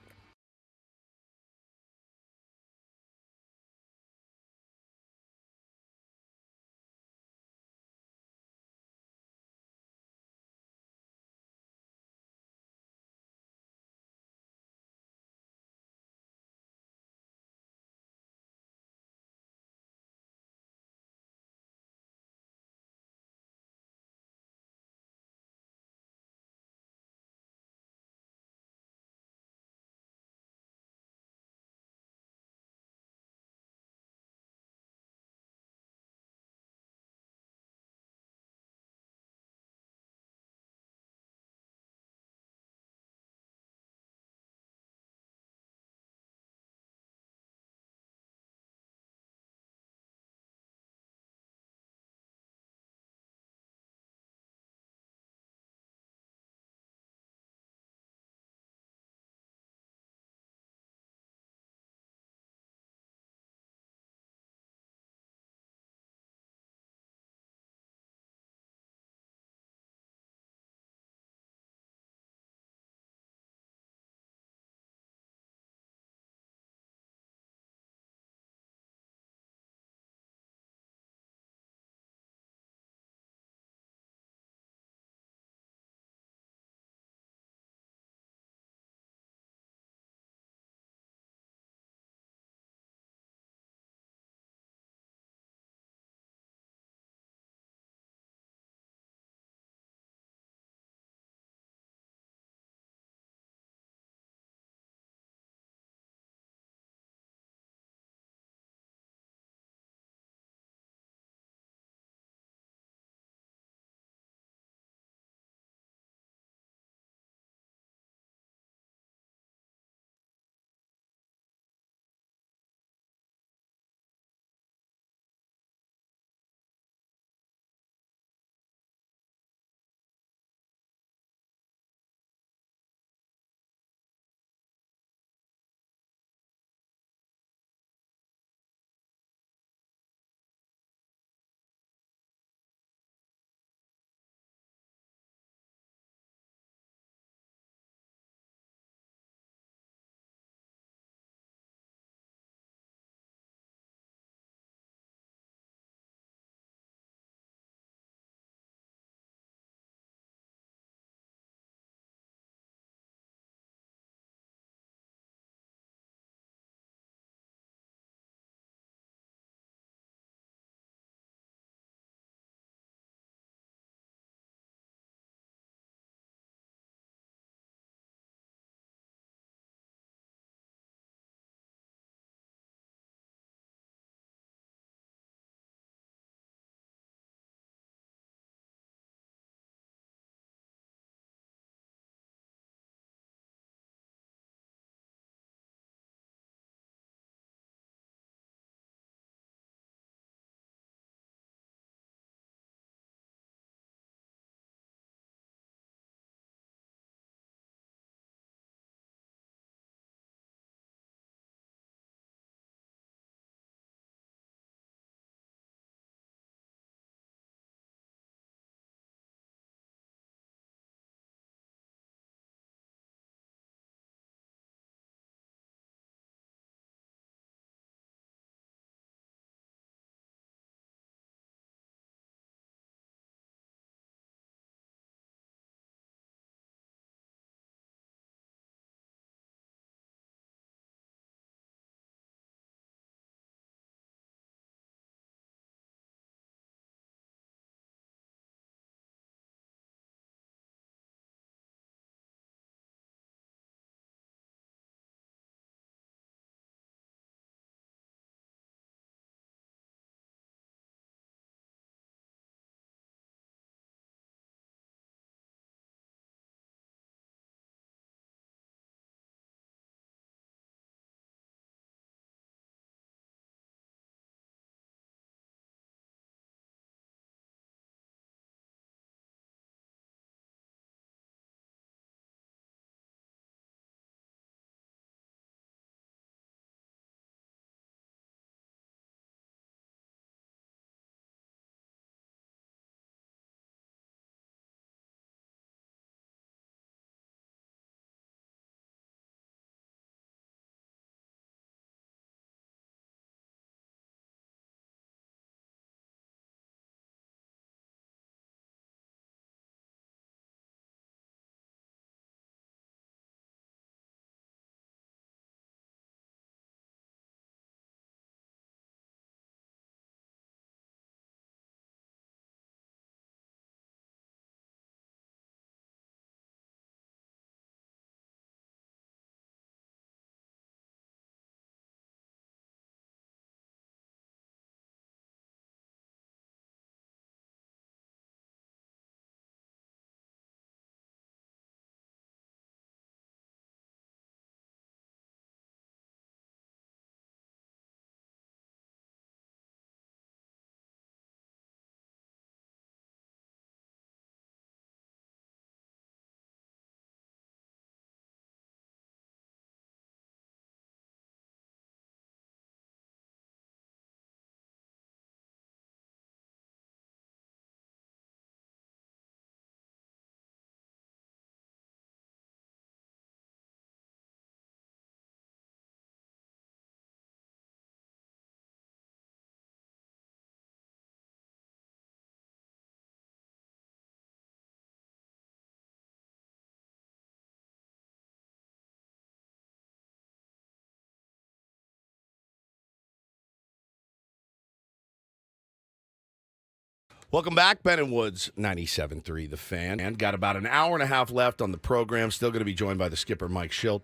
Welcome back, Ben and Woods, 97.3 The Fan. And got about an hour and a half left on the program. Still going to be joined by the skipper, Mike Shildt,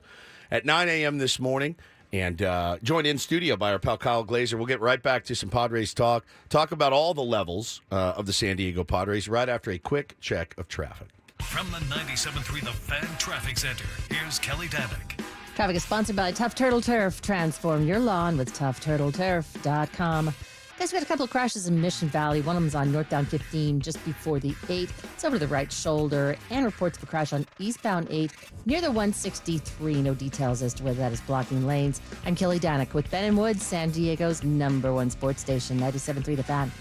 at 9 a.m. this morning. And joined in studio by our pal Kyle Glaser. We'll get right back to some Padres talk about all the levels of the San Diego Padres right after a quick check of traffic. From the 97.3 The Fan Traffic Center, here's Kelly Danick. Traffic is sponsored by Tough Turtle Turf. Transform your lawn with toughturtleturf.com. Guys, we had a couple of crashes in Mission Valley. One of them's on northbound 15 just before the 8. It's over the right shoulder. And reports of a crash on eastbound 8 near the 163. No details as to whether that is blocking lanes. I'm Kelly Danick with Ben and Woods, San Diego's #1 sports station, 97.3 The Fan.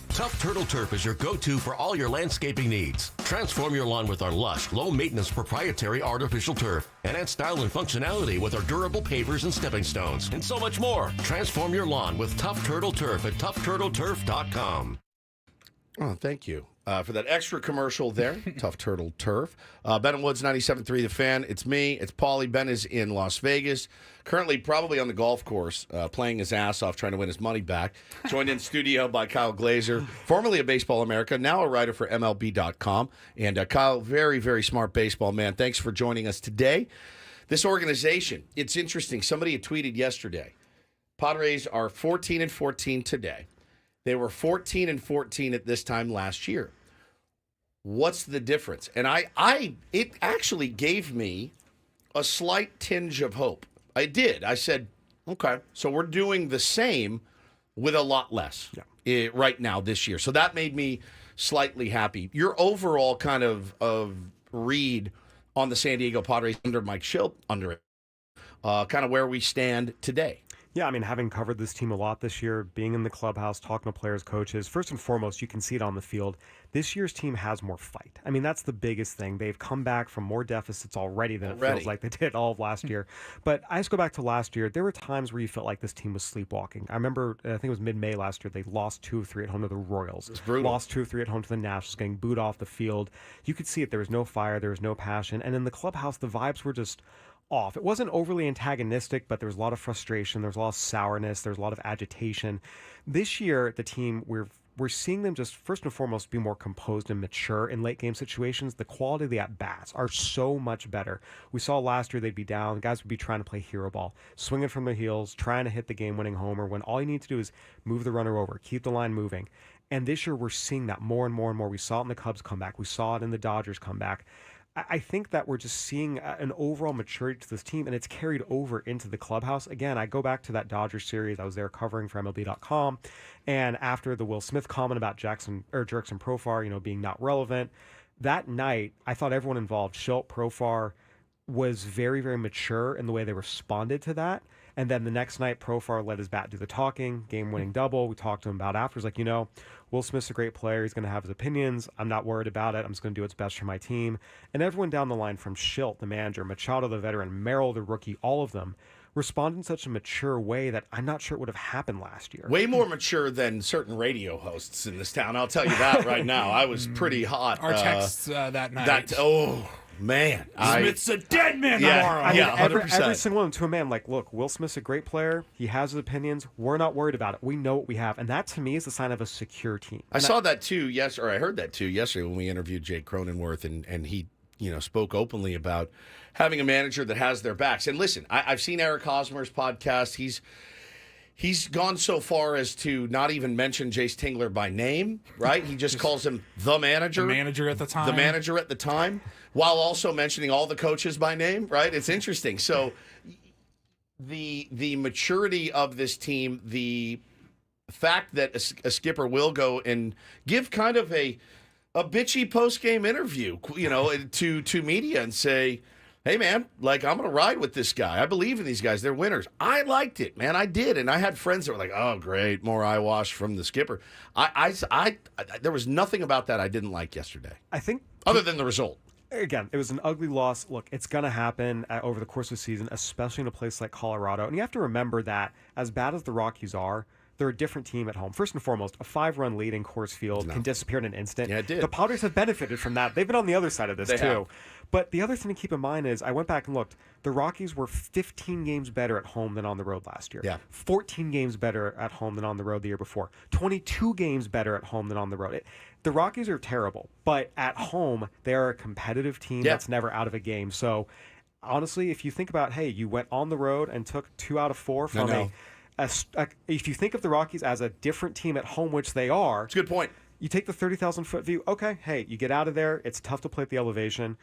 Tough Turtle Turf is your go-to for all your landscaping needs. Transform your lawn with our lush, low-maintenance proprietary artificial turf. And add style and functionality with our durable pavers and stepping stones. And so much more. Transform your lawn with Tough Turtle Turf at toughturtleturf.com. Oh, thank you for that extra commercial there. Tough Turtle Turf. Ben and Woods, 97.3 The Fan. It's me. It's Paulie. Ben is in Las Vegas. Currently probably on the golf course, playing his ass off, trying to win his money back. Joined in studio by Kyle Glaser, formerly of Baseball America, now a writer for MLB.com. And Kyle, very, very smart baseball man. Thanks for joining us today. This organization, it's interesting. Somebody had tweeted yesterday, Padres are 14-14 today. They were 14-14 at this time last year. What's the difference? And it actually gave me a slight tinge of hope. I did. I said, okay, so we're doing the same with a lot less right now this year. So that made me slightly happy. Your overall kind of read on the San Diego Padres under Mike Shildt, under it, kind of where we stand today. Yeah, I mean, having covered this team a lot this year, being in the clubhouse, talking to players, coaches, first and foremost, you can see it on the field. This year's team has more fight. I mean, that's the biggest thing. They've come back from more deficits already than it feels like they did all of last year. But I just go back to last year. There were times where you felt like this team was sleepwalking. I remember, I think it was mid-May last year, they lost 2 of 3 at home to the Royals. It's brutal. Lost 2 of 3 at home to the Nationals, getting booed off the field. You could see it. There was no fire. There was no passion. And in the clubhouse, the vibes were just off. It wasn't overly antagonistic, but there was a lot of frustration. There was a lot of sourness. There was a lot of agitation. This year, the team, we're seeing them just first and foremost be more composed and mature in late game situations. The quality of the at-bats are so much better. We saw last year they'd be down. Guys would be trying to play hero ball, swinging from their heels, trying to hit the game-winning homer when all you need to do is move the runner over, keep the line moving. And this year we're seeing that more and more and more. We saw it in the Cubs comeback. We saw it in the Dodgers comeback. I think that we're just seeing an overall maturity to this team, and it's carried over into the clubhouse. Again, I go back to that Dodgers series. I was there covering for MLB.com, and after the Will Smith comment about Jurickson Profar, being not relevant, that night I thought everyone involved, Shildt, Profar, was very, very mature in the way they responded to that. And then the next night, Profar let his bat do the talking, game-winning double. We talked to him about after. He's like, Will Smith's a great player. He's going to have his opinions. I'm not worried about it. I'm just going to do what's best for my team. And everyone down the line, from Shildt, the manager, Machado, the veteran, Merrill, the rookie, all of them, responded in such a mature way that I'm not sure it would have happened last year. Way more mature than certain radio hosts in this town. I'll tell you that right now. I was pretty hot. Our texts that night. Man, Smith's a dead man tomorrow. I mean, 100%. Every single one to a man, like, look, Will Smith's a great player. He has his opinions. We're not worried about it. We know what we have. And that, to me, is a sign of a secure team. I saw that, too, I heard that, too, yesterday when we interviewed Jake Cronenworth, and he, spoke openly about having a manager that has their backs. And listen, I've seen Eric Hosmer's podcast. He's gone so far as to not even mention Jace Tingler by name, right? He just calls him the manager. The manager at the time. The manager at the time, while also mentioning all the coaches by name, right? It's interesting. So the maturity of this team, the fact that a skipper will go and give kind of a bitchy post-game interview, to media and say, hey, man, I'm going to ride with this guy. I believe in these guys. They're winners. I liked it, man. I did. And I had friends that were like, oh, great, more eyewash from the skipper. There was nothing about that I didn't like yesterday. I think other than the result. Again, it was an ugly loss. Look, it's going to happen over the course of the season, especially in a place like Colorado. And you have to remember that as bad as the Rockies are, they're a different team at home. First and foremost, a 5-run lead in Coors Field can disappear in an instant. Yeah, it did. The Padres have benefited from that. They've been on the other side of this They too. have. But the other thing to keep in mind is I went back and looked. The Rockies were 15 games better at home than on the road last year. Yeah. 14 games better at home than on the road the year before. 22 games better at home than on the road. The Rockies are terrible, but at home, they are a competitive team that's never out of a game. So honestly, if you think about, hey, you went on the road and took 2 out of 4 from if you think of the Rockies as a different team at home, which they are. It's a good point. You take the 30,000-foot view. Okay, hey, you get out of there. It's tough to play at the elevation.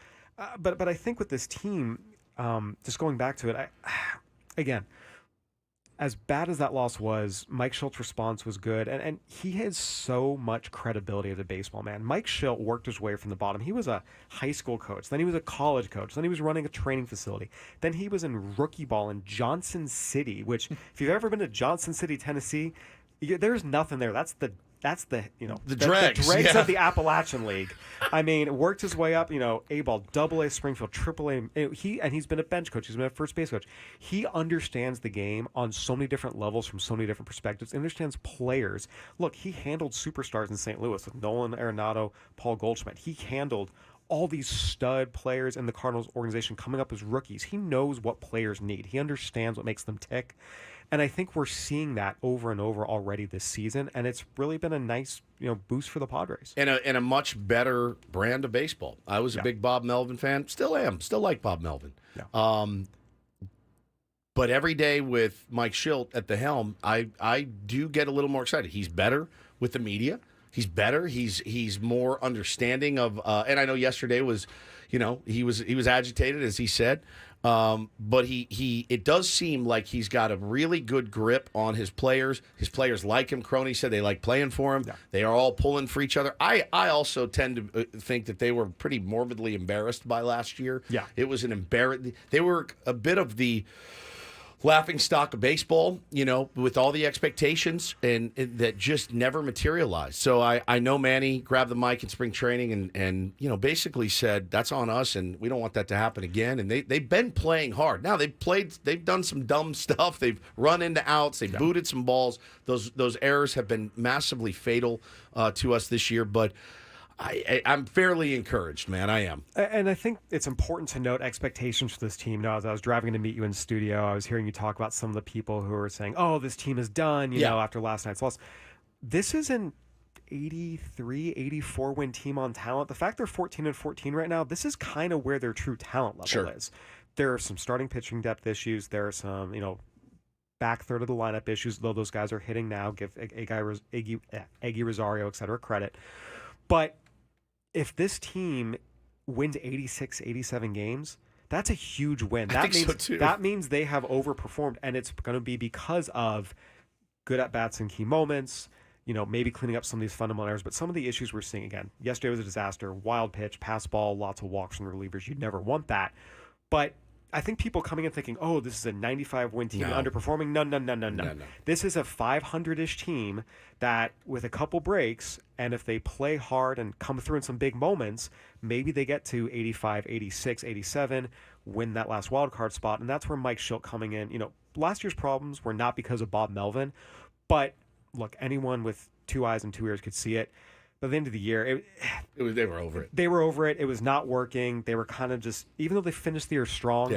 But I think with this team, just going back to it, again, as bad as that loss was, Mike Shildt's response was good. And he has so much credibility as a baseball man. Mike Shildt worked his way from the bottom. He was a high school coach. Then he was a college coach. Then he was running a training facility. Then he was in rookie ball in Johnson City, which if you've ever been to Johnson City, Tennessee, there's nothing there. That's the dregs of the Appalachian League. I mean, worked his way up, A-ball, AA Springfield, AAA. He's been a bench coach. He's been a first base coach. He understands the game on so many different levels from so many different perspectives. He understands players. Look, he handled superstars in St. Louis with Nolan Arenado, Paul Goldschmidt. He handled all these stud players in the Cardinals organization coming up as rookies. He knows what players need. He understands what makes them tick. And I think we're seeing that over and over already this season, and it's really been a nice, boost for the Padres. And a much better brand of baseball. I was a big Bob Melvin fan. Still am. Still like Bob Melvin. Yeah. But every day with Mike Shildt at the helm, I do get a little more excited. He's better with the media. He's better. He's more understanding of. And I know yesterday was, he was agitated, as he said. But it does seem like he's got a really good grip on his players. His players like him. Crony said they like playing for him. Yeah. They are all pulling for each other. I also tend to think that they were pretty morbidly embarrassed by last year. Yeah. It was an embarrassment. They were a bit of the laughing stock of baseball, with all the expectations and that just never materialized. So I know Manny grabbed the mic in spring training and basically said that's on us and we don't want that to happen again. And they've been playing hard. Now they've done some dumb stuff. They've run into outs. They've booted some balls. Those errors have been massively fatal to us this year. But I'm fairly encouraged, man. I am. And I think it's important to note expectations for this team. Now, as I was driving to meet you in the studio, I was hearing you talk about some of the people who are saying, oh, this team is done, after last night's loss. This is an 83, 84 win team on talent. The fact they're 14-14 right now, this is kind of where their true talent level is. There are some starting pitching depth issues. There are some, back third of the lineup issues, though those guys are hitting now. Give Eggy Rosario, et cetera, credit. But if this team wins 86, 87 games, that's a huge win. I think so too. That means they have overperformed, and it's going to be because of good at-bats in key moments, maybe cleaning up some of these fundamental errors. But some of the issues we're seeing, again, yesterday was a disaster. Wild pitch, pass ball, lots of walks from relievers. You'd never want that. But I think people coming in thinking, oh, this is a 95-win team underperforming. No. This is a 500-ish team that, with a couple breaks, and if they play hard and come through in some big moments, maybe they get to 85, 86, 87, win that last wild card spot. And that's where Mike Shildt coming in. Last year's problems were not because of Bob Melvin, but look, anyone with 2 eyes and 2 ears could see it. By the end of the year, they were over it. They were over it. It was not working. They were kind of just, even though they finished the year strong,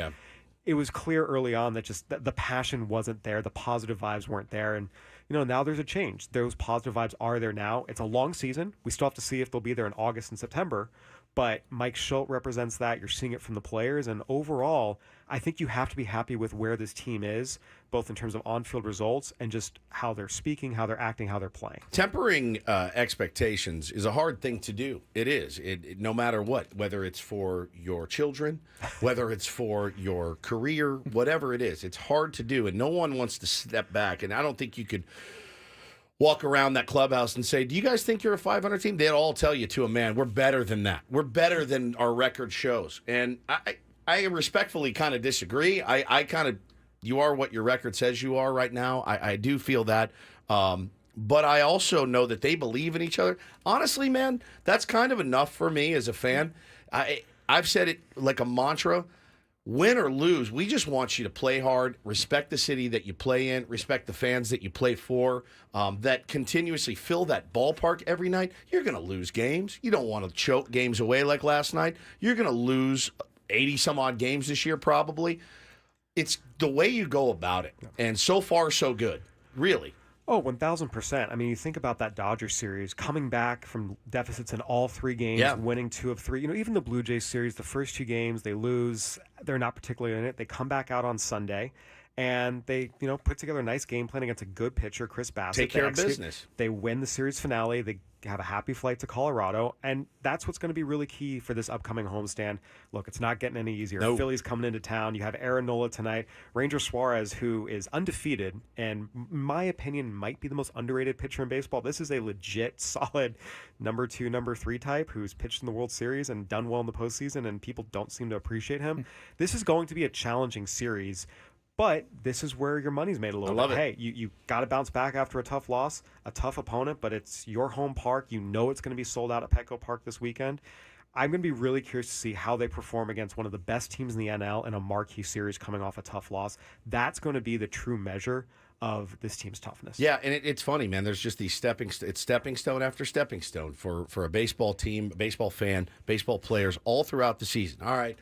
it was clear early on that just the passion wasn't there. The positive vibes weren't there. And, now there's a change. Those positive vibes are there now. It's a long season. We still have to see if they'll be there in August and September. But Mike Shildt represents that. You're seeing it from the players. And overall, I think you have to be happy with where this team is, both in terms of on-field results and just how they're speaking, how they're acting, how they're playing. Tempering expectations is a hard thing to do. It is. No matter what, whether it's for your children, whether it's for your career, whatever it is, it's hard to do. And no one wants to step back. And I don't think you could walk around that clubhouse and say, do you guys think you're a 500 team? They'd all tell you to a man, we're better than that. We're better than our record shows. And I respectfully kind of disagree. You are what your record says you are right now. I do feel that. But I also know that they believe in each other. Honestly, man, that's kind of enough for me as a fan. I've said it like a mantra. win or lose, we just want you to play hard, respect the city that you play in, respect the fans that you play for, that continuously fill that ballpark every night. You're going to lose games. You don't want to choke games away like last night. You're going to lose 80-some-odd games this year probably. It's the way you go about it. And so far, so good. Really. Oh, 1,000%. I mean, you think about that Dodgers series, coming back from deficits in all 3 games, winning 2 of 3. You know, even the Blue Jays series, the first 2 games, they lose. They're not particularly in it. They come back out on Sunday, and they, put together a nice game plan against a good pitcher, Chris Bassett. Take care of business. They win the series finale. They have a happy flight to Colorado, and that's what's going to be really key for this upcoming homestand. Look, it's not getting any easier. No. Philly's coming into town. You have Aaron Nola tonight. Ranger Suarez, who is undefeated, and in my opinion, might be the most underrated pitcher in baseball. This is a legit, solid number 2, number 3 type who's pitched in the World Series and done well in the postseason, and people don't seem to appreciate him. This is going to be a challenging series. But this is where your money's made a little bit. Hey, you got to bounce back after a tough loss, a tough opponent, but it's your home park. You know it's going to be sold out at Petco Park this weekend. I'm going to be really curious to see how they perform against one of the best teams in the NL in a marquee series coming off a tough loss. That's going to be the true measure of this team's toughness. Yeah, and it's funny, man. There's just these stepping stone after stepping stone for a baseball team, a baseball fan, baseball players all throughout the season. All right,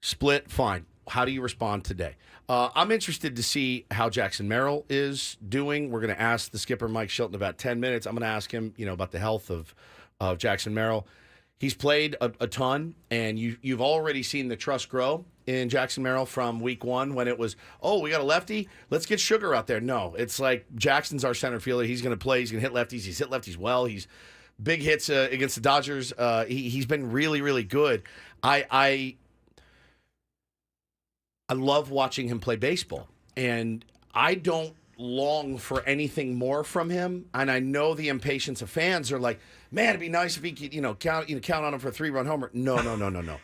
split, fine. How do you respond today? I'm interested to see how Jackson Merrill is doing. We're going to ask the skipper, Mike Shildt, in about 10 minutes. I'm going to ask him, about the health of Jackson Merrill. He's played a ton, and you've already seen the trust grow in Jackson Merrill from week 1 when it was, we got a lefty, let's get Sugar out there. No, it's like Jackson's our center fielder. He's going to play. He's going to hit lefties. He's hit lefties well. He's big hits against the Dodgers. He's been really, really good. I love watching him play baseball, and I don't long for anything more from him. And I know the impatience of fans are like, man, it'd be nice if he could, count on him for a 3-run homer. No. Yeah.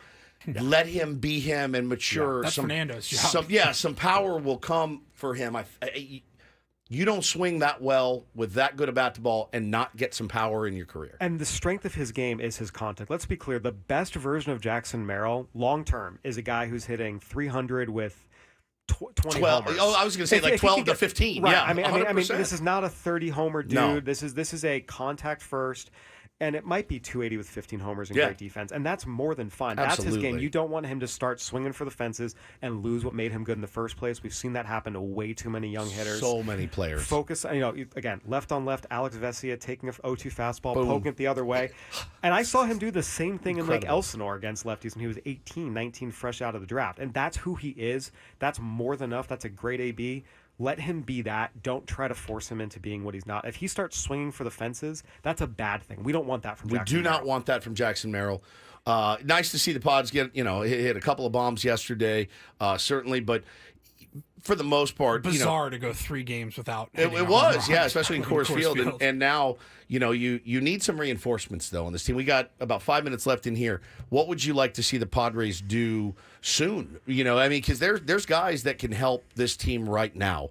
Let him be him and mature. That's Fernando's job. Some power will come for him. You don't swing that well with that good a bat to ball and not get some power in your career. And the strength of his game is his contact. Let's be clear. The best version of Jackson Merrill, long-term, is a guy who's hitting 300 with 20 homers. I was going to say 12 to 15. Right. Yeah, I mean, this is not a 30-homer dude. No. This is a contact first. And it might be 280 with 15 homers and great defense. And that's more than fun. Absolutely. That's his game. You don't want him to start swinging for the fences and lose what made him good in the first place. We've seen that happen to way too many young hitters. So many players. Focus, again, left on left, Alex Vesia taking a 0-2 fastball, poking it the other way. And I saw him do the same thing in Lake Elsinore against lefties when he was 18, 19, fresh out of the draft. And that's who he is. That's more than enough. That's a great AB. Let him be that. Don't try to force him into being what he's not. If he starts swinging for the fences, that's a bad thing. We don't want that from Jackson We do not want that from Jackson Merrill. Nice to see the Pods get, hit a couple of bombs yesterday, certainly, but for the most part, bizarre to go 3 games without. It was, especially in Coors Field. And now, you need some reinforcements though on this team. We got about 5 minutes left in here. What would you like to see the Padres do soon? Because there's guys that can help this team right now.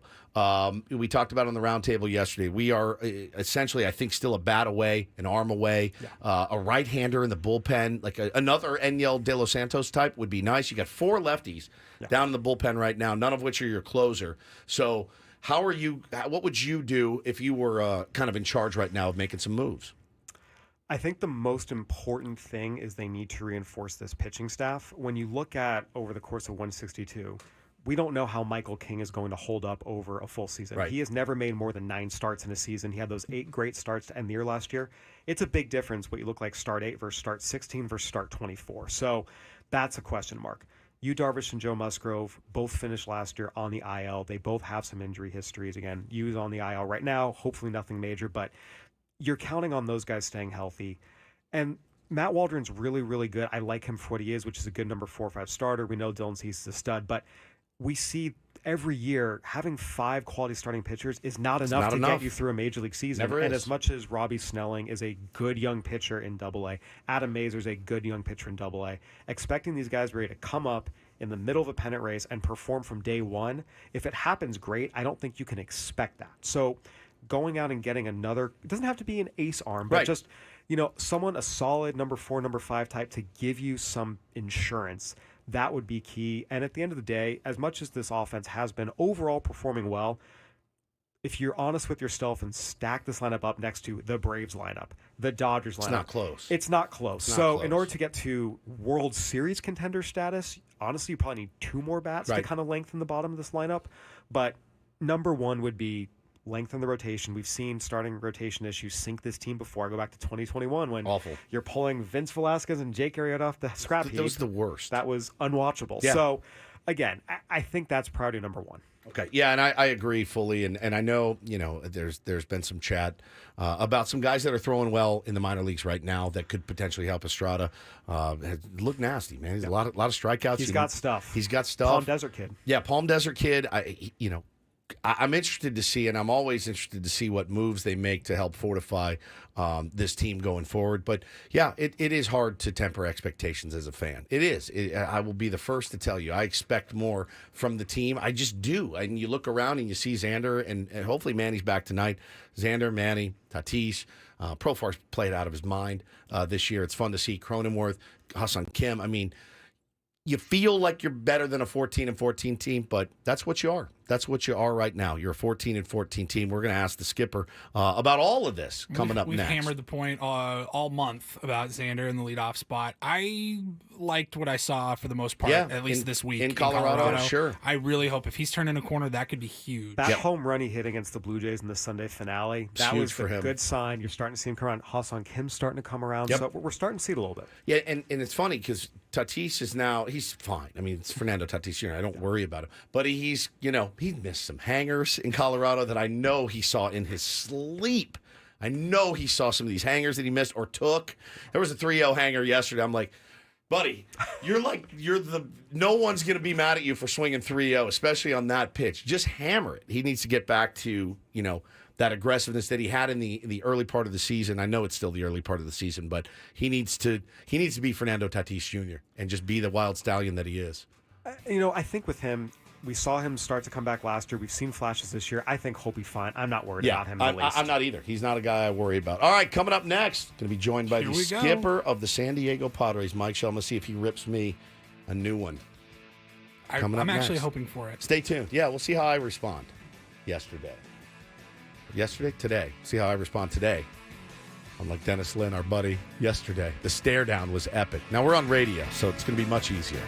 We talked about on the roundtable yesterday. We are essentially, I think, still a bat away, an arm away, a right-hander in the bullpen, like another Enyel De Los Santos type would be nice. You got 4 lefties down in the bullpen right now, none of which are your closer. So what would you do if you were kind of in charge right now of making some moves? I think the most important thing is they need to reinforce this pitching staff. When you look at over the course of 162, we don't know how Michael King is going to hold up over a full season. Right. He has never made more than 9 starts in a season. He had those 8 great starts to end the year last year. It's a big difference what you look like start 8 versus start 16 versus start 24. So that's a question mark. Yu Darvish and Joe Musgrove both finished last year on the IL. They both have some injury histories. Again, Yu's on the IL right now. Hopefully nothing major, but you're counting on those guys staying healthy. And Matt Waldron's really, really good. I like him for what he is, which is a good number 4 or 5 starter. We know Dylan Cease is a stud, but we see every year having 5 quality starting pitchers is not enough to get you through a major league season. Never and is. As much as Robbie Snelling is a good young pitcher in AA, Adam Mazur's a good young pitcher in AA, expecting these guys ready to come up in the middle of a pennant race and perform from day one, if it happens, great. I don't think you can expect that. So going out and getting another, it doesn't have to be an ace arm, but just, someone, a solid number 4, number 5 type to give you some insurance. That would be key. And at the end of the day, as much as this offense has been overall performing well, if you're honest with yourself and stack this lineup up next to the Braves lineup, the Dodgers lineup, it's not close. It's not close. It's not so close. In order to get to World Series contender status, honestly, you probably need 2 more bats to kind of lengthen the bottom of this lineup. But number one would be lengthen the rotation. We've seen starting rotation issues sink this team before. I go back to 2021 when you're pulling Vince Velasquez and Jake Arrieta off the scrap heap. That was the worst. That was unwatchable. Yeah. So, again, I think that's priority number one. Okay, yeah, and I agree fully, and I know there's been some chat about some guys that are throwing well in the minor leagues right now that could potentially help Estrada. Look nasty, man. He's a lot of strikeouts. He's got stuff. He's got stuff. Palm Desert Kid. Yeah, Palm Desert Kid. I'm interested to see, and I'm always interested to see what moves they make to help fortify this team going forward. But, yeah, it is hard to temper expectations as a fan. It is. I will be the first to tell you. I expect more from the team. I just do. And you look around and you see Xander, and hopefully Manny's back tonight. Xander, Manny, Tatis. Profar's played out of his mind this year. It's fun to see Cronenworth, Hassan Kim. I mean, you feel like you're better than a 14-14 team, but that's what you are. That's what you are right now. You're a 14-14 team. We're going to ask the skipper about all of this coming up we've next. We've hammered the point all month about Xander in the leadoff spot. I liked what I saw for the most part, at least this week. In Colorado, sure. I really hope if he's turning a corner, that could be huge. That home run he hit against the Blue Jays in the Sunday finale, that huge was for him. Good sign. You're starting to see him come around. Hassan Kim's starting to come around. Yep. So we're starting to see it a little bit. Yeah, and it's funny because Tatis is now, he's fine. I mean, it's Fernando Tatis Jr. I don't worry about him. But he missed some hangers in Colorado that I know he saw in his sleep. I know he saw some of these hangers that he missed or took. There was a 3-0 hanger yesterday. I'm like, buddy, no one's going to be mad at you for swinging 3-0, especially on that pitch. Just hammer it. He needs to get back to, that aggressiveness that he had in the early part of the season. I know it's still the early part of the season, but he needs to be Fernando Tatis Jr. and just be the wild stallion that he is. I think with him, we saw him start to come back last year. We've seen flashes this year. I think he'll be fine. I'm not worried about him in the least. I'm not either. He's not a guy I worry about. All right, coming up next, going to be joined by the skipper of the San Diego Padres, Mike Shell. I'm going to see if he rips me a new one. I'm actually hoping for it. Stay tuned. Yeah, we'll see how I respond today. See how I respond today. Unlike Dennis Lynn, our buddy, yesterday. The stare down was epic. Now we're on radio, so it's going to be much easier.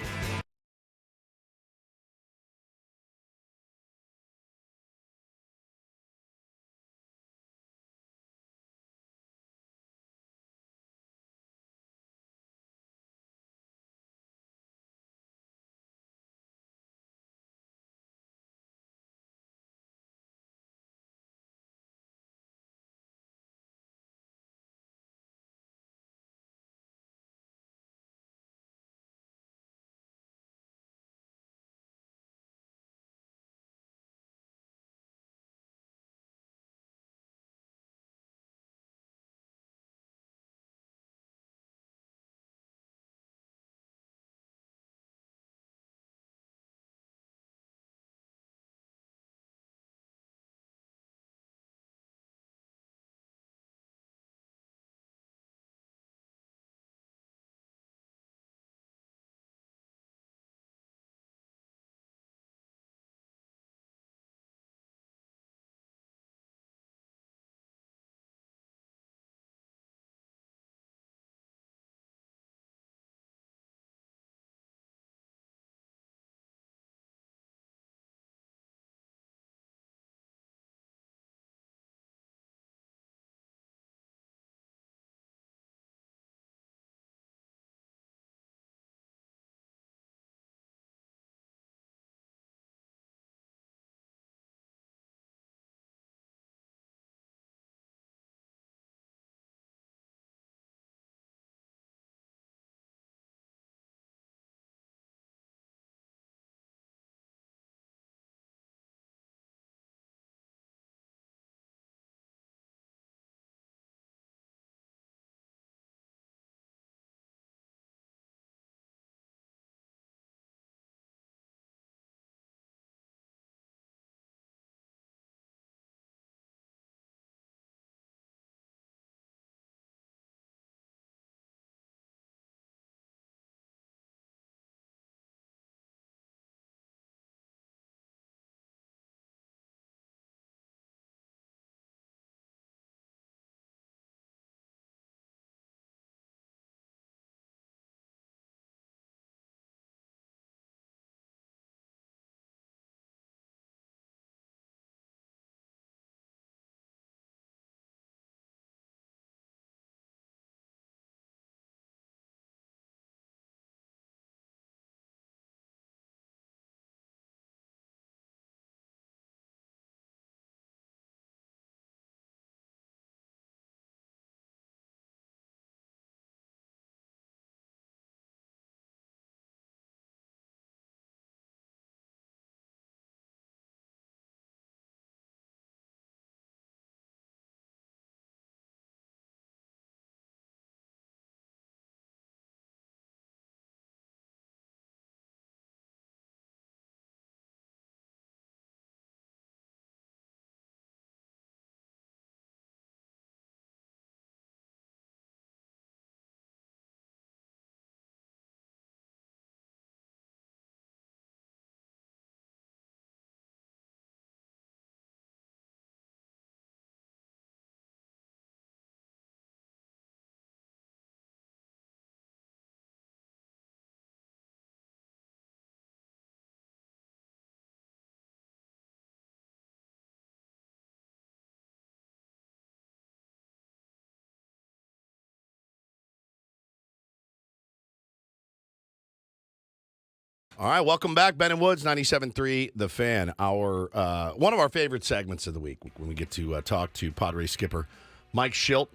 All right, welcome back, Ben and Woods, 97.3 The Fan. Our one of our favorite segments of the week when we get to talk to Padres skipper Mike Shildt.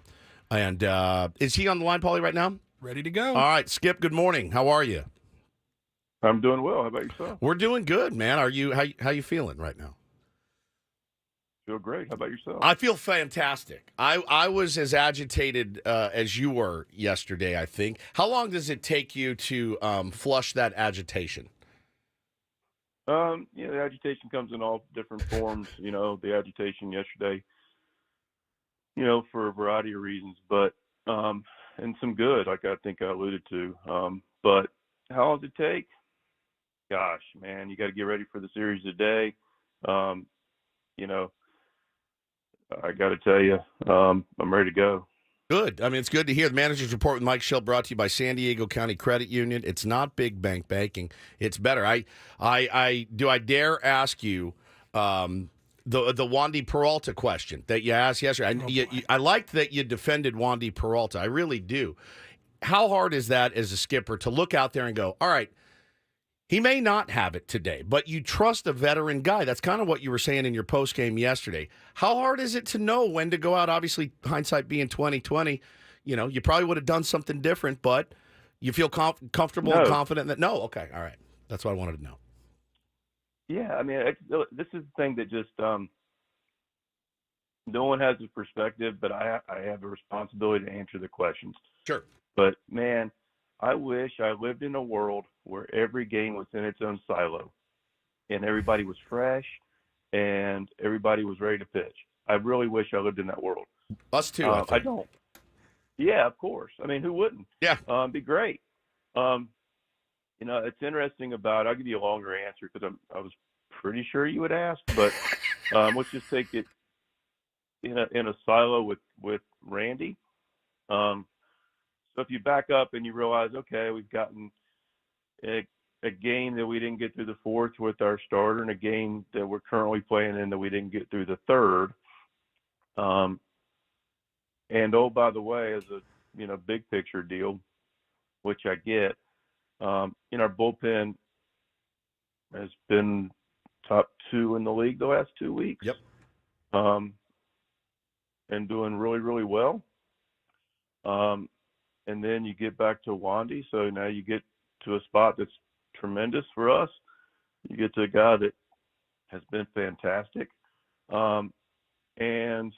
And is he on the line, Paulie, right now? Ready to go. All right, Skip, good morning. How are you? I'm doing well. How about yourself? We're doing good, man. How you feeling right now? Feel great. How about yourself? I feel fantastic. I was as agitated as you were yesterday, I think. How long does it take you to flush that agitation? The agitation comes in all different forms. The agitation yesterday, for a variety of reasons, but and some good, like I think I alluded to. But how long does it take? Gosh, man, you got to get ready for the series today. I got to tell you, I'm ready to go. Good. I mean, it's good to hear. The Manager's Report with Mike Shildt brought to you by San Diego County Credit Union. It's not big bank banking. It's better. I dare ask you the Wandy Peralta question that you asked yesterday. I liked that you defended Wandy Peralta. I really do. How hard is that as a skipper to look out there and go, all right, he may not have it today, but you trust a veteran guy. That's kind of what you were saying in your postgame yesterday. How hard is it to know when to go out? Obviously, hindsight being 20/20, you probably would have done something different, but you feel comfortable and confident that no. Okay, all right. That's what I wanted to know. Yeah, I mean, this is the thing that just no one has a perspective, but I have a responsibility to answer the questions. Sure. But man, I wish I lived in a world where every game was in its own silo and everybody was fresh and everybody was ready to pitch. I really wish I lived in that world. Us too. I don't. Yeah, of course. I mean, who wouldn't? Yeah. It'd be great. It's interesting about, I'll give you a longer answer because I was pretty sure you would ask, but let's just take it in a silo with Randy. So if you back up and you realize, okay, we've gotten a game that we didn't get through the fourth with our starter and a game that we're currently playing in that we didn't get through the third. And oh, by the way, as a big picture deal, which I get, our bullpen has been top 2 in the league the last 2 weeks. Yep. And doing really, really well. And then you get back to Wandy, so now you get to a spot that's tremendous for us. You get to a guy that has been fantastic. And,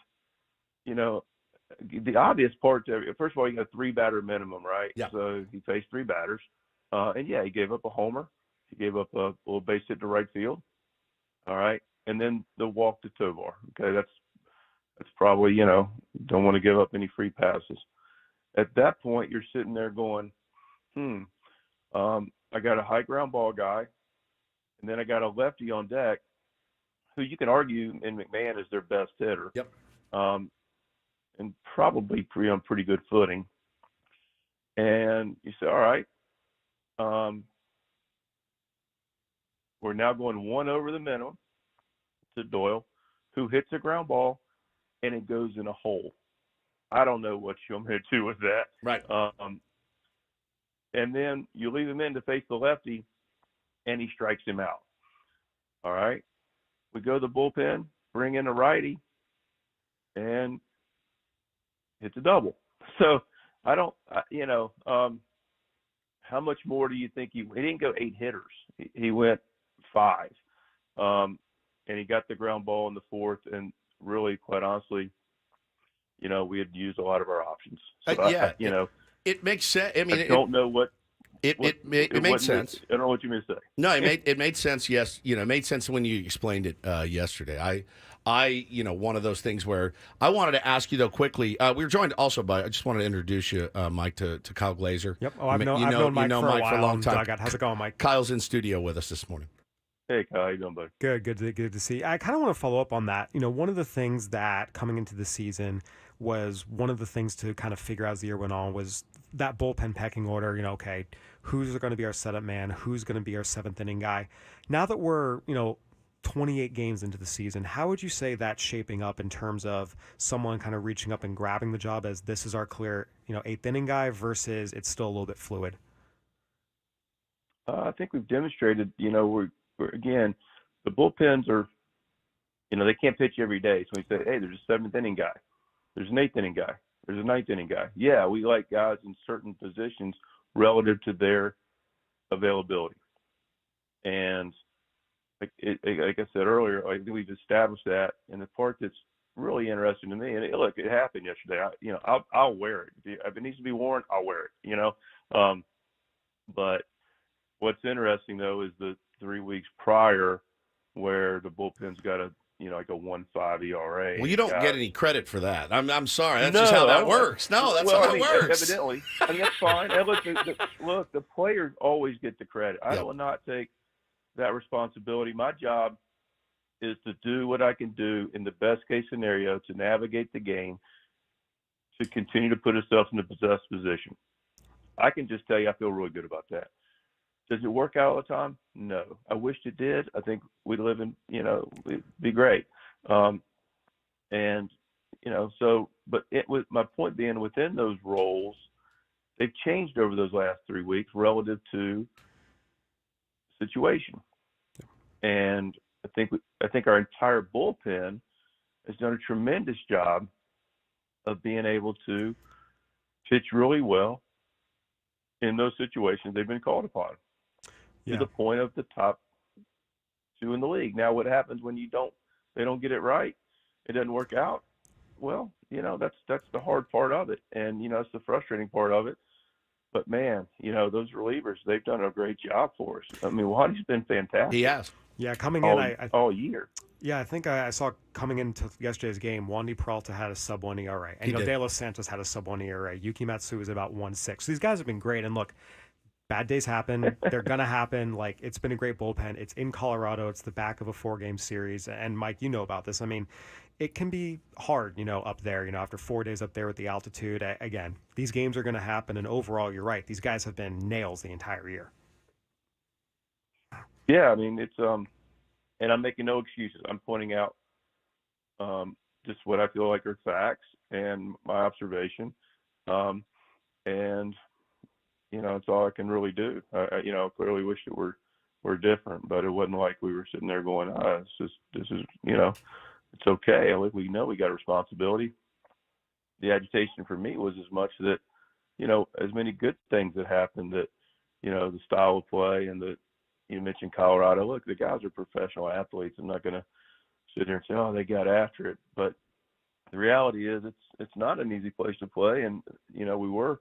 the obvious part, first of all, you got a 3-batter minimum, right? Yeah. So he faced 3 batters. And, he gave up a homer. He gave up a little base hit to right field. All right. And then the walk to Tovar. Okay, that's probably, don't want to give up any free passes. At that point, you're sitting there going, I got a high ground ball guy, and then I got a lefty on deck who you can argue in McMahon is their best hitter. Yep. And probably on pretty good footing. And you say, all right, we're now going 1 over the minimum to Doyle, who hits a ground ball, and it goes in a hole. I don't know what you're going to do with that. Right. And then you leave him in to face the lefty, and he strikes him out. All right. We go to the bullpen, bring in a righty, and hits a double. So I don't, how much more do you think he didn't go 8 hitters. He went 5. And he got the ground ball in the fourth, and really, quite honestly, we had used a lot of our options. So it makes sense. I mean, I don't know what it made sense. I don't know what you mean to say. No, it made sense. Yes, it made sense when you explained it yesterday. I one of those things where I wanted to ask you though quickly. We were joined also by. I just wanted to introduce you, Mike, to Kyle Glaser. Yep. Oh, I've known Mike for a long time. How's it going, Mike? Kyle's in studio with us this morning. Hey, Kyle, how you doing, buddy? Good to see. I kind of want to follow up on that. One of the things that coming into the season was one of the things to kind of figure out as the year went on was that bullpen pecking order. Okay, who's going to be our setup man? Who's going to be our 7th inning guy? Now that we're 28 games into the season, how would you say that's shaping up in terms of someone kind of reaching up and grabbing the job as this is our clear 8th inning guy versus it's still a little bit fluid? I think we've demonstrated, we're again, the bullpens are, they can't pitch every day. So we say, hey, there's a 7th inning guy. There's an 8th inning guy. There's a 9th inning guy. Yeah, we like guys in certain positions relative to their availability. And like I said earlier, I think we've established that. And the part that's really interesting to me, and look, it happened yesterday. I'll wear it. If it needs to be worn, I'll wear it, But what's interesting, though, is the 3 weeks prior where the bullpen's got a, like a 1.5 ERA. Well, you don't get any credit for that. I'm sorry. That's just how that works. No, that's how it works. Evidently. That's fine. And look, the players always get the credit. I will not take that responsibility. My job is to do what I can do in the best case scenario to navigate the game, to continue to put ourselves in the best position. I can just tell you I feel really good about that. Does it work out all the time? No. I wished it did. I think we'd live in, it'd be great. But with my point being, within those roles, they've changed over those last 3 weeks relative to situation. And I think our entire bullpen has done a tremendous job of being able to pitch really well in those situations they've been called upon, to the point of the top 2 in the league. Now, what happens when they don't get it right, it doesn't work out? Well, that's the hard part of it, and it's the frustrating part of it. But man, those relievers, they've done a great job for us. I mean, Waddy's been fantastic. He has. Yeah, coming in all year. Yeah, I think I saw coming into yesterday's game, Wandy Peralta had a sub-1 ERA. And De Los Santos had a sub-1 ERA. Yuki Matsui was about 1.6. So these guys have been great. And look, bad days happen. They're going to happen. Like, it's been a great bullpen. It's in Colorado. It's the back of a 4-game series. And Mike, you know about this. I mean, it can be hard, up there, after 4 days up there with the altitude. Again, these games are going to happen. And overall, you're right. These guys have been nails the entire year. Yeah, I mean, it's and I'm making no excuses. I'm pointing out just what I feel like are facts and my observation, and it's all I can really do. I clearly wish it were different, but it wasn't like we were sitting there going, this is it's okay. We know we got a responsibility. The agitation for me was as much that as many good things that happened, that the style of play and the. You mentioned Colorado. Look, the guys are professional athletes. I'm not going to sit there and say, they got after it. But the reality is it's not an easy place to play. And, we were,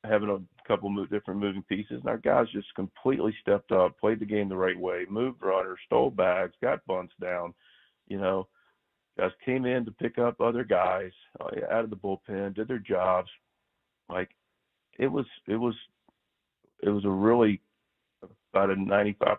having a couple different moving pieces. And our guys just completely stepped up, played the game the right way, moved runners, stole bags, got bunts down. Guys came in to pick up other guys out of the bullpen, did their jobs. Like, it was a really about a 95%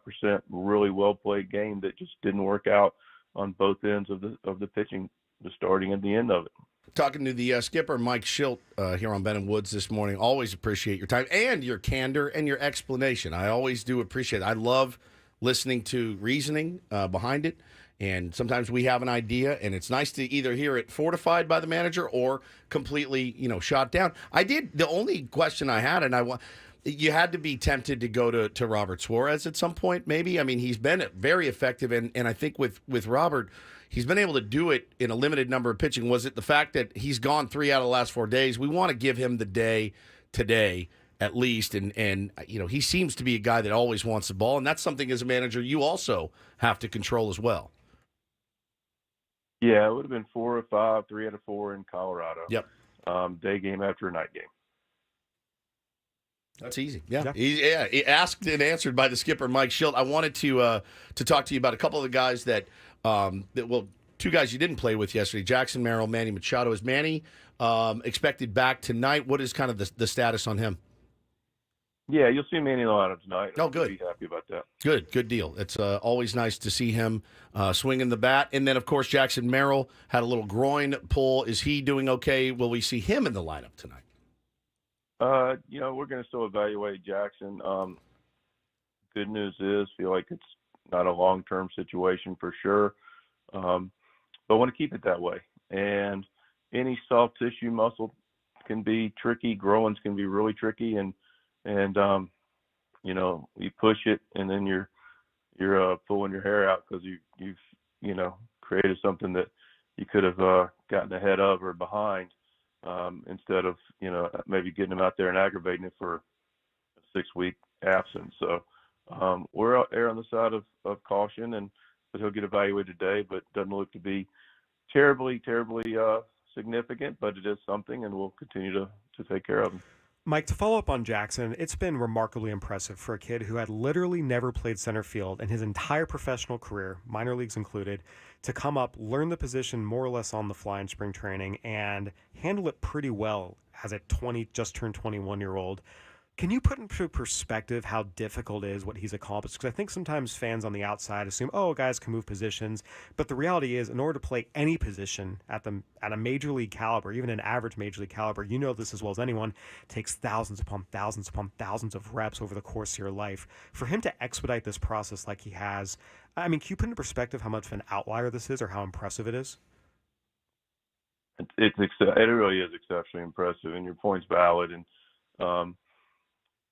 really well played game that just didn't work out on both ends of the pitching, the starting and the end of it. Talking to the skipper, Mike Shildt, here on Ben and Woods this morning. Always appreciate your time and your candor and your explanation. I always do appreciate it. I love listening to reasoning behind it. And sometimes we have an idea, and it's nice to either hear it fortified by the manager or completely, shot down. The only question I had, and you had to be tempted to go to Robert Suarez at some point, maybe. I mean, he's been very effective, and I think with Robert, he's been able to do it in a limited number of pitching. Was it the fact that he's gone 3 out of the last 4 days? We want to give him the day today at least, and he seems to be a guy that always wants the ball, and that's something as a manager you also have to control as well. Yeah, it would have been 4 or 5, 3 out of 4 in Colorado. Yep. Day game after a night game. That's easy. Yeah. He asked and answered by the skipper, Mike Shildt. I wanted to talk to you about a couple of the guys that 2 guys you didn't play with yesterday, Jackson Merrill, Manny Machado. Is Manny expected back tonight? What is kind of the status on him? Yeah, you'll see Manny in the lineup tonight. Oh, good. I'll be happy about that. Good deal. It's always nice to see him swinging the bat. And then, of course, Jackson Merrill had a little groin pull. Is he doing okay? Will we see him in the lineup tonight? We're going to still evaluate Jackson. Good news is, feel like it's not a long-term situation for sure. But I want to keep it that way. And any soft tissue muscle can be tricky. Groins can be really tricky. And you push it, and then you're pulling your hair out because you've created something that you could have gotten ahead of or behind, instead of maybe getting him out there and aggravating it for a 6-week absence. So we're out there on the side of caution, but he'll get evaluated today, but doesn't look to be terribly significant, but it is something, and we'll continue to take care of him. Mike, to follow up on Jackson, it's been remarkably impressive for a kid who had literally never played center field in his entire professional career, minor leagues included, to come up, learn the position more or less on the fly in spring training, and handle it pretty well as a just turned 21-year-old. Can you put into perspective how difficult it is what he's accomplished? Because I think sometimes fans on the outside assume, guys can move positions. But the reality is, in order to play any position at a major league caliber, even an average major league caliber, you know this as well as anyone, takes thousands upon thousands upon thousands of reps over the course of your life. For him to expedite this process like he has, I mean, can you put into perspective how much of an outlier this is or how impressive it is? It really is exceptionally impressive, and your point's valid. And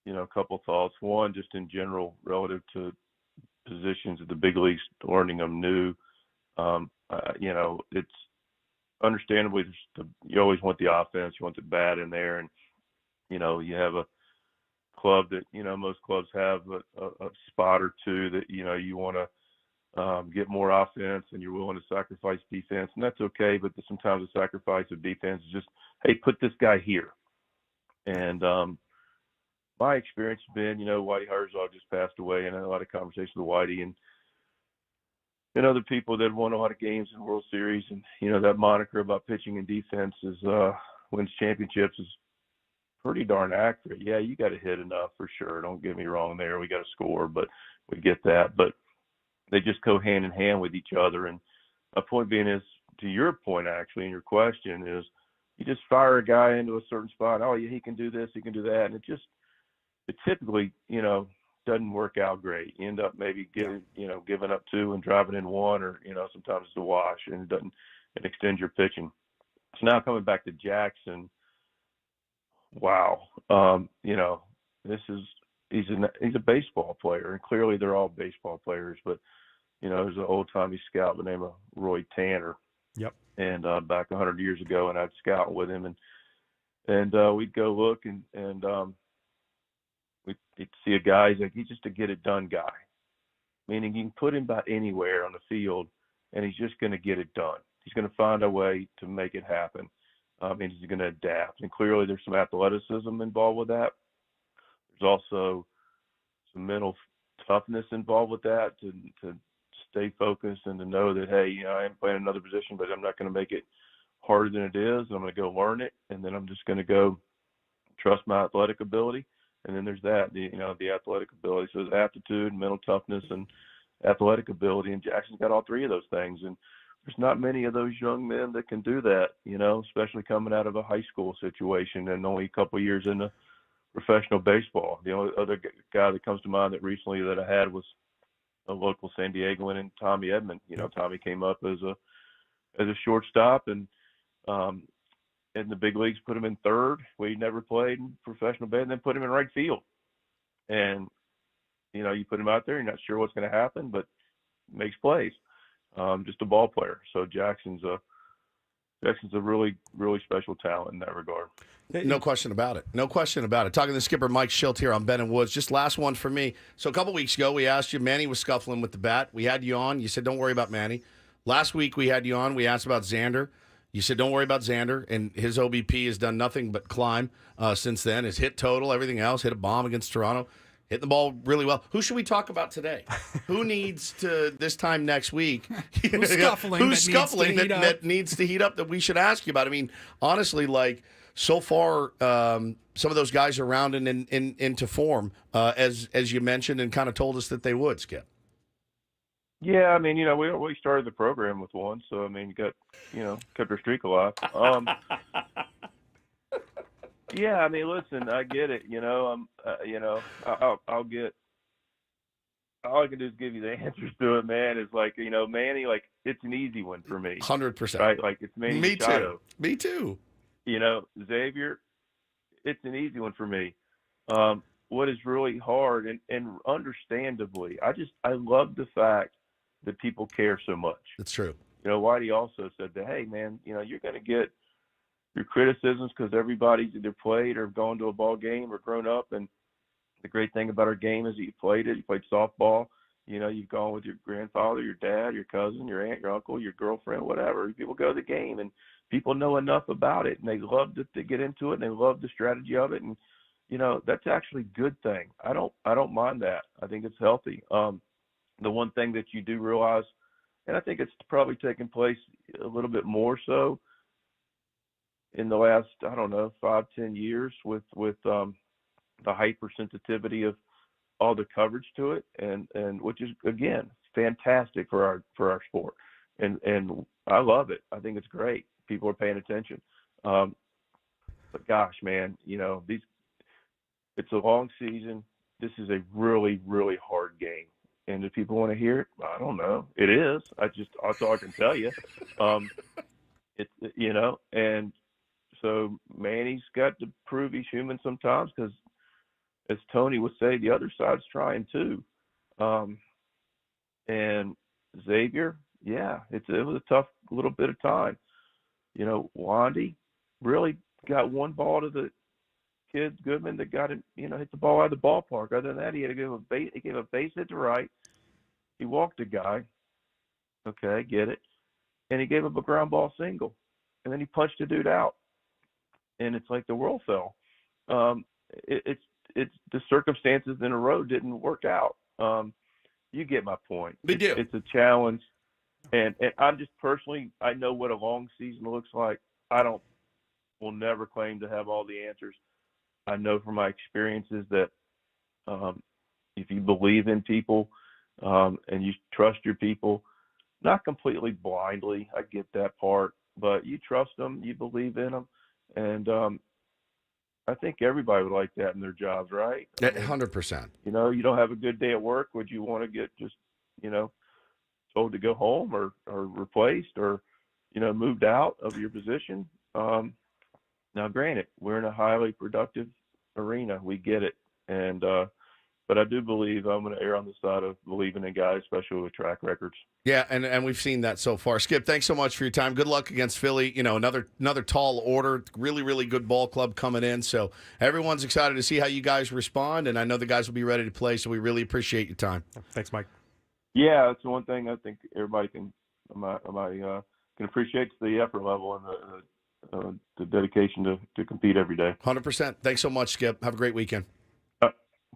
a couple thoughts. One, just in general, relative to positions at the big leagues, learning them new. It's understandably you always want the offense, you want the bat in there, and you have a club that most clubs have a spot or two that you want to get more offense, and you're willing to sacrifice defense, and that's okay. But sometimes the sacrifice of defense is just, hey, put this guy here. And my experience has been, Whitey Herzog just passed away, and I had a lot of conversations with Whitey and other people that won a lot of games in World Series, and that moniker about pitching and defense wins championships is pretty darn accurate. Yeah, you got to hit enough for sure. Don't get me wrong there. We got to score, but we get that. But they just go hand in hand with each other. And my point being is, to your point actually, and your question is, you just fire a guy into a certain spot. Oh yeah, he can do this, he can do that, and it typically, doesn't work out great. You end up maybe giving up 2 and driving in 1, or sometimes it's a wash, and it doesn't extend your pitching. So now coming back to Jackson, wow, he's a baseball player, and clearly they're all baseball players. But there's an old timey scout by the name of Roy Tanner. Yep. And back 100 years ago, and I'd scout with him, and we'd go look and we'd see a guy. He's just a get it done guy, meaning you can put him about anywhere on the field, and he's just going to get it done. He's going to find a way to make it happen, and he's going to adapt. And clearly, there's some athleticism involved with that. There's also some mental toughness involved with that to stay focused and to know that, hey, I am playing another position, but I'm not going to make it harder than it is. I'm going to go learn it, and then I'm just going to go trust my athletic ability. And then there's that, the athletic ability. So there's aptitude, mental toughness, and athletic ability. And Jackson's got all 3 of those things. And there's not many of those young men that can do that, especially coming out of a high school situation and only a couple of years into professional baseball. The only other guy that comes to mind that recently that I had was a local San Diegoan and Tommy Edmond. Tommy came up as a shortstop, and the big leagues put him in third, where he never played in professional baseball, and then put him in right field. And you put him out there, you're not sure what's going to happen, but makes plays. Just a ball player. So Jackson's a really, really special talent in that regard. No question about it. No question about it. Talking to skipper Mike Shildt here on Ben and Woods. Just last one for me. So a couple weeks ago, we asked you, Manny was scuffling with the bat. We had you on. You said, don't worry about Manny. Last week, we had you on. We asked about Xander. You said, don't worry about Xander, and his OBP has done nothing but climb since then. His hit total, everything else, hit a bomb against Toronto, hit the ball really well. Who should we talk about today? Who needs to, this time next week, who's scuffling that needs to heat up that we should ask you about? I mean, honestly, so far, some of those guys are rounding into form, as you mentioned, and kind of told us that they would, Skip. Yeah, I mean, we started the program with one, so I mean, you got, kept our streak alive. Yeah, I mean, listen, I get it. I'll get. All I can do is give you the answers to it, man. Is Manny, it's an easy one for me. 100%. Right, it's Manny Machado. Me too. Xavier, it's an easy one for me. what is really hard, and understandably, I love the fact that people care so much. That's true. You know, Whitey also said that, hey, man, you know, you're going to get your criticisms because everybody's either played or gone to a ball game or grown up. And the great thing about our game is that you played it. You played softball. You know, you've gone with your grandfather, your dad, your cousin, your aunt, your uncle, your girlfriend, whatever. People go to the game, and people know enough about it, and they love to get into it, and they love the strategy of it. And, you know, that's actually a good thing. I don't mind that. I think it's healthy. The one thing that you do realize, and I think it's probably taken place a little bit more so in the last, I don't know, 5-10 years with the hypersensitivity of all the coverage to it, and which is, again, fantastic for our sport, and I love it. I think it's great. People are paying attention. But gosh, man, you know, it's a long season. This is a really, really hard game. And if people want to hear it, I don't know. It is. That's all I can tell you. It's, you know, and so Manny's got to prove he's human sometimes, because, as Tony would say, the other side's trying too. And Xavier, yeah, it was a tough little bit of time. You know, Wandy really got one ball to the kid, Goodman, that got him, you know, hit the ball out of the ballpark. Other than that, he gave a base hit to right. He walked a guy. Okay, get it. And he gave up a ground ball single. And then he punched a dude out. And it's like the world fell. It's the circumstances in a row didn't work out. You get my point. They do. It's a challenge, and I'm just personally, I know what a long season looks like. Will never claim to have all the answers. I know from my experiences that if you believe in people and you trust your people, not completely blindly, I get that part, but you trust them, you believe in them, and I think everybody would like that in their jobs, right? 100%. You know, you don't have a good day at work. Would you want to get just, you know, told to go home or replaced or, you know, moved out of your position? Now, granted, we're in a highly productive arena. We get it. And, but I do believe I'm going to err on the side of believing in guys, especially with track records. Yeah, and we've seen that so far. Skip, thanks so much for your time. Good luck against Philly. You know, another tall order. Really, really good ball club coming in. So everyone's excited to see how you guys respond, and I know the guys will be ready to play, so we really appreciate your time. Thanks, Mike. Yeah, that's one thing I think everybody can appreciate the effort level and the dedication to compete every day. 100%. Thanks so much, Skip. Have a great weekend.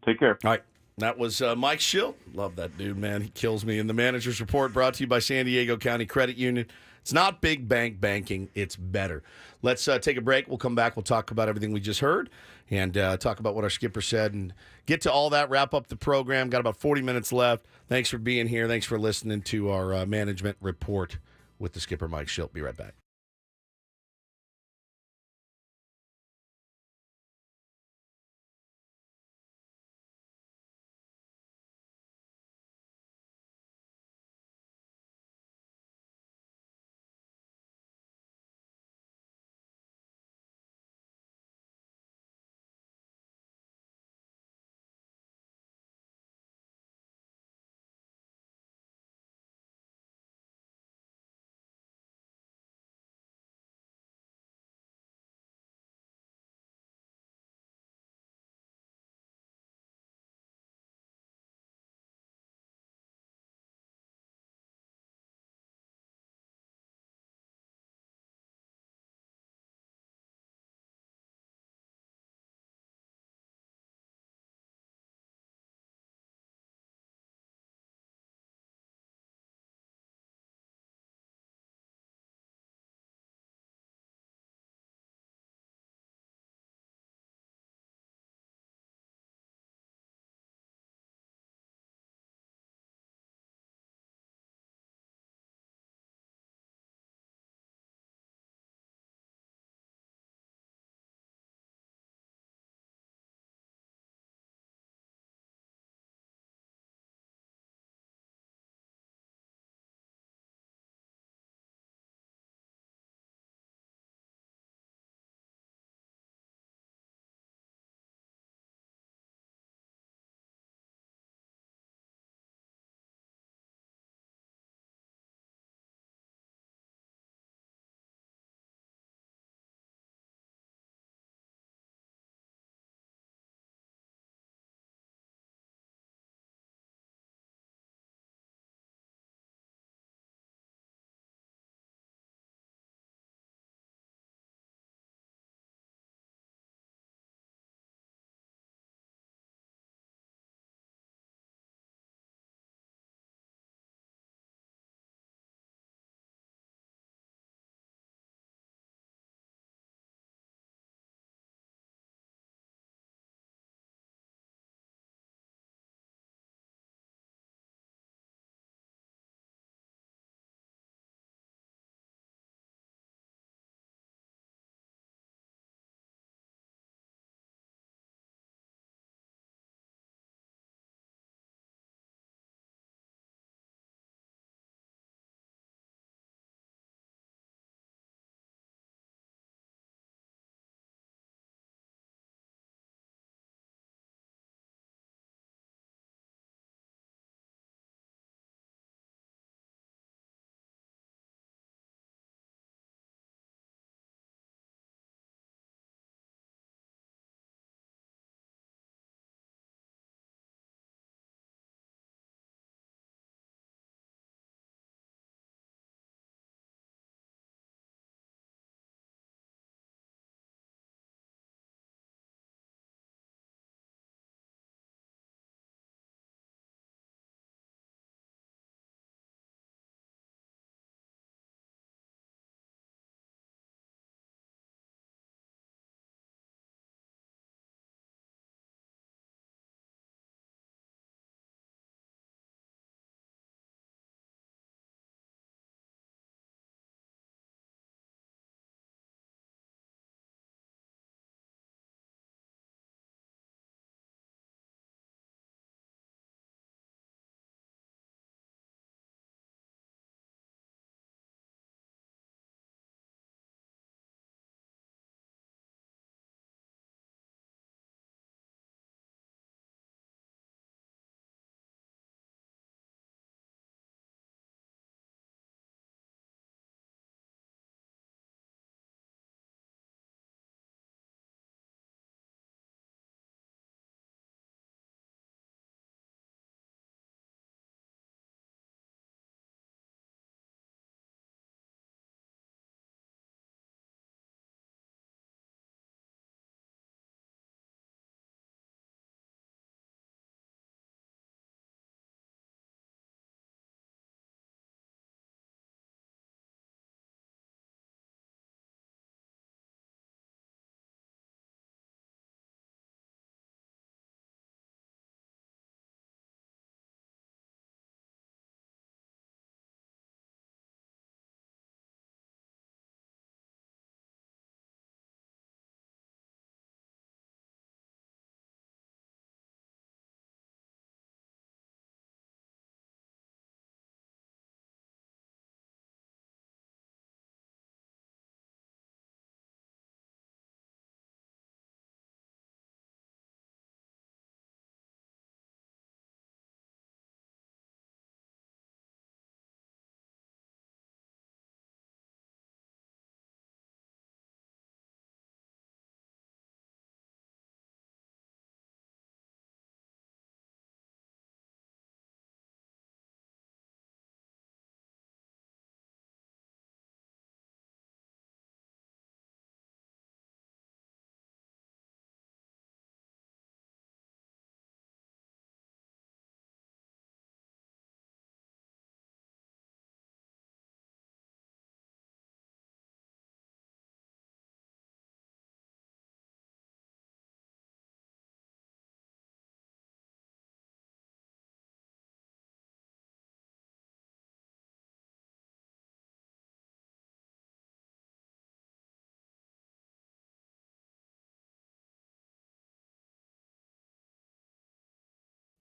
Take care. All right. That was Mike Shildt. Love that dude, man. He kills me. And the Manager's Report brought to you by San Diego County Credit Union. It's not big bank banking. It's better. Let's take a break. We'll come back. We'll talk about everything we just heard and talk about what our skipper said and get to all that, wrap up the program. Got about 40 minutes left. Thanks for being here. Thanks for listening to our Management Report with the skipper, Mike Shildt. Be right back.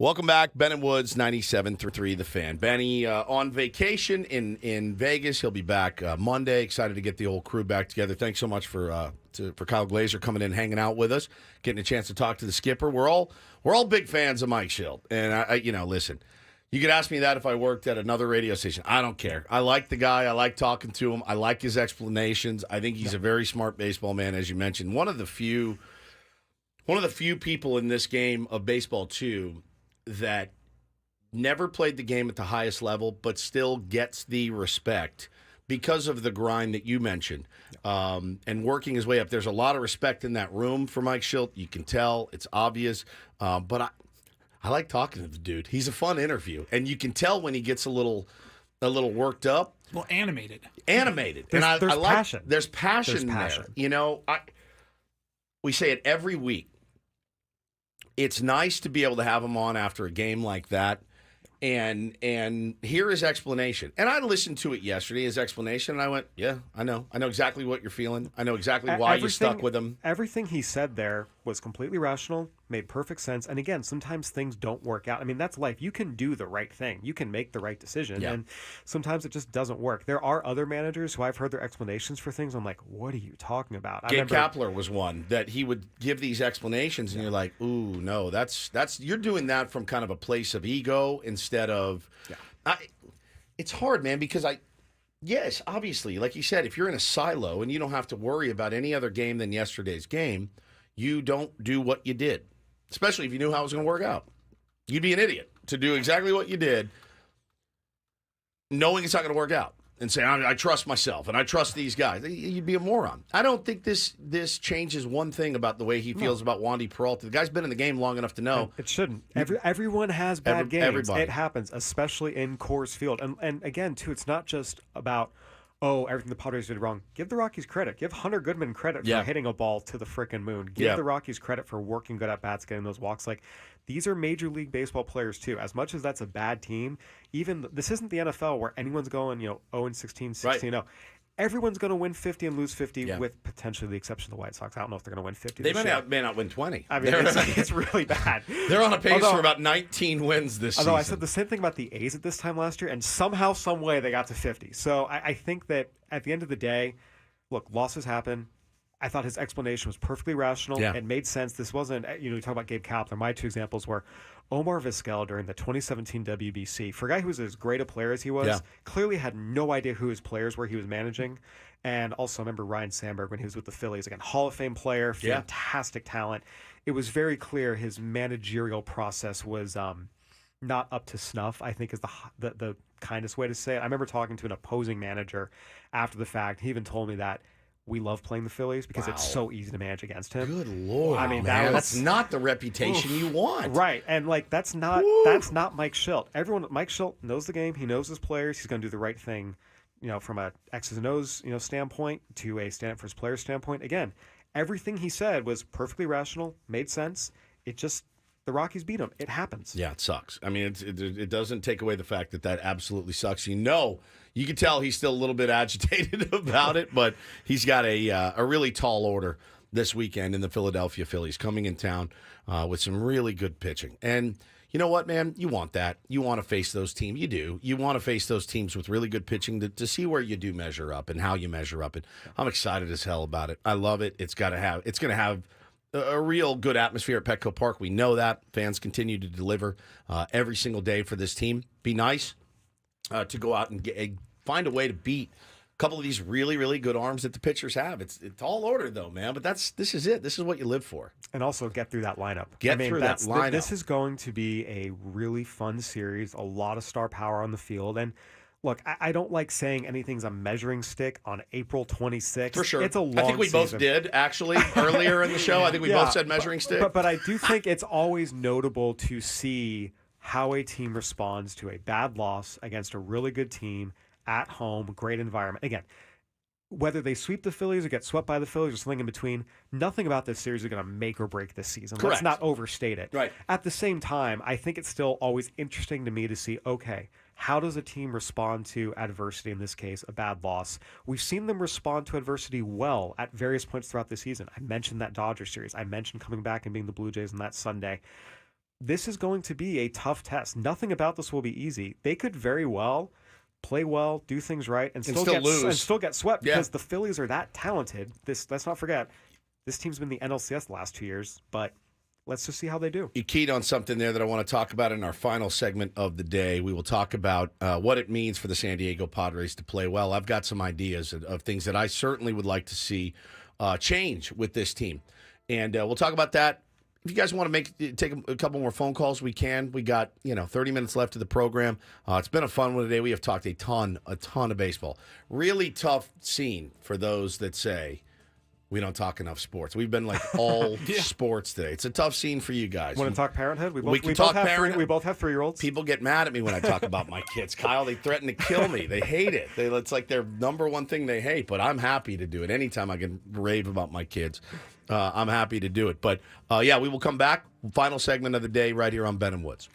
Welcome back, Ben and Woods, 97.3 The Fan. Benny on vacation in Vegas. He'll be back Monday. Excited to get the old crew back together. Thanks so much for Kyle Glaser coming in, hanging out with us, getting a chance to talk to the skipper. We're all big fans of Mike Shildt, and I listen. You could ask me that if I worked at another radio station. I don't care. I like the guy. I like talking to him. I like his explanations. I think he's a very smart baseball man, as you mentioned. One of the few people in this game of baseball too that never played the game at the highest level, but still gets the respect because of the grind that you mentioned, and working his way up. There's a lot of respect in that room for Mike Shildt. You can tell. It's obvious. But I like talking to the dude. He's a fun interview, and you can tell when he gets a little worked up. Well, animated. There's passion. There's passion there. passion. We say it every week. It's nice to be able to have him on after a game like that and hear his explanation. And I listened to it yesterday, his explanation, and I went, yeah, I know exactly what you're feeling. I know exactly why you stuck with him. Everything he said there was completely rational, made perfect sense. And again, sometimes things don't work out. I mean, that's life. You can do the right thing. You can make the right decision. Yeah. And sometimes it just doesn't work. There are other managers who I've heard their explanations for things. I'm like, what are you talking about? Gabe Kapler was one that he would give these explanations, and you're like, ooh, no, that's you're doing that from kind of a place of ego instead of. Yeah. It's hard, man, because yes, obviously, like you said, if you're in a silo and you don't have to worry about any other game than yesterday's game, you don't do what you did, especially if you knew how it was going to work out. You'd be an idiot to do exactly what you did, knowing it's not going to work out, and say, I trust myself and I trust these guys. You'd be a moron. I don't think this changes one thing about the way he feels about Wandy Peralta. The guy's been in the game long enough to know. It shouldn't. Everyone has bad games. Everybody. It happens, especially in Coors Field. And again, too, it's not just about, everything the Padres did wrong. Give the Rockies credit. Give Hunter Goodman credit for hitting a ball to the frickin' moon. Give the Rockies credit for working good at bats, getting those walks. Like, these are Major League Baseball players, too. As much as that's a bad team, this isn't the NFL where anyone's going, 0-16, 16-0. Everyone's going to win 50 and lose 50 with potentially the exception of the White Sox. I don't know if they're going to win 50 They this year. may not win 20. I mean, it's really bad. They're on a pace for about 19 wins this season. Although I said the same thing about the A's at this time last year, and somehow, some way, they got to 50. So I think that at the end of the day, look, losses happen. I thought his explanation was perfectly rational. Yeah. It made sense. This wasn't, you talk about Gabe Kapler. My two examples were Omar Vizquel during the 2017 WBC. For a guy who was as great a player as he was, clearly had no idea who his players were he was managing. And also, I remember Ryan Sandberg when he was with the Phillies. Again, Hall of Fame player, fantastic talent. It was very clear his managerial process was not up to snuff, I think is the kindest way to say it. I remember talking to an opposing manager after the fact. He even told me that we love playing the Phillies because it's so easy to manage against him. Good Lord. I mean, man, that's not the reputation you want. Right. And that's not Mike Shildt. Mike Shildt knows the game. He knows his players. He's going to do the right thing, from a X's and O's, standpoint to a stand up for his players standpoint. Again, everything he said was perfectly rational, made sense. It just, the Rockies beat him. It happens. Yeah, it sucks. I mean, it doesn't take away the fact that absolutely sucks. You can tell he's still a little bit agitated about it, but he's got a really tall order this weekend in the Philadelphia Phillies coming in town with some really good pitching. And you know what, man? You want that. You want to face those teams. You do. You want to face those teams with really good pitching to see where you do measure up and how you measure up. And I'm excited as hell about it. I love it. It's going to have a real good atmosphere at Petco Park. We know that. Fans continue to deliver every single day for this team. Be nice to go out and find a way to beat a couple of these really, really good arms that the pitchers have. It's tall order, though, man. But this is it. This is what you live for. And also get through that lineup. Get through that lineup. This is going to be a really fun series. A lot of star power on the field. And look, I don't like saying anything's a measuring stick on April 26th. For sure. It's a long I think we both did, actually, earlier in the show. I think we both said measuring stick. But I do think it's always notable to see how a team responds to a bad loss against a really good team at home, great environment. Again, whether they sweep the Phillies or get swept by the Phillies or something in between, nothing about this series is going to make or break this season. Correct. Let's not overstate it. Right. At the same time, I think it's still always interesting to me to see, okay, how does a team respond to adversity, in this case, a bad loss? We've seen them respond to adversity well at various points throughout the season. I mentioned that Dodgers series. I mentioned coming back and being the Blue Jays on that Sunday. this is going to be a tough test. Nothing about this will be easy. They could very well play well, do things right, and still lose. And still get swept because the Phillies are that talented. Let's not forget, this team's been the NLCS the last 2 years, but let's just see how they do. You keyed on something there that I want to talk about in our final segment of the day. We will talk about what it means for the San Diego Padres to play well. I've got some ideas of things that I certainly would like to see change with this team. And we'll talk about that. If you guys want to take a couple more phone calls, we can. We got 30 minutes left of the program. It's been a fun one today. We have talked a ton of baseball. Really tough scene for those that say we don't talk enough sports. We've been like all sports today. It's a tough scene for you guys. Want to talk parenthood? We can talk parenthood. We both have 3-year-olds. People get mad at me when I talk about my kids. Kyle, they threaten to kill me. They hate it. It's like their number one thing they hate, but I'm happy to do it. Anytime I can rave about my kids, I'm happy to do it. But, we will come back. Final segment of the day right here on Ben and Woods.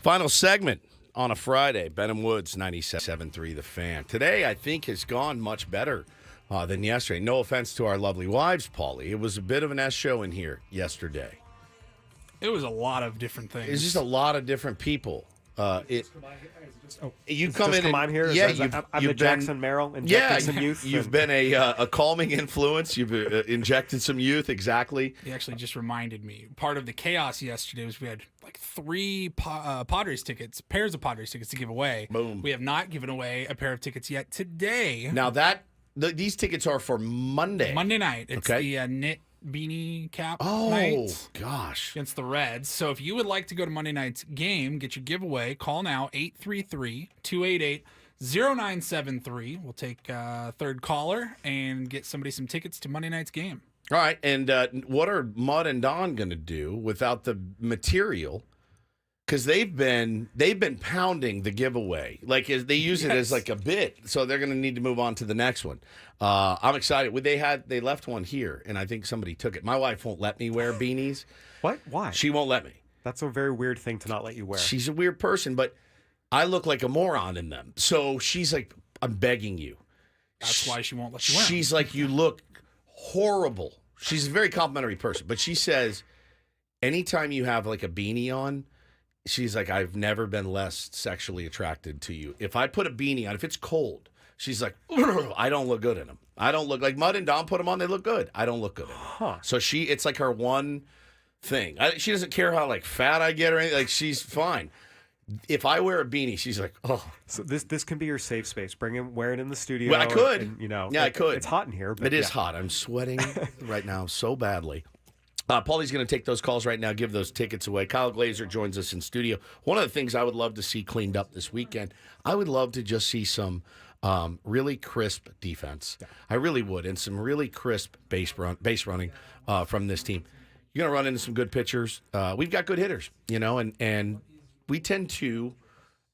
Final segment on a Friday. Benham Woods, 97.3 The Fan. Today, I think, has gone much better than yesterday. No offense to our lovely wives, Paulie. It was a bit of an S show in here yesterday. It was a lot of different things. It's just a lot of different people. You come in. I'm here. Yeah, I'm the Jackson Merrill injecting some youth. You've been a calming influence. You've injected some youth. Exactly. He actually just reminded me. Part of the chaos yesterday was we had like 3 Padres tickets, pairs of Padres tickets to give away. Boom. We have not given away a pair of tickets yet today. Now these tickets are for Monday. Monday night. It's the knit beanie cap night. Gosh. Against the Reds. So if you would like to go to Monday night's game, get your giveaway, call now 833-288-0973. We'll take third caller and get somebody some tickets to Monday night's game. All right. And what are Mud and Don going to do without the material? Because they've been pounding the giveaway. Like they use it as like a bit. So they're going to need to move on to the next one. I'm excited. They left one here, and I think somebody took it. My wife won't let me wear beanies. What? Why? She won't let me. That's a very weird thing to not let you wear. She's a weird person, but I look like a moron in them. So she's like, I'm begging you. That's why she won't let you wear them. She's like, you look horrible. She's a very complimentary person, but she says, anytime you have like a beanie on, she's like, I've never been less sexually attracted to you. If I put a beanie on, if it's cold, she's like, I don't look good in them. I don't look like Mud and Don put them on. They look good. I don't look good in them. So it's like her one thing. She doesn't care how like fat I get or anything. Like she's fine. If I wear a beanie, she's like, oh. So this can be your safe space. wear it in the studio. Well, I could. And, I could. It's hot in here. But it is hot. I'm sweating right now so badly. Paulie's going to take those calls right now, give those tickets away. Kyle Glaser joins us in studio. One of the things I would love to see cleaned up this weekend, I would love to just see some really crisp defense. Yeah. I really would, and some really crisp base running from this team. You're going to run into some good pitchers. We've got good hitters, and we tend to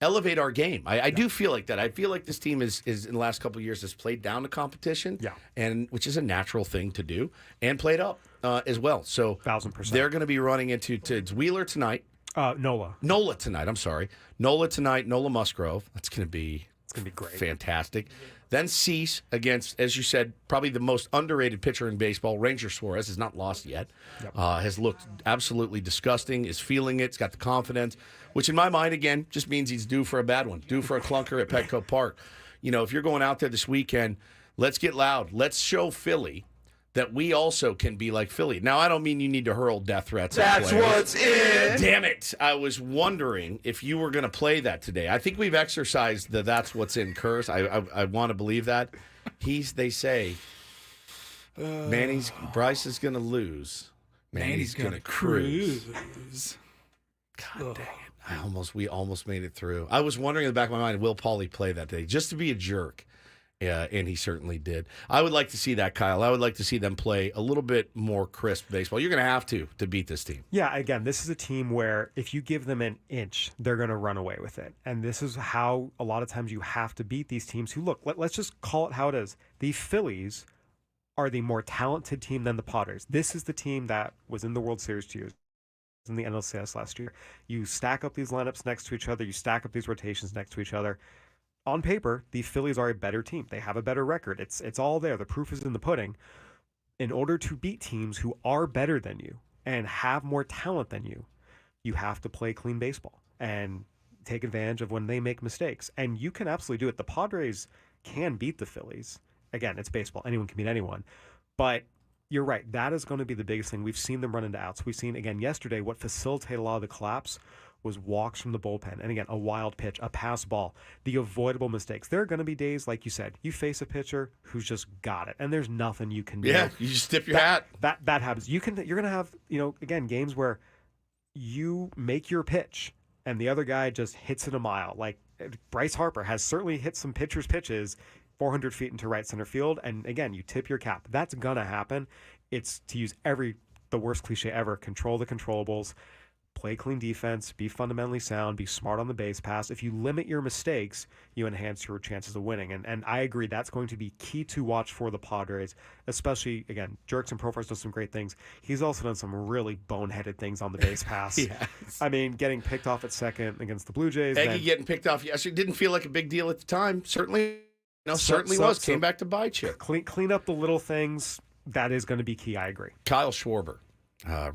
elevate our game. I do feel like that. I feel like this team is in the last couple of years has played down the competition, and which is a natural thing to do, and played up as well. So 1,000%. They're going to be running into Wheeler tonight. Nola tonight. I'm sorry. Nola tonight. Nola Musgrove. It's going to be great. Fantastic. Then Cease against, as you said, probably the most underrated pitcher in baseball. Ranger Suarez has not lost yet. Has looked absolutely disgusting. Is feeling it. Has got the confidence, which in my mind again just means he's due for a bad one. Due for a clunker at Petco Park. If you're going out there this weekend, let's get loud. Let's show Philly that we also can be like Philly. Now, I don't mean you need to hurl death threats at players. That's what's in. Damn it. I was wondering if you were going to play that today. I think we've exercised the that's what's in curse. I want to believe that. They say, Bryce is going to lose. Manny's going to cruise. God dang it. We almost made it through. I was wondering in the back of my mind, will Paulie play that day? Just to be a jerk. Yeah, and he certainly did. I would like to see that, Kyle. I would like to see them play a little bit more crisp baseball. You're going to have to beat this team. Yeah, again, this is a team where if you give them an inch, they're going to run away with it. And this is how a lot of times you have to beat these teams who, look, let's just call it how it is. The Phillies are the more talented team than the Padres. This is the team that was in the World Series 2 years in the NLCS last year. You stack up these lineups next to each other. You stack up these rotations next to each other. On paper, the Phillies are a better team. They have a better record. It's all there. The proof is in the pudding. In order to beat teams who are better than you and have more talent than you, you have to play clean baseball and take advantage of when they make mistakes. And you can absolutely do it. The Padres can beat the Phillies. Again, it's baseball. Anyone can beat anyone. But you're right. That is going to be the biggest thing. We've seen them run into outs. We've seen, again, yesterday, what facilitated a lot of the collapse was walks from the bullpen. And again, a wild pitch, a pass ball, the avoidable mistakes. There are going to be days, like you said, you face a pitcher who's just got it, and there's nothing you can do. Yeah, you just tip your hat. That happens. You're going to have, again, games where you make your pitch and the other guy just hits it a mile. Like Bryce Harper has certainly hit some pitchers' pitches 400 feet into right center field, and again, you tip your cap. That's going to happen. It's, to use the worst cliche ever, control the controllables. play clean defense, be fundamentally sound, be smart on the base pass. If you limit your mistakes, you enhance your chances of winning. And I agree that's going to be key to watch for the Padres, especially, again, Jurickson Profar's done some great things. He's also done some really boneheaded things on the base pass. Yes. I mean, getting picked off at second against the Blue Jays. Eggy getting picked off yesterday didn't feel like a big deal at the time. Certainly was. Came back to bite you. Clean up the little things. That is going to be key. I agree. Kyle Schwarber.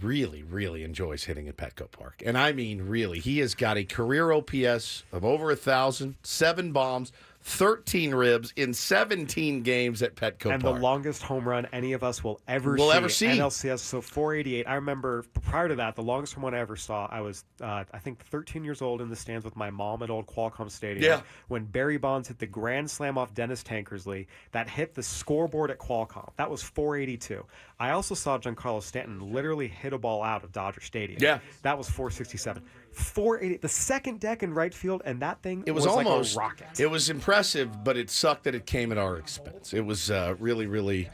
Really, really enjoys hitting at Petco Park. And I mean, really, he has got a career OPS of over 1,000, 7 bombs, 13 ribs in 17 games at Petco Park. And the longest home run any of us will ever see. NLCS, so 488. I remember prior to that, the longest home run I ever saw, I was, I think, 13 years old in the stands with my mom at old Qualcomm Stadium when Barry Bonds hit the grand slam off Dennis Tankersley that hit the scoreboard at Qualcomm. That was 482. I also saw Giancarlo Stanton literally hit a ball out of Dodger Stadium. Yeah. That was 467. 480, the second deck in right field, and that thing was almost like a rocket. It was impressive, but it sucked that it came at our expense. It was really, really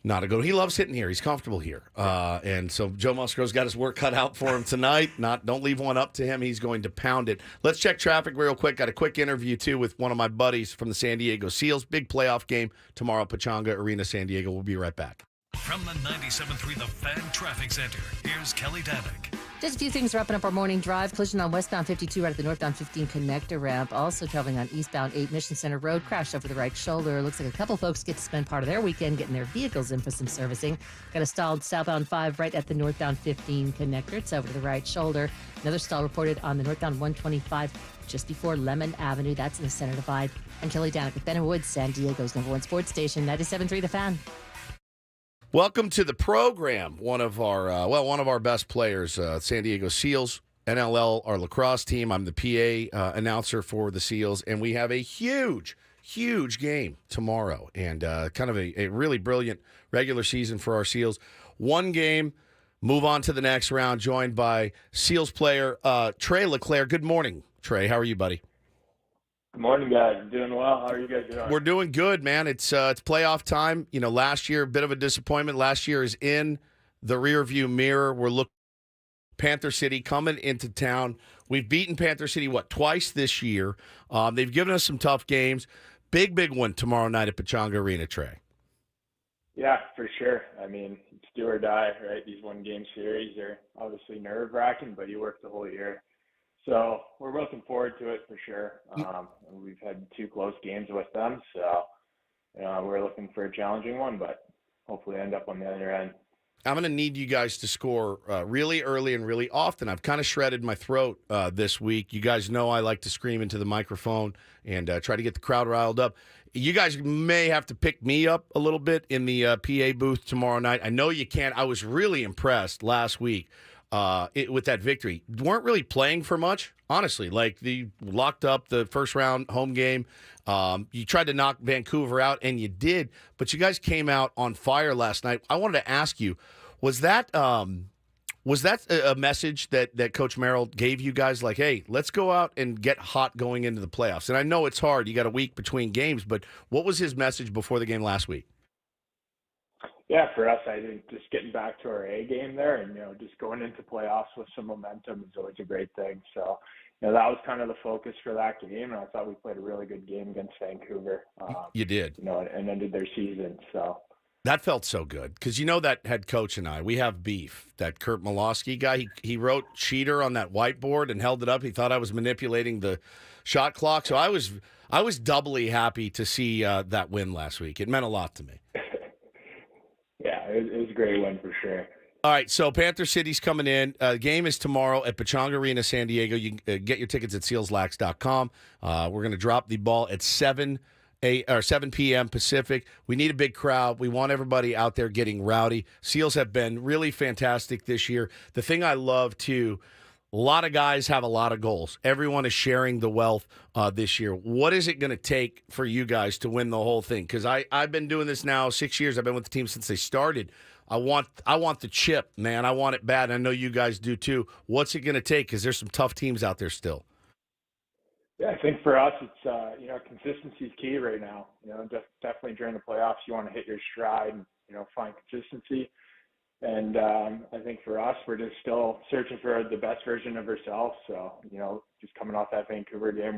not a good. He loves hitting here. He's comfortable here, and so Joe Musgrove's got his work cut out for him tonight. Don't leave one up to him. He's going to pound it. Let's check traffic real quick. Got a quick interview too with one of my buddies from the San Diego Seals. Big playoff game tomorrow, Pechanga Arena, San Diego. We'll be right back. From the 97.3 The Fan Traffic Center, here's Kelly Danick. Just a few things wrapping up our morning drive. Collision on westbound 52 right at the northbound 15 connector ramp. Also traveling on eastbound 8 Mission Center Road. Crashed over the right shoulder. Looks like a couple folks get to spend part of their weekend getting their vehicles in for some servicing. Got a stalled southbound 5 right at the northbound 15 connector. It's over to the right shoulder. Another stall reported on the northbound 125 just before Lemon Avenue. That's in the center divide. I'm Kelly Danick with Ben and Woods, San Diego's #1 sports station, 97.3 The Fan. Welcome to the program. One of our best players, San Diego Seals, NLL, our lacrosse team. I'm the PA announcer for the Seals, and we have a huge game tomorrow, and kind of a really brilliant regular season for our Seals. One game, move on to the next round, joined by Seals player Trey Leclaire. Good morning, Trey. How are you, buddy? Good morning, guys. Doing well. How are you guys doing? We're doing good, man. It's playoff time. You know, last year, a bit of a disappointment. Last year is in the rearview mirror. We're looking at Panther City coming into town. We've beaten Panther City, twice this year. They've given us some tough games. Big one tomorrow night at Pechanga Arena, Trey. Yeah, for sure. I mean, it's do or die, right? These one-game series are obviously nerve-wracking, but you work the whole year. So we're looking forward to it for sure. We've had 2 close games with them, so we're looking for a challenging one, but hopefully end up on the other end. I'm going to need you guys to score really early and really often. I've kind of shredded my throat this week. You guys know I like to scream into the microphone and try to get the crowd riled up. You guys may have to pick me up a little bit in the PA booth tomorrow night. I know you can. I was really impressed last week. With that victory. Weren't really playing for much, honestly. Like, they locked up the first round home game. You tried to knock Vancouver out, and you did, but you guys came out on fire last night. I wanted to ask you, was that a message that Coach Merrill gave you guys, like, hey, let's go out and get hot going into the playoffs? And I know it's hard. You got a week between games, but what was his message before the game last week? Yeah, for us, I think just getting back to our A game there and, just going into playoffs with some momentum is always a great thing. So, that was kind of the focus for that game, and I thought we played a really good game against Vancouver. You did. And ended their season, so. That felt so good because that head coach and I, we have beef. That Kurt Malosky guy, he wrote cheater on that whiteboard and held it up. He thought I was manipulating the shot clock. So I was doubly happy to see that win last week. It meant a lot to me. Yeah, it was a great win for sure. All right, so Panther City's coming in. Game is tomorrow at Pechanga Arena, San Diego. You can get your tickets at sealslax.com. We're going to drop the ball at 7 p.m. Pacific. We need a big crowd. We want everybody out there getting rowdy. Seals have been really fantastic this year. The thing I love, too, a lot of guys have a lot of goals. Everyone is sharing the wealth this year. What is it going to take for you guys to win the whole thing? Because I've been doing this now 6 years. I've been with the team since they started. I want the chip, man. I want it bad. I know you guys do too. What's it going to take? Because there's some tough teams out there still. Yeah, I think for us, it's consistency is key right now. Definitely during the playoffs, you want to hit your stride and find consistency. And I think for us, we're just still searching for the best version of ourselves. So, just coming off that Vancouver game,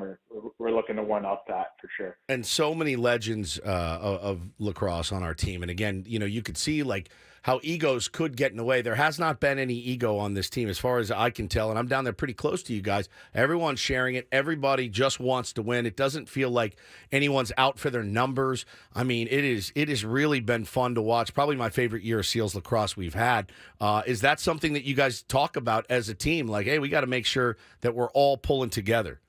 we're looking to one-up that for sure. And so many legends of lacrosse on our team. And again, you could see like how egos could get in the way. There has not been any ego on this team as far as I can tell. And I'm down there pretty close to you guys. Everyone's sharing it. Everybody just wants to win. It doesn't feel like anyone's out for their numbers. I mean, it has really been fun to watch. Probably my favorite year of Seals lacrosse we've had. Is that something that you guys talk about as a team? Like, hey, we got to make sure that we're all pulling together.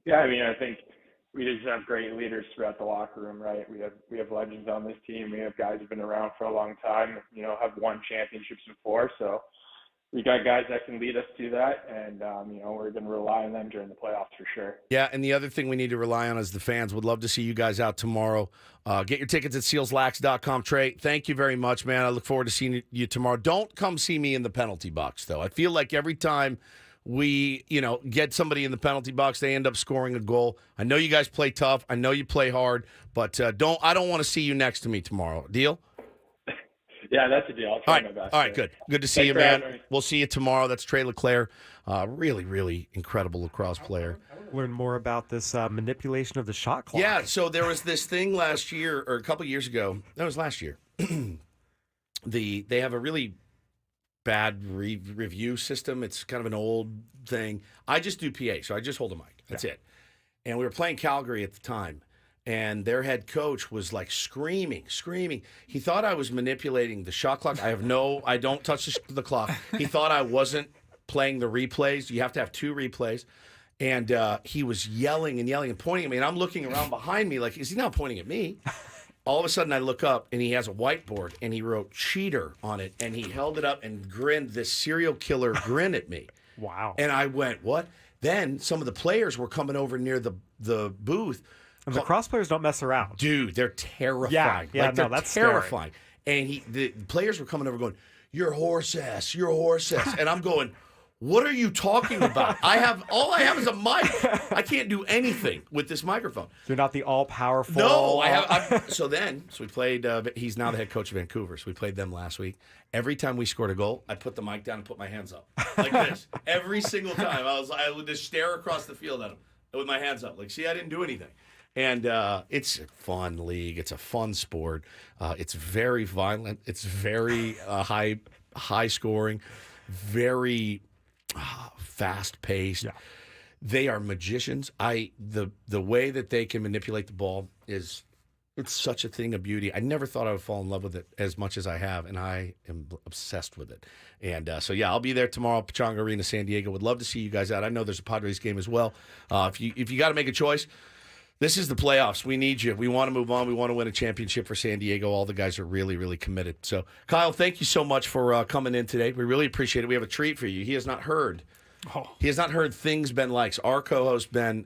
Yeah, I mean, I think we just have great leaders throughout the locker room, right? We have legends on this team. We have guys who've been around for a long time, have won championships before. So we got guys that can lead us to that, and we're going to rely on them during the playoffs for sure. Yeah, and the other thing we need to rely on is the fans. Would love to see you guys out tomorrow. Get your tickets at sealslax.com. Trey, thank you very much, man. I look forward to seeing you tomorrow. Don't come see me in the penalty box, though. I feel like every time we, get somebody in the penalty box, they end up scoring a goal. I know you guys play tough. I know you play hard, but I don't want to see you next to me tomorrow. Deal? Yeah, that's a deal. I'll try my best. All right, good. Good to see you, man. We'll see you tomorrow. That's Trey Leclaire. Really, really incredible lacrosse player. Learn more about this manipulation of the shot clock. Yeah, so there was this thing last year, or a couple years ago. That was last year. They have a really bad review system. It's kind of an old thing. I just do PA, so I just hold a mic. That's it. And we were playing Calgary at the time, and their head coach was like screaming. He thought I was manipulating the shot clock. I don't touch the clock. He thought I wasn't playing the replays. You have to have 2 replays. And he was yelling and pointing at me, and I'm looking around behind me like, is he not pointing at me? All of a sudden, I look up, and he has a whiteboard, and he wrote cheater on it, and he held it up and grinned this serial killer grin at me. Wow. And I went, what? Then some of the players were coming over near the booth. And the cross players don't mess around. Dude, they're terrifying. Yeah, they're that's terrifying. Scary. And the players were coming over going, you're horse ass. And I'm going, what are you talking about? All I have is a mic. I can't do anything with this microphone. You're not the all-powerful. No, So we played. He's now the head coach of Vancouver. So we played them last week. Every time we scored a goal, I put the mic down and put my hands up like this. Every single time, I would just stare across the field at him with my hands up, like, see, I didn't do anything. And it's a fun league. It's a fun sport. It's very violent. It's very high scoring. Very fast paced. Yeah. They are magicians. The way that they can manipulate the ball it's such a thing of beauty. I never thought I would fall in love with it as much as I have, and I am obsessed with it. And so I'll be there tomorrow, Pechanga Arena, San Diego. Would love to see you guys out. I know there's a Padres game as well. If you got to make a choice, this is the playoffs. We need you. We want to move on. We want to win a championship for San Diego. All the guys are really, really committed. So, Kyle, thank you so much for coming in today. We really appreciate it. We have a treat for you. He has not heard. He has not heard things Ben likes. Our co-host Ben,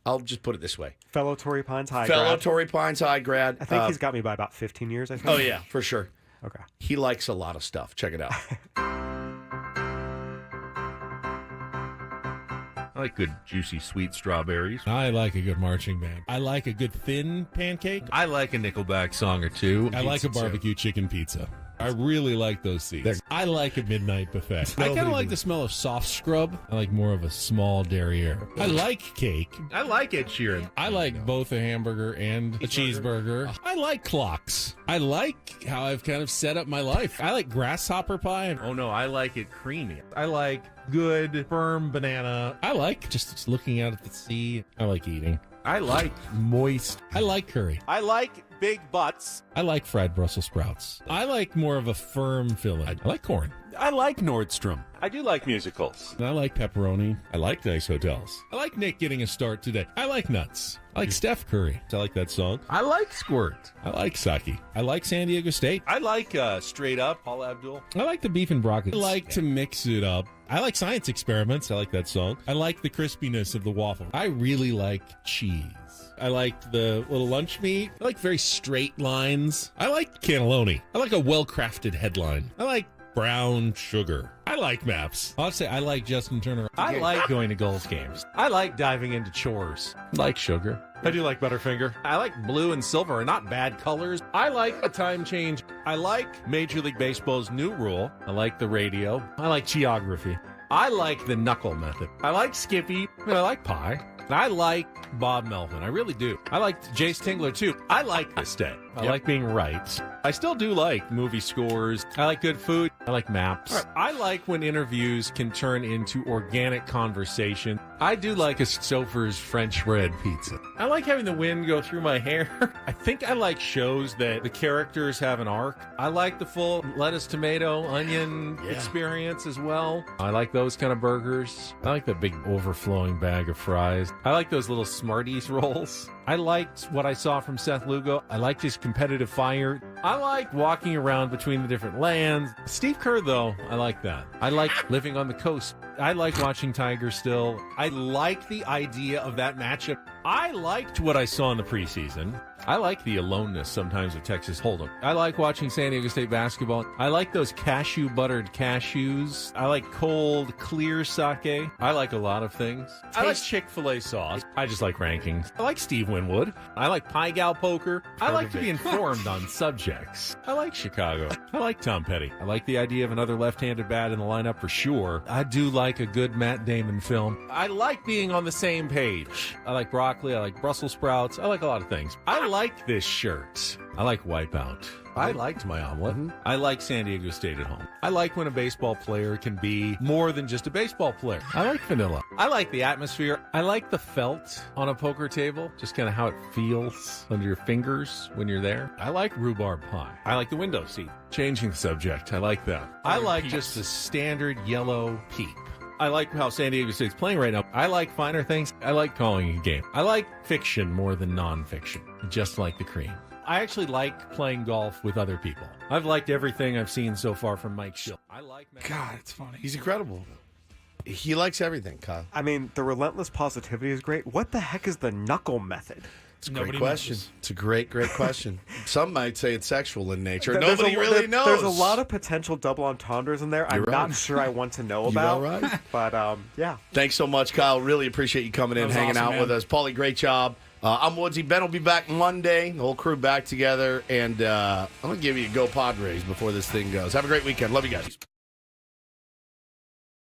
I'll just put it this way. Fellow Torrey Pines High grad. I think he's got me by about 15 years, I think. Oh, yeah, for sure. Okay. He likes a lot of stuff. Check it out. I like good, juicy, sweet strawberries. I like a good marching band. I like a good thin pancake. I like a Nickelback song or two. I like a barbecue chicken pizza. I really like those seeds. I like a midnight buffet. I kind of like the smell of soft scrub. I like more of a small derriere. I like cake. I like Ed Sheeran. I like both a hamburger and a cheeseburger. I like clocks. I like how I've kind of set up my life. I like grasshopper pie. Oh, no, I like it creamy. I like good, firm banana. I like just looking out at the sea. I like eating. I like moist. I like curry. I like big butts. I like fried Brussels sprouts. I like more of a firm filling. I like corn. I like Nordstrom. I do like musicals. I like pepperoni. I like nice hotels. I like Nick getting a start today. I like nuts. I like Steph Curry. I like that song. I like Squirt. I like Saki. I like San Diego State. I like Straight Up, Paul Abdul. I like the beef and broccoli. I like to mix it up. I like Science Experiments. I like that song. I like the crispiness of the waffle. I really like cheese. I like the little lunch meat. I like very straight lines. I like cannelloni. I like a well-crafted headline. I like brown sugar. I I like maps. I'll say I like Justin Turner. I like going to golf games. I like diving into chores. I like sugar. I do like Butterfinger. I like blue and silver are not bad colors. I like a time change. I like Major League Baseball's new rule. I like the radio. I like geography. I like the knuckle method. I like Skippy. And I like pie. And I like Bob Melvin. I really do. I like Jace Tingler, too. I like this day. I like being right. I still do like movie scores. I like good food. I like maps. Right. I like when interviews can turn into organic conversation. I do like a Stouffer's French bread pizza. I like having the wind go through my hair. I think I like shows that the characters have an arc. I like the full lettuce, tomato, onion experience as well. I like those kind of burgers. I like the big overflowing bag of fries. I like those little Smarties rolls. I liked what I saw from Seth Lugo. I liked his competitive fire. I like walking around between the different lands. Steve Kerr, though, I like that. I like living on the coast. I like watching Tigers still. I like the idea of that matchup. I liked what I saw in the preseason. I like the aloneness sometimes of Texas Hold'em. I like watching San Diego State basketball. I like those cashew buttered cashews. I like cold, clear sake. I like a lot of things. I like Chick-fil-A sauce. I just like rankings. I like Steve Winwood. I like Pie Gal Poker. I like to be informed on subjects. I like Chicago. I like Tom Petty. I like the idea of another left-handed bat in the lineup for sure. I do like a good Matt Damon film. I like being on the same page. I like broccoli. I like Brussels sprouts. I like a lot of things. I like this shirt. I like Wipeout. I liked my omelet. I like San Diego State at home. I like when a baseball player can be more than just a baseball player. I like vanilla. I like the atmosphere. I like the felt on a poker table, just kind of how it feels under your fingers when you're there. I like rhubarb pie. I like the window seat. Changing the subject. I like that. I like just the standard yellow peep. I like how San Diego State's playing right now. I like finer things. I like calling a game. I like fiction more than nonfiction, just like the cream. I actually like playing golf with other people. I've liked everything I've seen so far from Mike Shildt. I like God, it's funny. He's incredible. He likes everything, Kyle. I mean, the relentless positivity is great. What the heck is the knuckle method? It's a great question. It's a great question. Some might say it's sexual in nature. Nobody really knows. There's a lot of potential double entendres in there. I'm not sure I want to know about. You're all right. But, yeah. Thanks so much, Kyle. Really appreciate you coming in, hanging out with us. Paulie, great job. I'm Woodsy. Ben will be back Monday. The whole crew back together. And I'm going to give you a Go Padres before this thing goes. Have a great weekend. Love you guys.